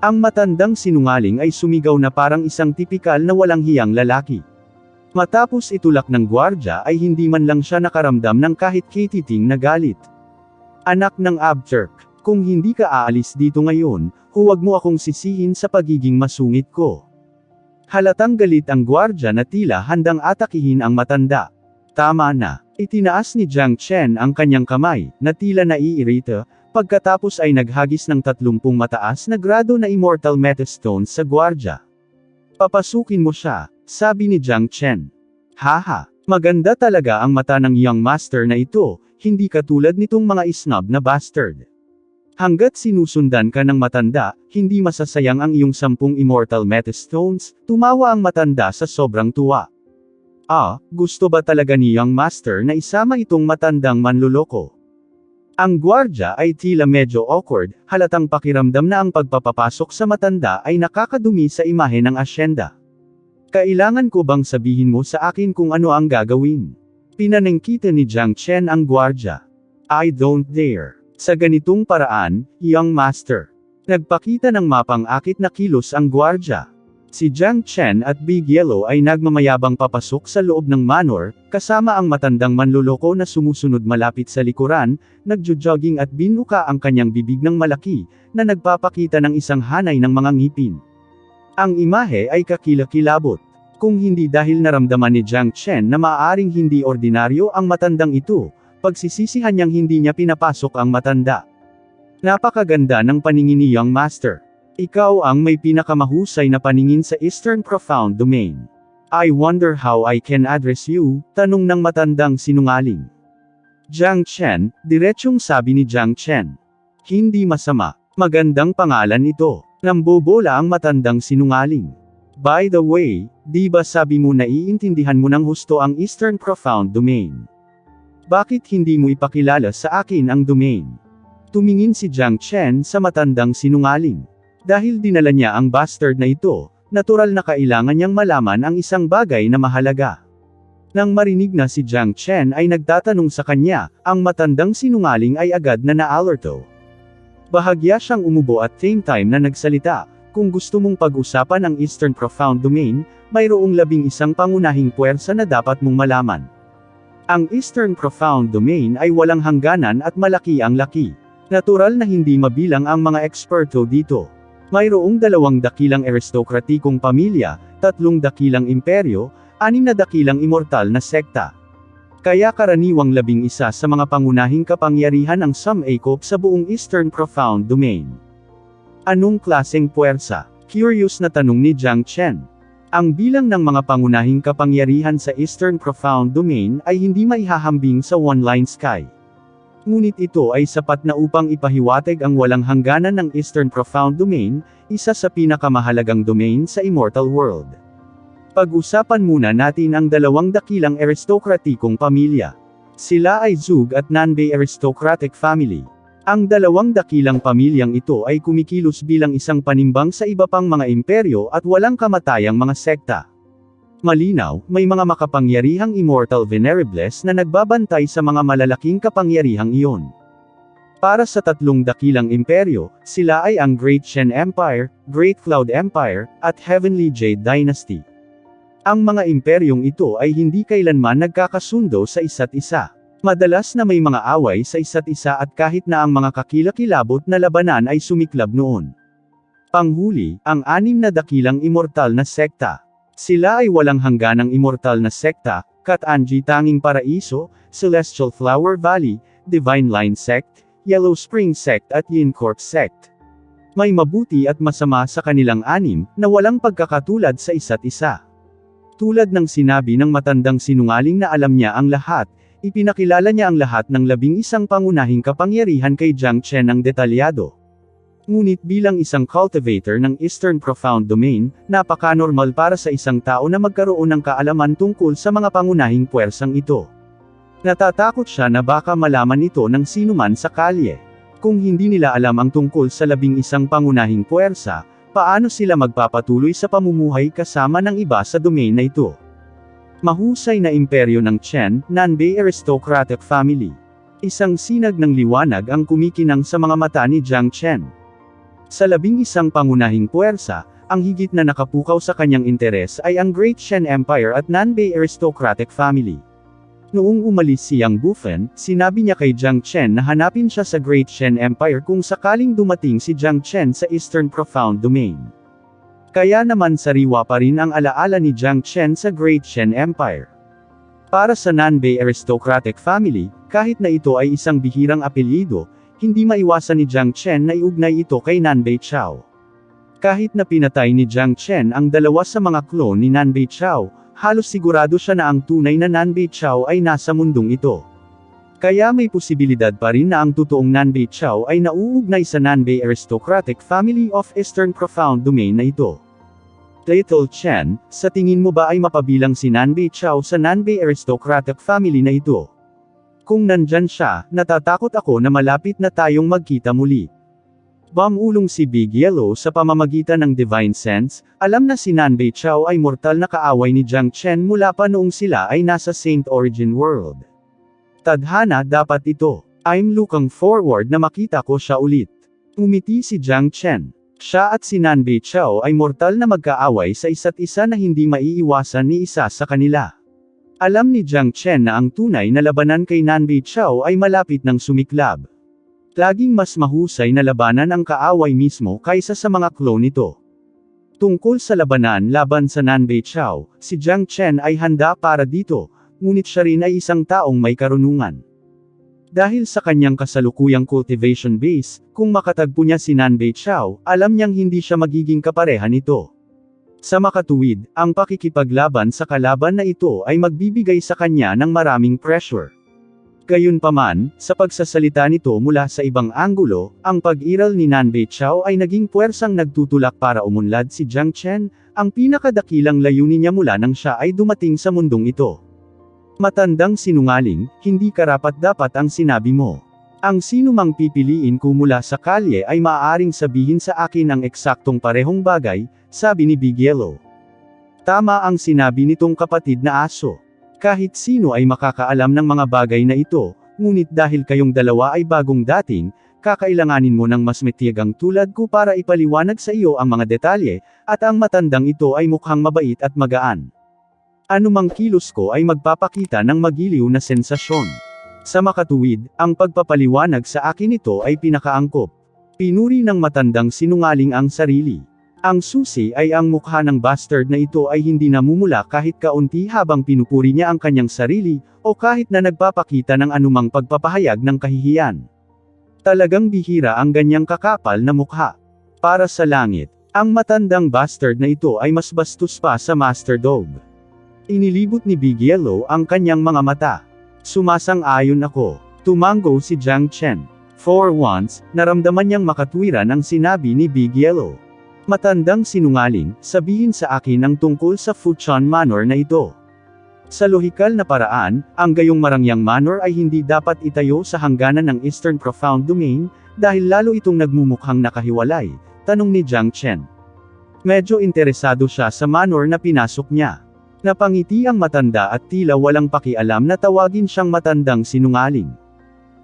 Ang matandang sinungaling ay sumigaw na parang isang tipikal na walang hiyang lalaki. Matapos itulak ng gwardya ay hindi man lang siya nakaramdam ng kahit kititing na galit. Anak ng Abturk, kung hindi ka aalis dito ngayon, huwag mo akong sisihin sa pagiging masungit ko. Halatang galit ang gwardya na tila handang atakihin ang matanda. Tama na. Itinaas ni Jiang Chen ang kanyang kamay, na tila naiirita, pagkatapos ay naghagis ng 30 mataas na grado na Immortal Metastones sa gwardya. Papasukin mo siya, sabi ni Jiang Chen. Haha, maganda talaga ang mata ng young master na ito, hindi katulad nitong mga isnob na bastard. Hanggat sinusundan ka ng matanda, hindi masasayang ang iyong 10 Immortal Metastones, tumawa ang matanda sa sobrang tuwa. Gusto ba talaga ni young master na isama itong matandang manluloko? Ang gwardya ay tila medyo awkward, halatang pakiramdam na ang pagpapapasok sa matanda ay nakakadumi sa imahe ng asyenda. Kailangan ko bang sabihin mo sa akin kung ano ang gagawin? Pinanengkita ni Jiang Chen ang gwardya. I don't dare. Sa ganitong paraan, young master. Nagpakita ng mapang-akit na kilos ang gwardya. Si Jiang Chen at Big Yellow ay nagmamayabang papasok sa loob ng manor, kasama ang matandang manluloko na sumusunod malapit sa likuran, nagjo-jogging at binuka ang kanyang bibig ng malaki, na nagpapakita ng isang hanay ng mga ngipin. Ang imahe ay kakilakilabot. Kung hindi dahil naramdaman ni Jiang Chen na maaaring hindi ordinaryo ang matandang ito, pagsisisihan niyang hindi niya pinapasok ang matanda. Napakaganda ng paningin ni young master. Ikaw ang may pinakamahusay na paningin sa Eastern Profound Domain. I wonder how I can address you, tanong ng matandang sinungaling. Jiang Chen, diretsyong sabi ni Jiang Chen. Hindi masama. Magandang pangalan ito. Nambobola ang matandang sinungaling. By the way, di ba sabi mo na iintindihan mo ng husto ang Eastern Profound Domain? Bakit hindi mo ipakilala sa akin ang domain? Tumingin si Jiang Chen sa matandang sinungaling. Dahil dinala niya ang bastard na ito, natural na kailangan niyang malaman ang isang bagay na mahalaga. Nang marinig na si Jiang Chen ay nagtatanong sa kanya, ang matandang sinungaling ay agad na naalerto. Bahagya siyang umubo at same time na nagsalita, kung gusto mong pag-usapan ang Eastern Profound Domain, mayroong 11 pangunahing puwersa na dapat mong malaman. Ang Eastern Profound Domain ay walang hangganan at malaki ang laki. Natural na hindi mabilang ang mga eksperto dito. Mayroong 2 dakilang aristokratikong pamilya, 3 dakilang imperyo, 6 na dakilang immortal na sekta. Kaya karaniwang 11 sa mga pangunahing kapangyarihan ang sum-akop sa buong Eastern Profound Domain. Anong klaseng puwersa? Curious na tanong ni Jiang Chen. Ang bilang ng mga pangunahing kapangyarihan sa Eastern Profound Domain ay hindi maihahambing sa one-line sky. Ngunit ito ay sapat na upang ipahiwatig ang walang hangganan ng Eastern Profound Domain, isa sa pinakamahalagang domain sa Immortal World. Pag-usapan muna natin ang 2 dakilang aristokratikong pamilya. Sila ay Zug at Nanbei Aristocratic Family. Ang 2 dakilang pamilyang ito ay kumikilos bilang isang panimbang sa iba pang mga imperyo at walang kamatayang mga sekta. Malinaw, may mga makapangyarihang Immortal Venerables na nagbabantay sa mga malalaking kapangyarihang iyon. Para sa 3 dakilang imperyo, sila ay ang Great Shen Empire, Great Cloud Empire, at Heavenly Jade Dynasty. Ang mga imperyong ito ay hindi kailanman nagkakasundo sa isa't isa. Madalas na may mga away sa isa't isa at kahit na ang mga kakilakilabot na labanan ay sumiklab noon. Panghuli, ang 6 na dakilang immortal na sekta. Sila ay walang hangganang immortal na sekta, Kat-Anji Tanging Paraiso, Celestial Flower Valley, Divine Line Sect, Yellow Spring Sect at Yin Corp Sect. May mabuti at masama sa kanilang anim, na walang pagkakatulad sa isa't isa. Tulad ng sinabi ng matandang sinungaling na alam niya ang lahat, ipinakilala niya ang lahat ng 11 pangunahing kapangyarihan kay Jiang Chen ng detalyado. Ngunit bilang isang cultivator ng Eastern Profound Domain, napaka-normal para sa isang tao na magkaroon ng kaalaman tungkol sa mga pangunahing puwersang ito. Natatakot siya na baka malaman ito ng sinuman sa kalye. Kung hindi nila alam ang tungkol sa 11 pangunahing puwersa, paano sila magpapatuloy sa pamumuhay kasama ng iba sa domain na ito? Mahusay na imperyo ng Chen, Nanbei aristocratic family. Isang sinag ng liwanag ang kumikinang sa mga mata ni Jiang Chen. Sa 11 pangunahing puwersa, ang higit na nakapukaw sa kanyang interes ay ang Great Shen Empire at Nanbei aristocratic family. Noong umalis si Yang Bufen, sinabi niya kay Jiang Chen na hanapin siya sa Great Shen Empire kung sakaling dumating si Jiang Chen sa Eastern Profound Domain. Kaya naman sariwa pa rin ang alaala ni Jiang Chen sa Great Shen Empire. Para sa Nanbei aristocratic family, kahit na ito ay isang bihirang apelyido, hindi maiwasan ni Jiang Chen na iugnay ito kay Nanbei Chao. Kahit na pinatay ni Jiang Chen ang 2 sa mga klon ni Nanbei Chao, halos sigurado siya na ang tunay na Nanbei Chao ay nasa mundong ito. Kaya may posibilidad pa rin na ang totoong Nanbei Chao ay nauugnay sa Nanbei aristocratic family of Eastern Profound Domain na ito. Little Chen, sa tingin mo ba ay mapabilang si Nanbei Chao sa Nanbei aristocratic family na ito? Kung nandyan siya, natatakot ako na malapit na tayong magkita muli. Bumulong si Big Yellow sa pamamagitan ng Divine Sense, alam na si Nanbei Chao ay mortal na kaaway ni Jiang Chen mula pa noong sila ay nasa Saint Origin World. Tadhana dapat ito. I'm looking forward na makita ko siya ulit. Umiti si Jiang Chen. Siya at si Nanbei Chao ay mortal na magkaaway sa isa't isa na hindi maiiwasan ni isa sa kanila. Alam ni Jiang Chen na ang tunay na labanan kay Nanbei Chao ay malapit ng sumiklab. Laging mas mahusay na labanan ang kaaway mismo kaysa sa mga klon nito. Tungkol sa labanan laban sa Nanbei Chao, si Jiang Chen ay handa para dito, ngunit siya rin ay isang taong may karunungan. Dahil sa kanyang kasalukuyang cultivation base, kung makatagpo niya si Nanbei Chao, alam niyang hindi siya magiging kapareha nito. Sa makatuwid, ang pakikipaglaban sa kalaban na ito ay magbibigay sa kanya ng maraming pressure. Gayunpaman, sa pagsasalita nito mula sa ibang anggulo, ang pag-iral ni Nanbei Chao ay naging puwersang nagtutulak para umunlad si Jiang Chen, ang pinakadakilang layunin niya mula nang siya ay dumating sa mundong ito. Matandang sinungaling, hindi karapat-dapat ang sinabi mo. Ang sinumang pipiliin ko mula sa kalye ay maaaring sabihin sa akin ang eksaktong parehong bagay, sabi ni Big Yellow. Tama ang sinabi nitong kapatid na aso. Kahit sino ay makakaalam ng mga bagay na ito, ngunit dahil kayong dalawa ay bagong dating, kakailanganin mo ng mas matiyagang tulad ko para ipaliwanag sa iyo ang mga detalye, at ang matandang ito ay mukhang mabait at magaan. Anumang kilos ko ay magpapakita ng magiliw na sensasyon. Sa makatuwid, ang pagpapaliwanag sa akin ito ay pinakaangkop. Pinuri ng matandang sinungaling ang sarili. Ang susi ay ang mukha ng bastard na ito ay hindi namumula kahit kaunti habang pinupuri niya ang kanyang sarili, o kahit na nagpapakita ng anumang pagpapahayag ng kahihiyan. Talagang bihira ang ganyang kakapal na mukha. Para sa langit, ang matandang bastard na ito ay mas bastos pa sa Master Dog. Inilibot ni Big Yellow ang kanyang mga mata. Sumasang-ayon ako. Tumango si Jiang Chen. For once, naramdaman niyang makatwiran ang sinabi ni Big Yellow. Matandang sinungaling, sabihin sa akin ang tungkol sa Fuchan Manor na ito. Sa lohikal na paraan, ang gayong marangyang manor ay hindi dapat itayo sa hangganan ng Eastern Profound Domain, dahil lalo itong nagmumukhang nakahiwalay, tanong ni Jiang Chen. Medyo interesado siya sa manor na pinasok niya. Napangiti ang matanda at tila walang pakialam na tawagin siyang matandang sinungaling.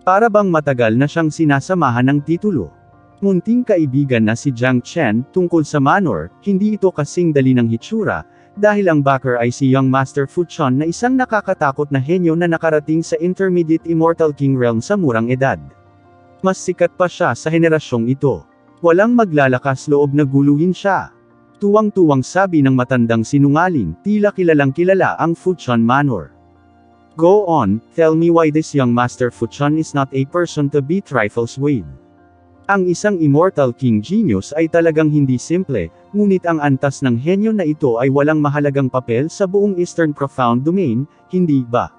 Para bang matagal na siyang sinasamahan ng titulo. Munting kaibigan na si Jiang Chen, tungkol sa manor, hindi ito kasing dali ng hitsura, dahil ang backer ay si Young Master Fuchan na isang nakakatakot na henyo na nakarating sa Intermediate Immortal King Realm sa murang edad. Mas sikat pa siya sa henerasyong ito. Walang maglalakas loob na guluhin siya. Tuwang-tuwang sabi ng matandang sinungaling, tila kilalang kilala ang Fuchan Manor. Go on, tell me why this young Master Fuchan is not a person to be trifles with. Ang isang immortal king genius ay talagang hindi simple, ngunit ang antas ng henyo na ito ay walang mahalagang papel sa buong Eastern Profound Domain, hindi ba?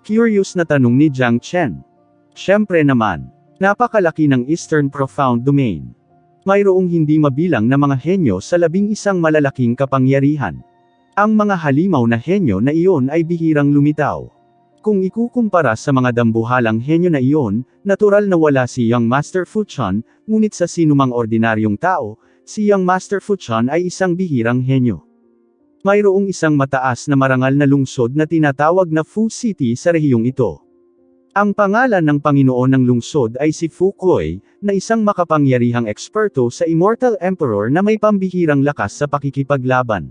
Curious na tanong ni Jiang Chen. Siyempre naman. Napakalaki ng Eastern Profound Domain. Mayroong hindi mabilang na mga henyo sa 11 malalaking kapangyarihan. Ang mga halimaw na henyo na iyon ay bihirang lumitaw. Kung ikukumpara sa mga dambuhalang henyo na iyon, natural na wala si Young Master Fu Chuan, ngunit sa sinumang ordinaryong tao, si Young Master Fu Chuan ay isang bihirang henyo. Mayroong isang mataas na marangal na lungsod na tinatawag na Fu City sa rehiyong ito. Ang pangalan ng Panginoon ng lungsod ay si Fu Kuei, na isang makapangyarihang eksperto sa Immortal Emperor na may pambihirang lakas sa pakikipaglaban.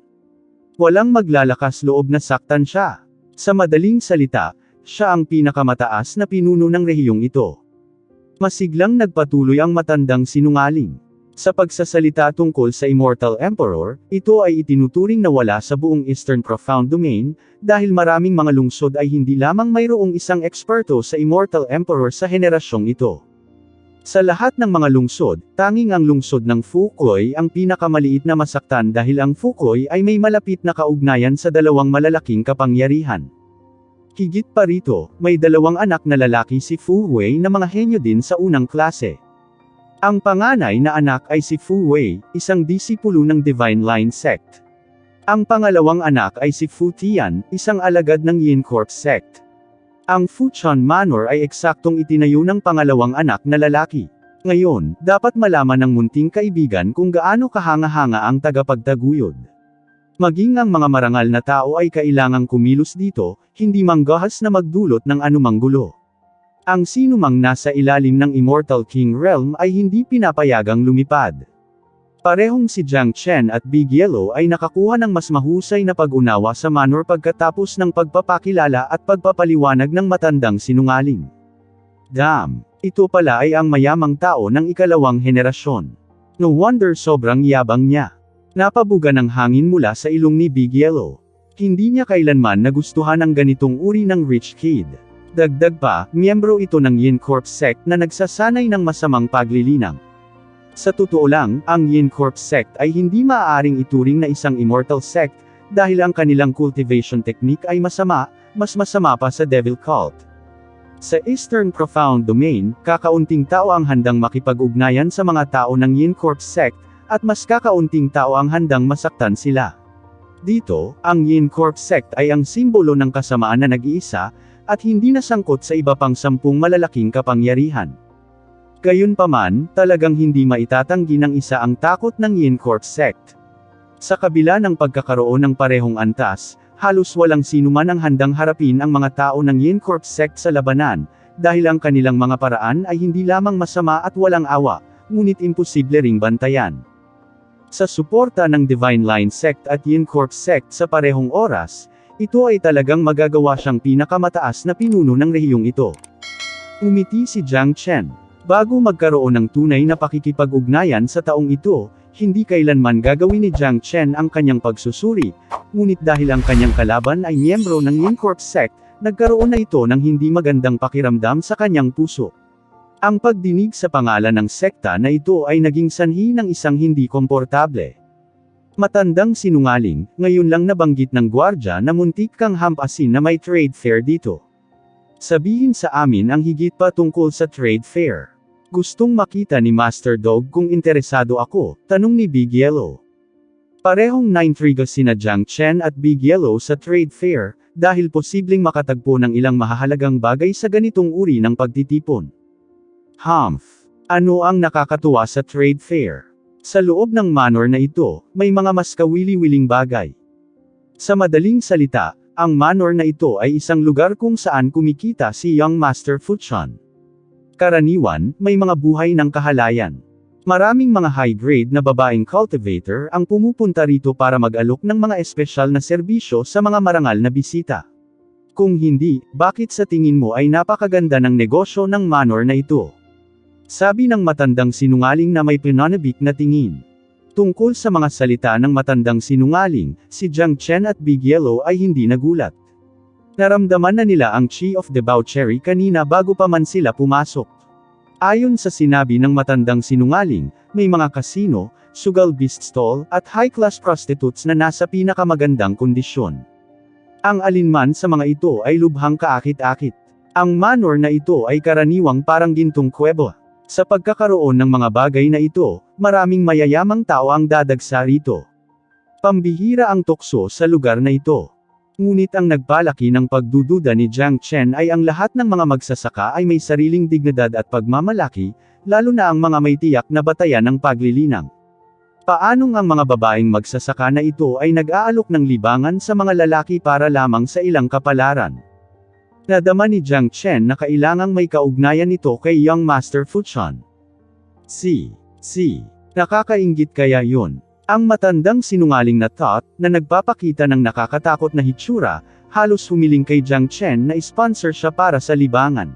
Walang maglalakas loob na saktan siya. Sa madaling salita, siya ang pinakamataas na pinuno ng rehiyong ito. Masiglang nagpatuloy ang matandang sinungaling. Sa pagsasalita tungkol sa Immortal Emperor, ito ay itinuturing na wala sa buong Eastern Profound Domain, dahil maraming mga lungsod ay hindi lamang mayroong isang eksperto sa Immortal Emperor sa henerasyong ito. Sa lahat ng mga lungsod, tanging ang lungsod ng Fu Kuei ang pinakamaliit na masaktan dahil ang Fu Kuei ay may malapit na kaugnayan sa dalawang malalaking kapangyarihan. Higit pa rito, may dalawang anak na lalaki si Fu Wei na mga henyo din sa unang klase. Ang panganay na anak ay si Fu Wei, isang disipulo ng Divine Line Sect. Ang pangalawang anak ay si Fu Tian, isang alagad ng Yin Corp Sect. Ang Fu Chuan Manor ay eksaktong itinayo ng pangalawang anak na lalaki. Ngayon, dapat malaman ng munting kaibigan kung gaano kahanga-hanga ang tagapagtaguyod. Maging ang mga marangal na tao ay kailangang kumilos dito, hindi manggahas na magdulot ng anumang gulo. Ang sinumang nasa ilalim ng Immortal King Realm ay hindi pinapayagang lumipad. Parehong si Jiang Chen at Big Yellow ay nakakuha ng mas mahusay na pag-unawa sa manor pagkatapos ng pagpapakilala at pagpapaliwanag ng matandang sinungaling. Damn! Ito pala ay ang mayamang tao ng ikalawang henerasyon. No wonder sobrang yabang niya. Napabuga ng hangin mula sa ilong ni Big Yellow. Hindi niya kailanman nagustuhan ang ganitong uri ng rich kid. Dagdag pa, miyembro ito ng Yin Corp Sect na nagsasanay ng masamang paglilinang. Sa totoo lang, ang Yin Corp Sect ay hindi maaaring ituring na isang immortal sect, dahil ang kanilang cultivation technique ay masama, mas masama pa sa Devil Cult. Sa Eastern Profound Domain, kakaunting tao ang handang makipag-ugnayan sa mga tao ng Yin Corp Sect, at mas kakaunting tao ang handang masaktan sila. Dito, ang Yin Corp Sect ay ang simbolo ng kasamaan na nag-iisa, at hindi nasangkot sa iba pang 10 malalaking kapangyarihan. Gayunpaman, talagang hindi maitatanggi ng isa ang takot ng Yin Corp Sect. Sa kabila ng pagkakaroon ng parehong antas, halos walang sinuman ang handang harapin ang mga tao ng Yin Corp Sect sa labanan, dahil ang kanilang mga paraan ay hindi lamang masama at walang awa, ngunit imposible ring bantayan. Sa suporta ng Divine Line Sect at Yin Corp Sect sa parehong oras, ito ay talagang magagawa siyang pinakamataas na pinuno ng rehiyong ito. Umiti si Jiang Chen. Bago magkaroon ng tunay na pakikipag-ugnayan sa taong ito, hindi kailanman gagawin ni Jiang Chen ang kanyang pagsusuri, ngunit dahil ang kanyang kalaban ay miyembro ng Yin Corp Sect, nagkaroon na ito ng hindi magandang pakiramdam sa kanyang puso. Ang pagdinig sa pangalan ng sekta na ito ay naging sanhi ng isang hindi komportable. Matandang sinungaling, ngayon lang nabanggit ng gwardya na muntik kang hampasin na may trade fair dito. Sabihin sa amin ang higit pa tungkol sa trade fair. Gustong makita ni Master Dog kung interesado ako, tanong ni Big Yellow. Parehong naintriga sina Jiang Chen at Big Yellow sa trade fair, dahil posibleng makatagpo ng ilang mahahalagang bagay sa ganitong uri ng pagtitipon. Humph! Ano ang nakakatuwa sa trade fair? Sa loob ng manor na ito, may mga mas kawili-wiling bagay. Sa madaling salita, ang manor na ito ay isang lugar kung saan kumikita si Young Master Fu Chuan. Karaniwan, may mga buhay ng kahalayan. Maraming mga high-grade na babaeng cultivator ang pumupunta rito para mag-alok ng mga espesyal na serbisyo sa mga marangal na bisita. Kung hindi, bakit sa tingin mo ay napakaganda ng negosyo ng manor na ito? Sabi ng matandang sinungaling na may pinanabik na tingin. Tungkol sa mga salita ng matandang sinungaling, si Jiang Chen at Big Yellow ay hindi nagulat. Naramdaman na nila ang chi of debauchery kanina bago pa man sila pumasok. Ayon sa sinabi ng matandang sinungaling, may mga kasino, sugal beast stall, at high-class prostitutes na nasa pinakamagandang kondisyon. Ang alinman sa mga ito ay lubhang kaakit-akit. Ang manor na ito ay karaniwang parang gintong kuweba. Sa pagkakaroon ng mga bagay na ito, maraming mayayamang tao ang dadagsa rito. Pambihira ang tukso sa lugar na ito. Ngunit ang nagpalaki ng pagdududa ni Jiang Chen ay ang lahat ng mga magsasaka ay may sariling dignidad at pagmamalaki, lalo na ang mga may tiyak na batayan ng paglilinang. Paanong ang mga babaeng magsasaka na ito ay nag-aalok ng libangan sa mga lalaki para lamang sa ilang kapalaran? Nadama ni Jiang Chen na kailangang may kaugnayan ito kay Young Master Fuchan. Nakakainggit kaya yun? Ang matandang sinungaling na thought, na nagpapakita ng nakakatakot na hitsura, halos humiling kay Jiang Chen na sponsor siya para sa libangan.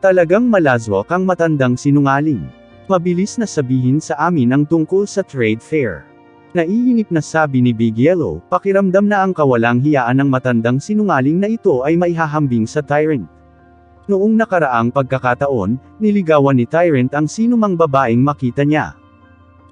Talagang malazwak ang matandang sinungaling. Mabilis na sabihin sa amin ang tungkol sa trade fair. Naiinip na sabi ni Big Yellow, pakiramdam na ang kawalang hiyaan ng matandang sinungaling na ito ay maihahambing sa Tyrant. Noong nakaraang pagkakataon, niligawan ni Tyrant ang sinumang babaeng makita niya.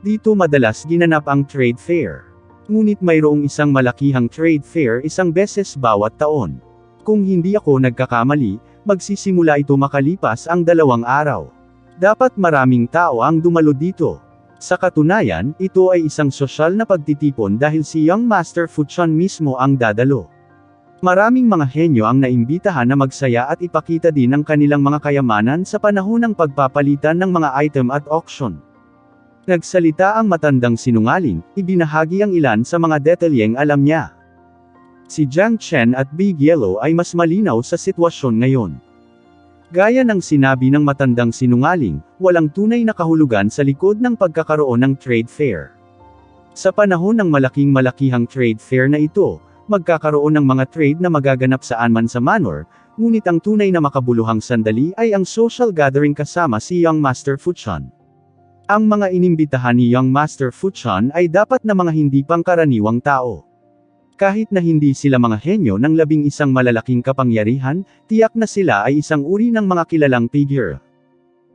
Dito madalas ginanap ang trade fair. Ngunit mayroong isang malakihang trade fair isang beses bawat taon. Kung hindi ako nagkakamali, magsisimula ito makalipas ang 2 araw. Dapat maraming tao ang dumalo dito. Sa katunayan, ito ay isang sosyal na pagtitipon dahil si Young Master Fuchan mismo ang dadalo. Maraming mga henyo ang naimbitahan na magsaya at ipakita din ang kanilang mga kayamanan sa panahon ng pagpapalitan ng mga item at auction. Nagsalita ang matandang sinungaling, ibinahagi ang ilan sa mga detalyeng alam niya. Si Jiang Chen at Big Yellow ay mas malinaw sa sitwasyon ngayon. Gaya ng sinabi ng matandang sinungaling, walang tunay na kahulugan sa likod ng pagkakaroon ng trade fair. Sa panahon ng malakihang trade fair na ito, magkakaroon ng mga trade na magaganap saan man sa manor, ngunit ang tunay na makabuluhang sandali ay ang social gathering kasama si Young Master Fuchan. Ang mga inimbitahan ni Young Master Fuchan ay dapat na mga hindi pangkaraniwang tao. Kahit na hindi sila mga henyo ng 11 malalaking kapangyarihan, tiyak na sila ay isang uri ng mga kilalang figure.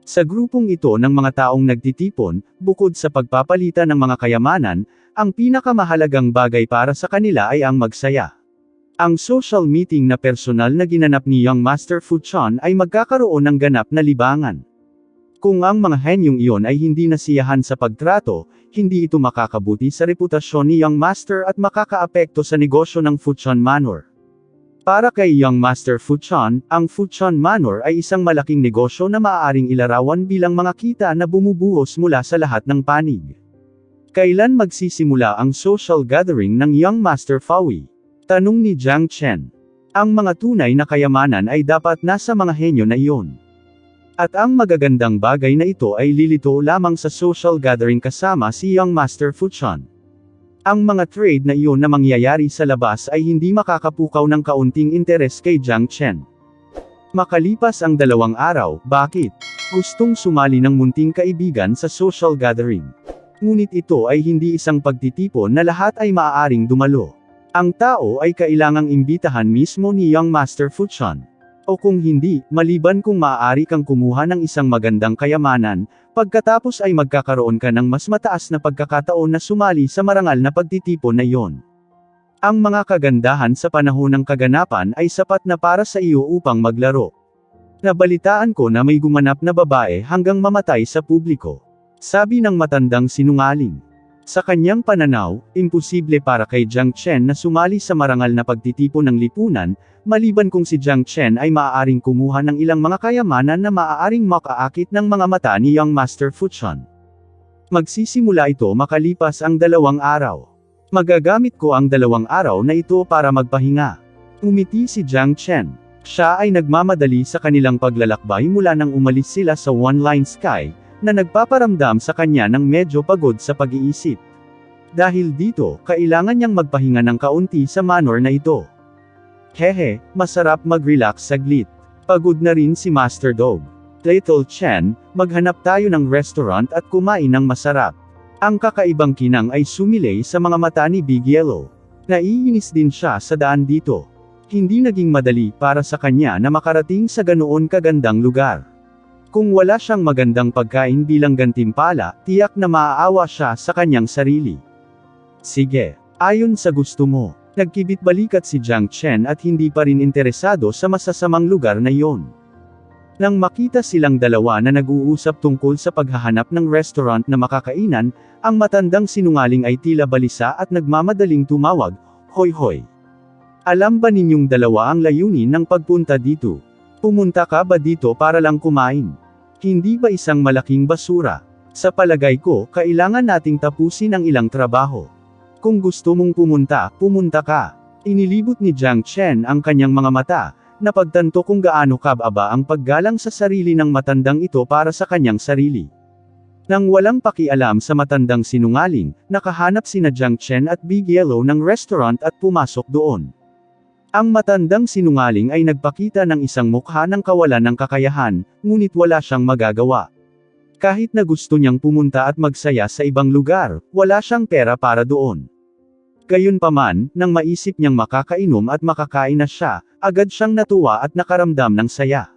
Sa grupong ito ng mga taong nagtitipon, bukod sa pagpapalitan ng mga kayamanan, ang pinakamahalagang bagay para sa kanila ay ang magsaya. Ang social meeting na personal na ginanap ni Young Master Fuchan ay magkakaroon ng ganap na libangan. Kung ang mga henyong iyon ay hindi nasiyahan sa pagtrato, hindi ito makakabuti sa reputasyon ni Young Master at makakaapekto sa negosyo ng Fuchan Manor. Para kay Young Master Fuchan, ang Fuchan Manor ay isang malaking negosyo na maaaring ilarawan bilang mga kita na bumubuhos mula sa lahat ng panig. Kailan magsisimula ang social gathering ng Young Master Fawi? Tanong ni Jiang Chen. Ang mga tunay na kayamanan ay dapat nasa mga henyo na iyon. At ang magagandang bagay na ito ay lilito lamang sa social gathering kasama si Young Master Fuchan. Ang mga trade na iyon na mangyayari sa labas ay hindi makakapukaw ng kaunting interes kay Jiang Chen. Makalipas ang 2 araw, bakit? Gustong sumali ng munting kaibigan sa social gathering. Ngunit ito ay hindi isang pagtitipon na lahat ay maaaring dumalo. Ang tao ay kailangang imbitahan mismo ni Young Master Fuchan. O kung hindi, maliban kung maaari kang kumuha ng isang magandang kayamanan, pagkatapos ay magkakaroon ka ng mas mataas na pagkakataon na sumali sa marangal na pagtitipon na iyon. Ang mga kagandahan sa panahon ng kaganapan ay sapat na para sa iyo upang maglaro. Nabalitaan ko na may gumanap na babae hanggang mamatay sa publiko. Sabi ng matandang sinungaling. Sa kanyang pananaw, imposible para kay Jiang Chen na sumali sa marangal na pagtitipon ng lipunan, maliban kung si Jiang Chen ay maaaring kumuha ng ilang mga kayamanan na maaaring makaakit ng mga mata ni Young Master Fuchan. Magsisimula ito makalipas ang 2 araw. Magagamit ko ang 2 araw na ito para magpahinga. Umiti si Jiang Chen. Siya ay nagmamadali sa kanilang paglalakbay mula nang umalis sila sa One Line Sky, na nagpaparamdam sa kanya ng medyo pagod sa pag-iisip. Dahil dito, kailangan niyang magpahinga ng kaunti sa manor na ito. Hehe, masarap mag-relax saglit. Pagod na rin si Master Dog. Little Chen, maghanap tayo ng restaurant at kumain ng masarap. Ang kakaibang kinang ay sumilay sa mga mata ni Big Yellow. Naiinis din siya sa daan dito. Hindi naging madali para sa kanya na makarating sa ganoon kagandang lugar. Kung wala siyang magandang pagkain bilang gantimpala, tiyak na maaawa siya sa kanyang sarili. Sige, ayon sa gusto mo. Nagkibit-balikat si Jiang Chen at hindi pa rin interesado sa masasamang lugar na iyon. Nang makita silang dalawa na nag-uusap tungkol sa paghahanap ng restaurant na makakainan, ang matandang sinungaling ay tila balisa at nagmamadaling tumawag, "Hoy hoy! Alam ba ninyong dalawa ang layunin ng pagpunta dito? Pumunta ka ba dito para lang kumain? Hindi ba isang malaking basura? Sa palagay ko, kailangan nating tapusin ang ilang trabaho. Kung gusto mong pumunta, pumunta ka." Inilibot ni Jiang Chen ang kanyang mga mata, napagtanto kung gaano kababa ang paggalang sa sarili ng matandang ito para sa kanyang sarili. Nang walang pakialam sa matandang sinungaling, nakahanap sina Jiang Chen at Big Yellow ng restaurant at pumasok doon. Ang matandang sinungaling ay nagpakita ng isang mukha ng kawalan ng kakayahan, ngunit wala siyang magagawa. Kahit na gusto niyang pumunta at magsaya sa ibang lugar, wala siyang pera para doon. Gayunpaman, nang maisip niyang makakainom at makakain na siya, agad siyang natuwa at nakaramdam ng saya.